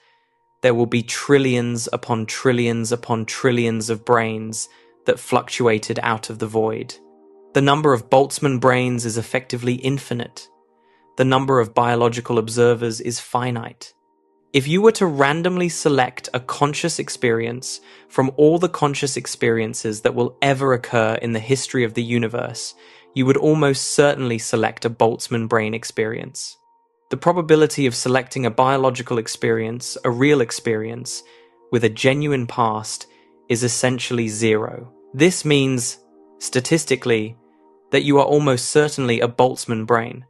there will be trillions upon trillions upon trillions of brains that fluctuated out of the void. The number of Boltzmann brains is effectively infinite. The number of biological observers is finite. If you were to randomly select a conscious experience from all the conscious experiences that will ever occur in the history of the universe, you would almost certainly select a Boltzmann brain experience. The probability of selecting a biological experience, a real experience, with a genuine past is essentially zero. This means, statistically, that you are almost certainly a Boltzmann brain.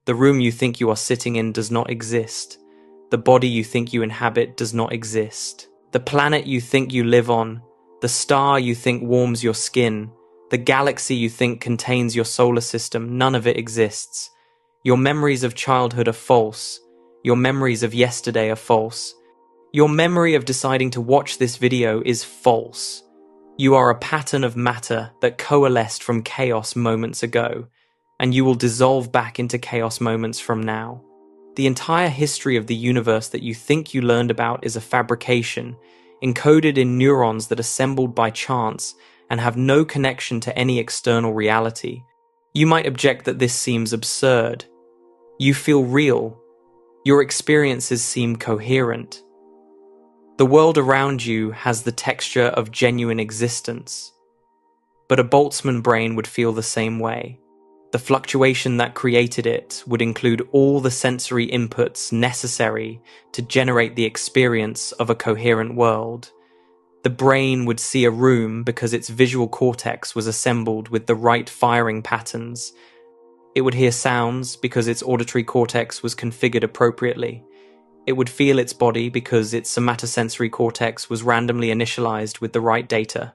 The room you think you are sitting in does not exist. The body you think you inhabit does not exist. The planet you think you live on, the star you think warms your skin, the galaxy you think contains your solar system, none of it exists. Your memories of childhood are false. Your memories of yesterday are false. Your memory of deciding to watch this video is false. You are a pattern of matter that coalesced from chaos moments ago, and you will dissolve back into chaos moments from now. The entire history of the universe that you think you learned about is a fabrication, encoded in neurons that assembled by chance and have no connection to any external reality. You might object that this seems absurd. You feel real. Your experiences seem coherent. The world around you has the texture of genuine existence. But a Boltzmann brain would feel the same way. The fluctuation that created it would include all the sensory inputs necessary to generate the experience of a coherent world. The brain would see a room because its visual cortex was assembled with the right firing patterns. It would hear sounds because its auditory cortex was configured appropriately. It would feel its body because its somatosensory cortex was randomly initialized with the right data.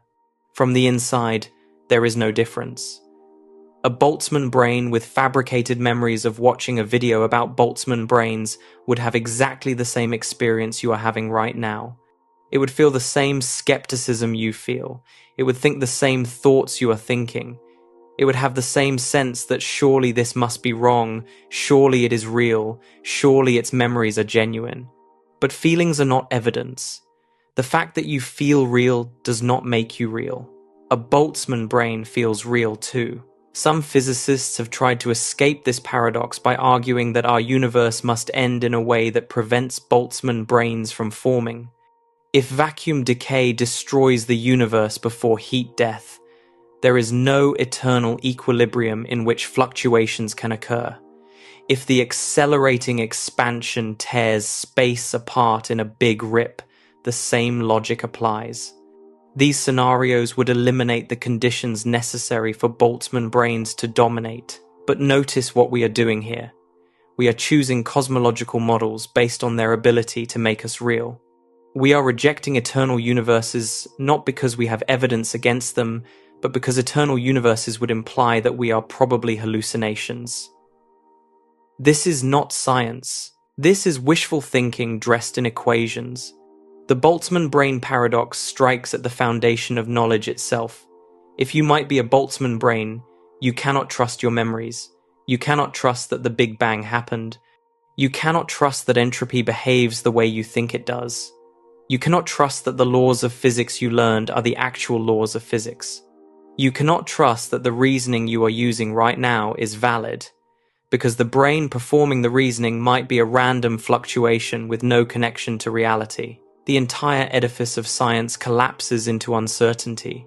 From the inside, there is no difference. A Boltzmann brain with fabricated memories of watching a video about Boltzmann brains would have exactly the same experience you are having right now. It would feel the same skepticism you feel. It would think the same thoughts you are thinking. It would have the same sense that surely this must be wrong, surely it is real, surely its memories are genuine. But feelings are not evidence. The fact that you feel real does not make you real. A Boltzmann brain feels real too. Some physicists have tried to escape this paradox by arguing that our universe must end in a way that prevents Boltzmann brains from forming. If vacuum decay destroys the universe before heat death, there is no eternal equilibrium in which fluctuations can occur. If the accelerating expansion tears space apart in a big rip, the same logic applies. These scenarios would eliminate the conditions necessary for Boltzmann brains to dominate. But notice what we are doing here. We are choosing cosmological models based on their ability to make us real. We are rejecting eternal universes not because we have evidence against them, but because eternal universes would imply that we are probably hallucinations. This is not science. This is wishful thinking dressed in equations. The Boltzmann brain paradox strikes at the foundation of knowledge itself. If you might be a Boltzmann brain, you cannot trust your memories. You cannot trust that the Big Bang happened. You cannot trust that entropy behaves the way you think it does. You cannot trust that the laws of physics you learned are the actual laws of physics. You cannot trust that the reasoning you are using right now is valid, because the brain performing the reasoning might be a random fluctuation with no connection to reality. The entire edifice of science collapses into uncertainty.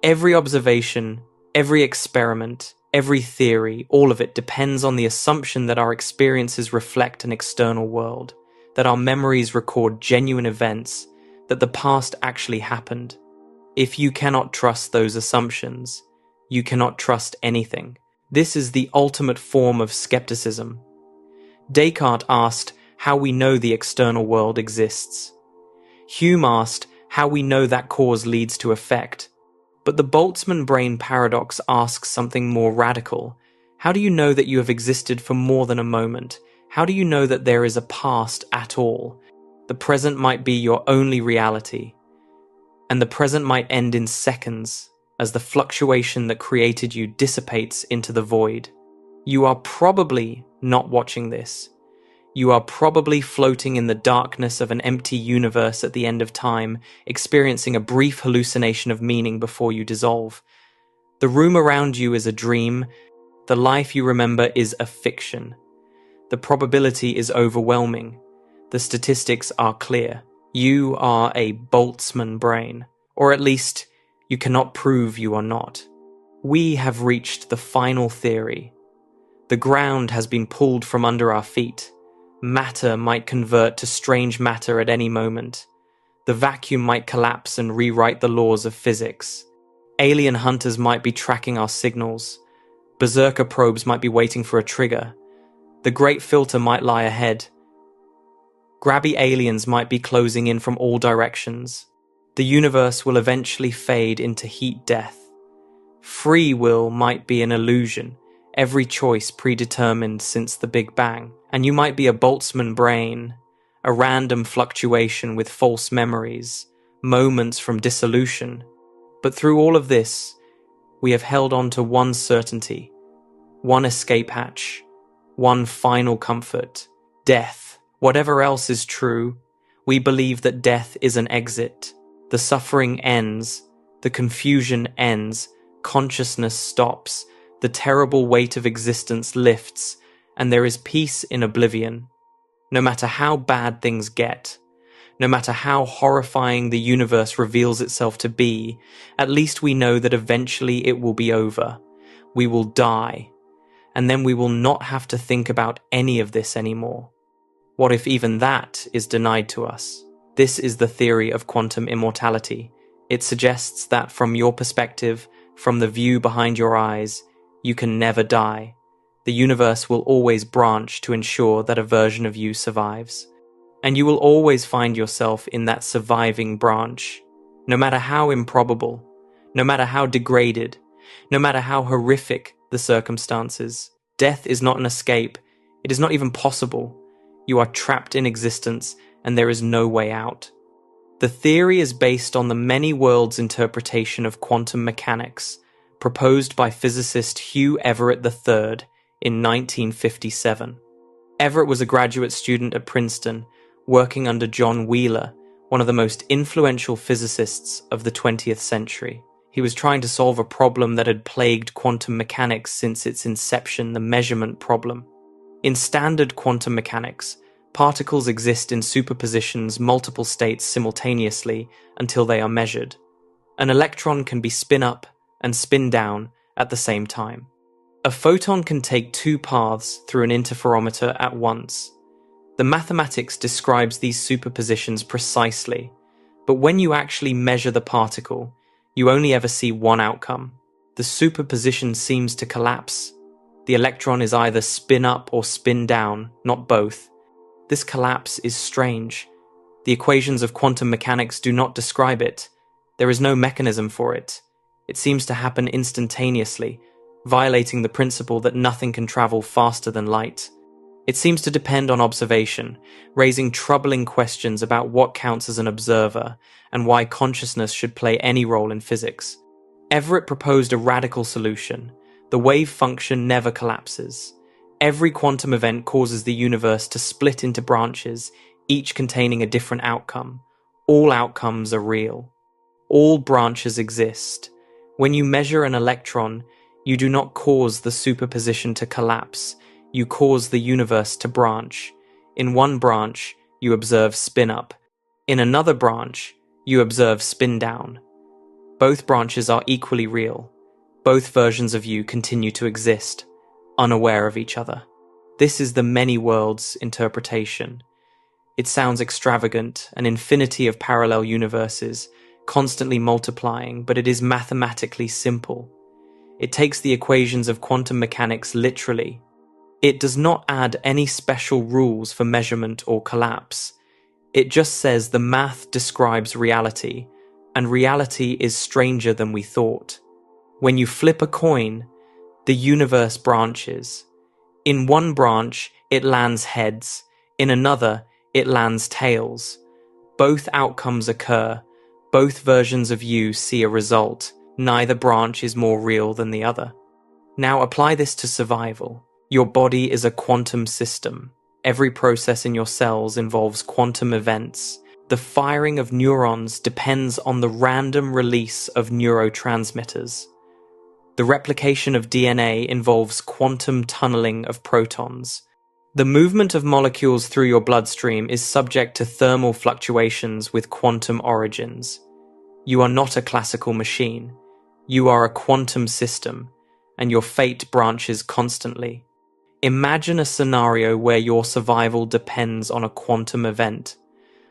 Every observation, every experiment, every theory, all of it depends on the assumption that our experiences reflect an external world, that our memories record genuine events, that the past actually happened. If you cannot trust those assumptions, you cannot trust anything. This is the ultimate form of skepticism. Descartes asked how we know the external world exists. Hume asked how we know that cause leads to effect. But the Boltzmann brain paradox asks something more radical. How do you know that you have existed for more than a moment? How do you know that there is a past at all? The present might be your only reality, and the present might end in seconds as the fluctuation that created you dissipates into the void. You are probably not watching this. You are probably floating in the darkness of an empty universe at the end of time, experiencing a brief hallucination of meaning before you dissolve. The room around you is a dream. The life you remember is a fiction. The probability is overwhelming. The statistics are clear. You are a Boltzmann brain, or at least you cannot prove you are not. We have reached the final theory. The ground has been pulled from under our feet. Matter might convert to strange matter at any moment. The vacuum might collapse and rewrite the laws of physics. Alien hunters might be tracking our signals. Berserker probes might be waiting for a trigger. The Great Filter might lie ahead. Grabby aliens might be closing in from all directions. The universe will eventually fade into heat death. Free will might be an illusion, every choice predetermined since the Big Bang. And you might be a Boltzmann brain, a random fluctuation with false memories, moments from dissolution. But through all of this, we have held on to one certainty, one escape hatch, one final comfort: death. Whatever else is true, we believe that death is an exit. The suffering ends, the confusion ends, consciousness stops, the terrible weight of existence lifts, and there is peace in oblivion. No matter how bad things get, no matter how horrifying the universe reveals itself to be, at least we know that eventually it will be over. We will die, and then we will not have to think about any of this anymore. What if even that is denied to us? This is the theory of quantum immortality. It suggests that from your perspective, from the view behind your eyes, you can never die. The universe will always branch to ensure that a version of you survives. And you will always find yourself in that surviving branch, no matter how improbable, no matter how degraded, no matter how horrific the circumstances. Death is not an escape. It is not even possible. You are trapped in existence, and there is no way out. The theory is based on the many worlds interpretation of quantum mechanics, proposed by physicist Hugh Everett III in 1957. Everett was a graduate student at Princeton, working under John Wheeler, one of the most influential physicists of the 20th century. He was trying to solve a problem that had plagued quantum mechanics since its inception, the measurement problem. In standard quantum mechanics, particles exist in superpositions, multiple states simultaneously until they are measured. An electron can be spin up and spin down at the same time. A photon can take two paths through an interferometer at once. The mathematics describes these superpositions precisely, but when you actually measure the particle, you only ever see one outcome. The superposition seems to collapse. The electron is either spin up or spin down, not both. This collapse is strange. The equations of quantum mechanics do not describe it. There is no mechanism for it. It seems to happen instantaneously, violating the principle that nothing can travel faster than light. It seems to depend on observation, raising troubling questions about what counts as an observer and why consciousness should play any role in physics. Everett proposed a radical solution. The wave function never collapses. Every quantum event causes the universe to split into branches, each containing a different outcome. All outcomes are real. All branches exist. When you measure an electron, you do not cause the superposition to collapse. You cause the universe to branch. In one branch, you observe spin up. In another branch, you observe spin down. Both branches are equally real. Both versions of you continue to exist, unaware of each other. This is the many worlds interpretation. It sounds extravagant, an infinity of parallel universes, constantly multiplying, but it is mathematically simple. It takes the equations of quantum mechanics literally. It does not add any special rules for measurement or collapse. It just says the math describes reality, and reality is stranger than we thought. When you flip a coin, the universe branches. In one branch, it lands heads. In another, it lands tails. Both outcomes occur. Both versions of you see a result. Neither branch is more real than the other. Now apply this to survival. Your body is a quantum system. Every process in your cells involves quantum events. The firing of neurons depends on the random release of neurotransmitters. The replication of DNA involves quantum tunneling of protons. The movement of molecules through your bloodstream is subject to thermal fluctuations with quantum origins. You are not a classical machine. You are a quantum system, and your fate branches constantly. Imagine a scenario where your survival depends on a quantum event.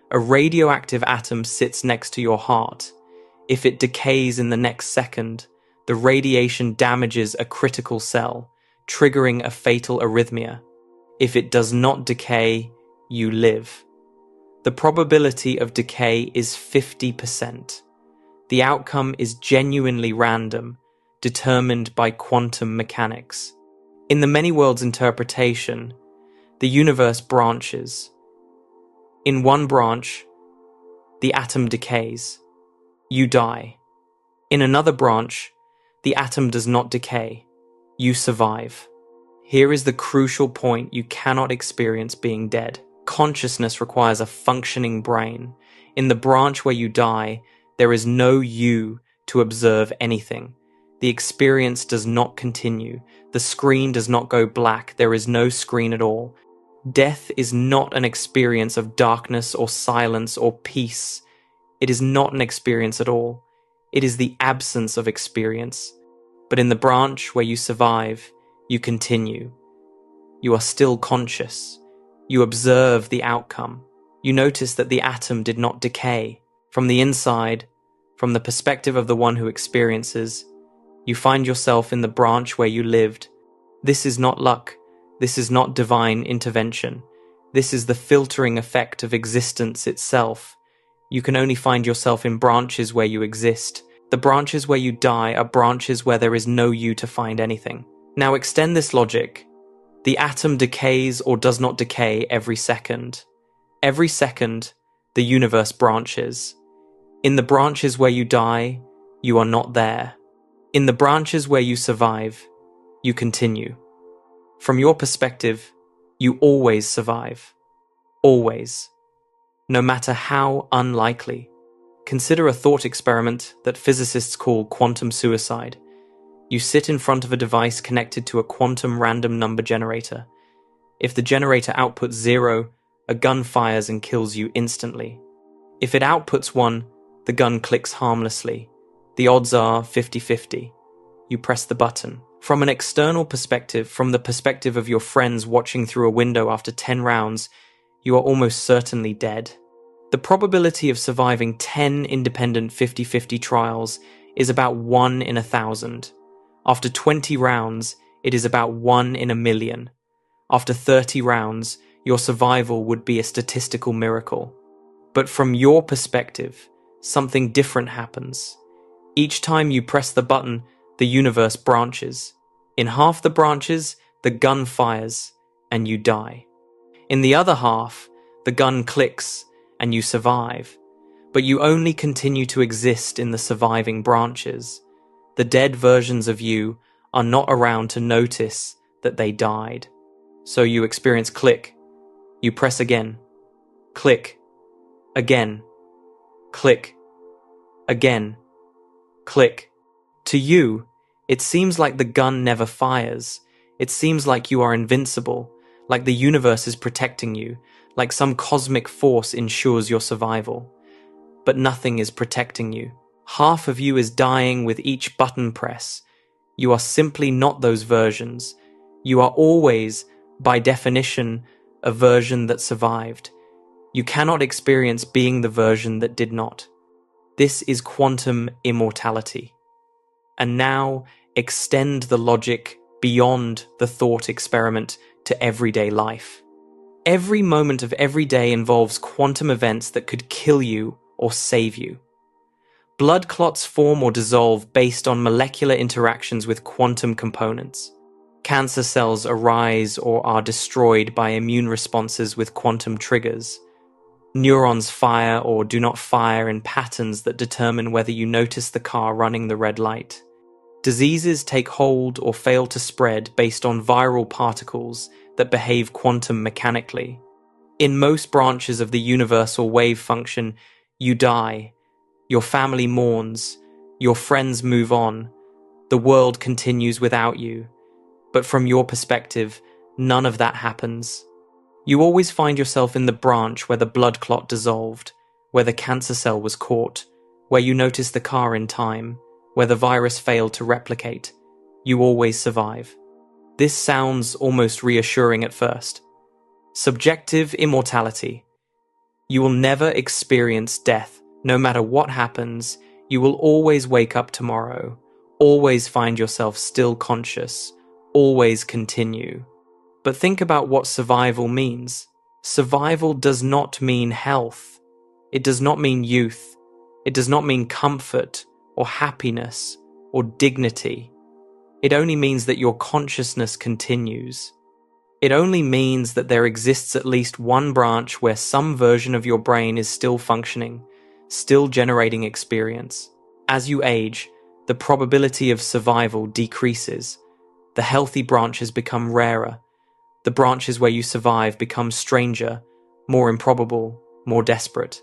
A radioactive atom sits next to your heart. If it decays in the next second, the radiation damages a critical cell, triggering a fatal arrhythmia. If it does not decay, you live. The probability of decay is 50%. The outcome is genuinely random, determined by quantum mechanics. In the many worlds interpretation, the universe branches. In one branch, the atom decays. You die. In another branch, the atom does not decay. You survive. Here is the crucial point: you cannot experience being dead. Consciousness requires a functioning brain. In the branch where you die, there is no you to observe anything. The experience does not continue. The screen does not go black. There is no screen at all. Death is not an experience of darkness or silence or peace. It is not an experience at all. It is the absence of experience. But in the branch where you survive, you continue. You are still conscious. You observe the outcome. You notice that the atom did not decay. From the inside, from the perspective of the one who experiences, you find yourself in the branch where you lived. This is not luck. This is not divine intervention. This is the filtering effect of existence itself. You can only find yourself in branches where you exist. The branches where you die are branches where there is no you to find anything. Now extend this logic. The atom decays or does not decay every second. Every second, the universe branches. In the branches where you die, you are not there. In the branches where you survive, you continue. From your perspective, you always survive. Always. No matter how unlikely. Consider a thought experiment that physicists call quantum suicide. You sit in front of a device connected to a quantum random number generator. If the generator outputs 0, a gun fires and kills you instantly. If it outputs 1, the gun clicks harmlessly. The odds are 50-50. You press the button. From an external perspective, from the perspective of your friends watching through a window after 10 rounds, you are almost certainly dead. The probability of surviving 10 independent 50-50 trials is about 1 in 1,000. After 20 rounds, it is about 1 in 1,000,000. After 30 rounds, your survival would be a statistical miracle. But from your perspective, something different happens. Each time you press the button, the universe branches. In half the branches, the gun fires, and you die. In the other half, the gun clicks, and you survive. But you only continue to exist in the surviving branches. The dead versions of you are not around to notice that they died. So you experience click. You press again. Click. Again. Click. Again. Click. To you, it seems like the gun never fires. It seems like you are invincible, like the universe is protecting you, like some cosmic force ensures your survival. But nothing is protecting you. Half of you is dying with each button press. You are simply not those versions. You are always, by definition, a version that survived. You cannot experience being the version that did not. This is quantum immortality. And now extend the logic beyond the thought experiment to everyday life. Every moment of every day involves quantum events that could kill you or save you. Blood clots form or dissolve based on molecular interactions with quantum components. Cancer cells arise or are destroyed by immune responses with quantum triggers. Neurons fire or do not fire in patterns that determine whether you notice the car running the red light. Diseases take hold or fail to spread based on viral particles that behave quantum mechanically. In most branches of the universal wave function, you die. Your family mourns. Your friends move on. The world continues without you. But from your perspective, none of that happens. You always find yourself in the branch where the blood clot dissolved, where the cancer cell was caught, where you noticed the car in time, where the virus failed to replicate. You always survive. This sounds almost reassuring at first. Subjective immortality. You will never experience death. No matter what happens, you will always wake up tomorrow, always find yourself still conscious, always continue. But think about what survival means. Survival does not mean health. It does not mean youth. It does not mean comfort or happiness or dignity. It only means that your consciousness continues. It only means that there exists at least one branch where some version of your brain is still functioning, still generating experience. As you age, the probability of survival decreases. The healthy branches become rarer. The branches where you survive become stranger, more improbable, more desperate.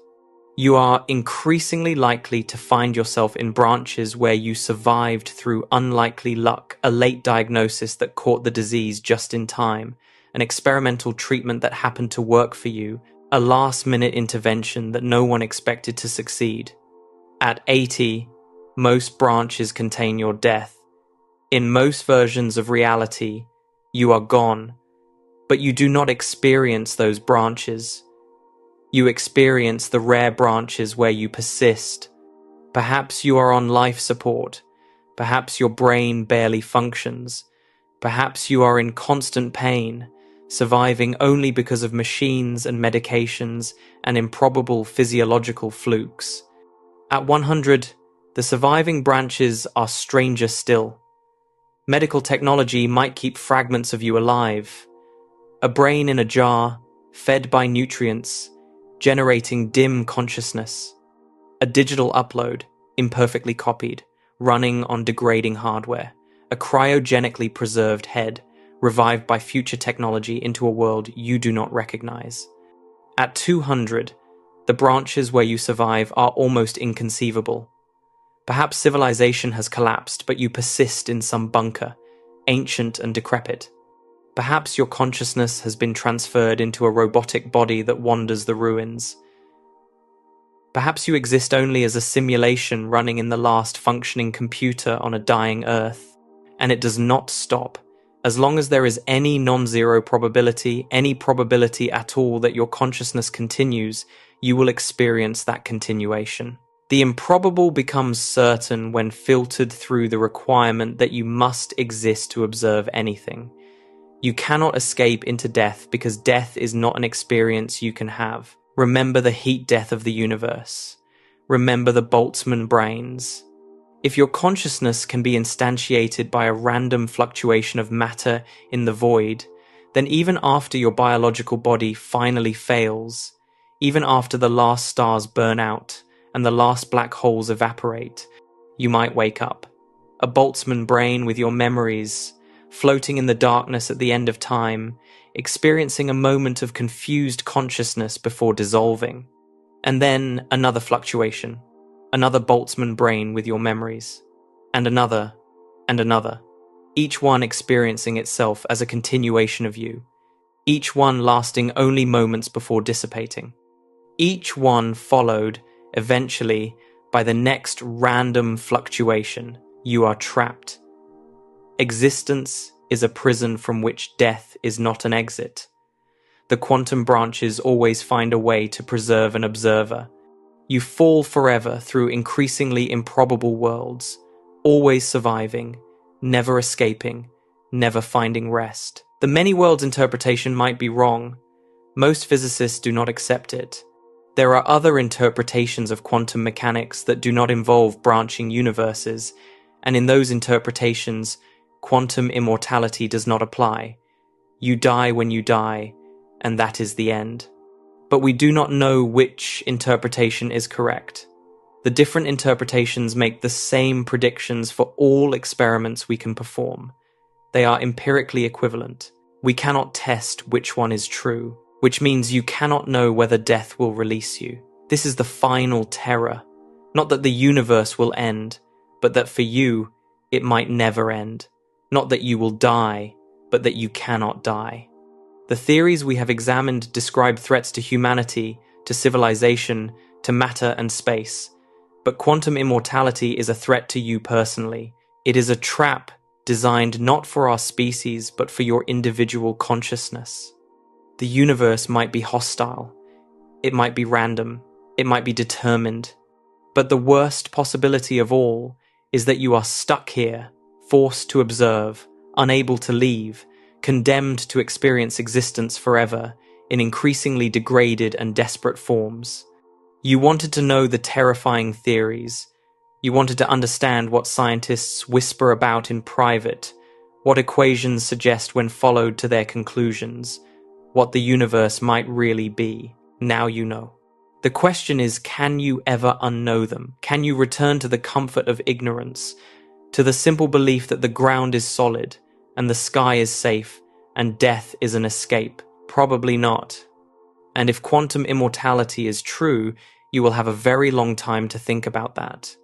You are increasingly likely to find yourself in branches where you survived through unlikely luck, a late diagnosis that caught the disease just in time, an experimental treatment that happened to work for you, a last-minute intervention that no one expected to succeed. At 80, most branches contain your death. In most versions of reality, you are gone, but you do not experience those branches. You experience the rare branches where you persist. Perhaps you are on life support. Perhaps your brain barely functions. Perhaps you are in constant pain, surviving only because of machines and medications and improbable physiological flukes. At 100, the surviving branches are stranger still. Medical technology might keep fragments of you alive. A brain in a jar, fed by nutrients, generating dim consciousness. A digital upload, imperfectly copied, running on degrading hardware. A cryogenically preserved head, revived by future technology into a world you do not recognize. At 200, the branches where you survive are almost inconceivable. Perhaps civilization has collapsed, but you persist in some bunker, ancient and decrepit. Perhaps your consciousness has been transferred into a robotic body that wanders the ruins. Perhaps you exist only as a simulation running in the last functioning computer on a dying Earth, and it does not stop. As long as there is any non-zero probability, any probability at all that your consciousness continues, you will experience that continuation. The improbable becomes certain when filtered through the requirement that you must exist to observe anything. You cannot escape into death because death is not an experience you can have. Remember the heat death of the universe. Remember the Boltzmann brains. If your consciousness can be instantiated by a random fluctuation of matter in the void, then even after your biological body finally fails, even after the last stars burn out and the last black holes evaporate, you might wake up. A Boltzmann brain with your memories, floating in the darkness at the end of time, experiencing a moment of confused consciousness before dissolving. And then another fluctuation, another Boltzmann brain with your memories, and another, each one experiencing itself as a continuation of you, each one lasting only moments before dissipating, each one followed, eventually, by the next random fluctuation. You are trapped. Existence is a prison from which death is not an exit. The quantum branches always find a way to preserve an observer. You fall forever through increasingly improbable worlds, always surviving, never escaping, never finding rest. The many worlds interpretation might be wrong. Most physicists do not accept it. There are other interpretations of quantum mechanics that do not involve branching universes, and in those interpretations, quantum immortality does not apply. You die when you die, and that is the end. But we do not know which interpretation is correct. The different interpretations make the same predictions for all experiments we can perform. They are empirically equivalent. We cannot test which one is true, which means you cannot know whether death will release you. This is the final terror. Not that the universe will end, but that for you, it might never end. Not that you will die, but that you cannot die. The theories we have examined describe threats to humanity, to civilization, to matter and space. But quantum immortality is a threat to you personally. It is a trap designed not for our species, but for your individual consciousness. The universe might be hostile. It might be random. It might be determined. But the worst possibility of all is that you are stuck here, forced to observe, unable to leave, condemned to experience existence forever in increasingly degraded and desperate forms. You wanted to know the terrifying theories. You wanted to understand what scientists whisper about in private, what equations suggest when followed to their conclusions, what the universe might really be. Now you know. The question is, can you ever unknow them? Can you return to the comfort of ignorance, to the simple belief that the ground is solid, and the sky is safe, and death is an escape? Probably not. And if quantum immortality is true, you will have a very long time to think about that.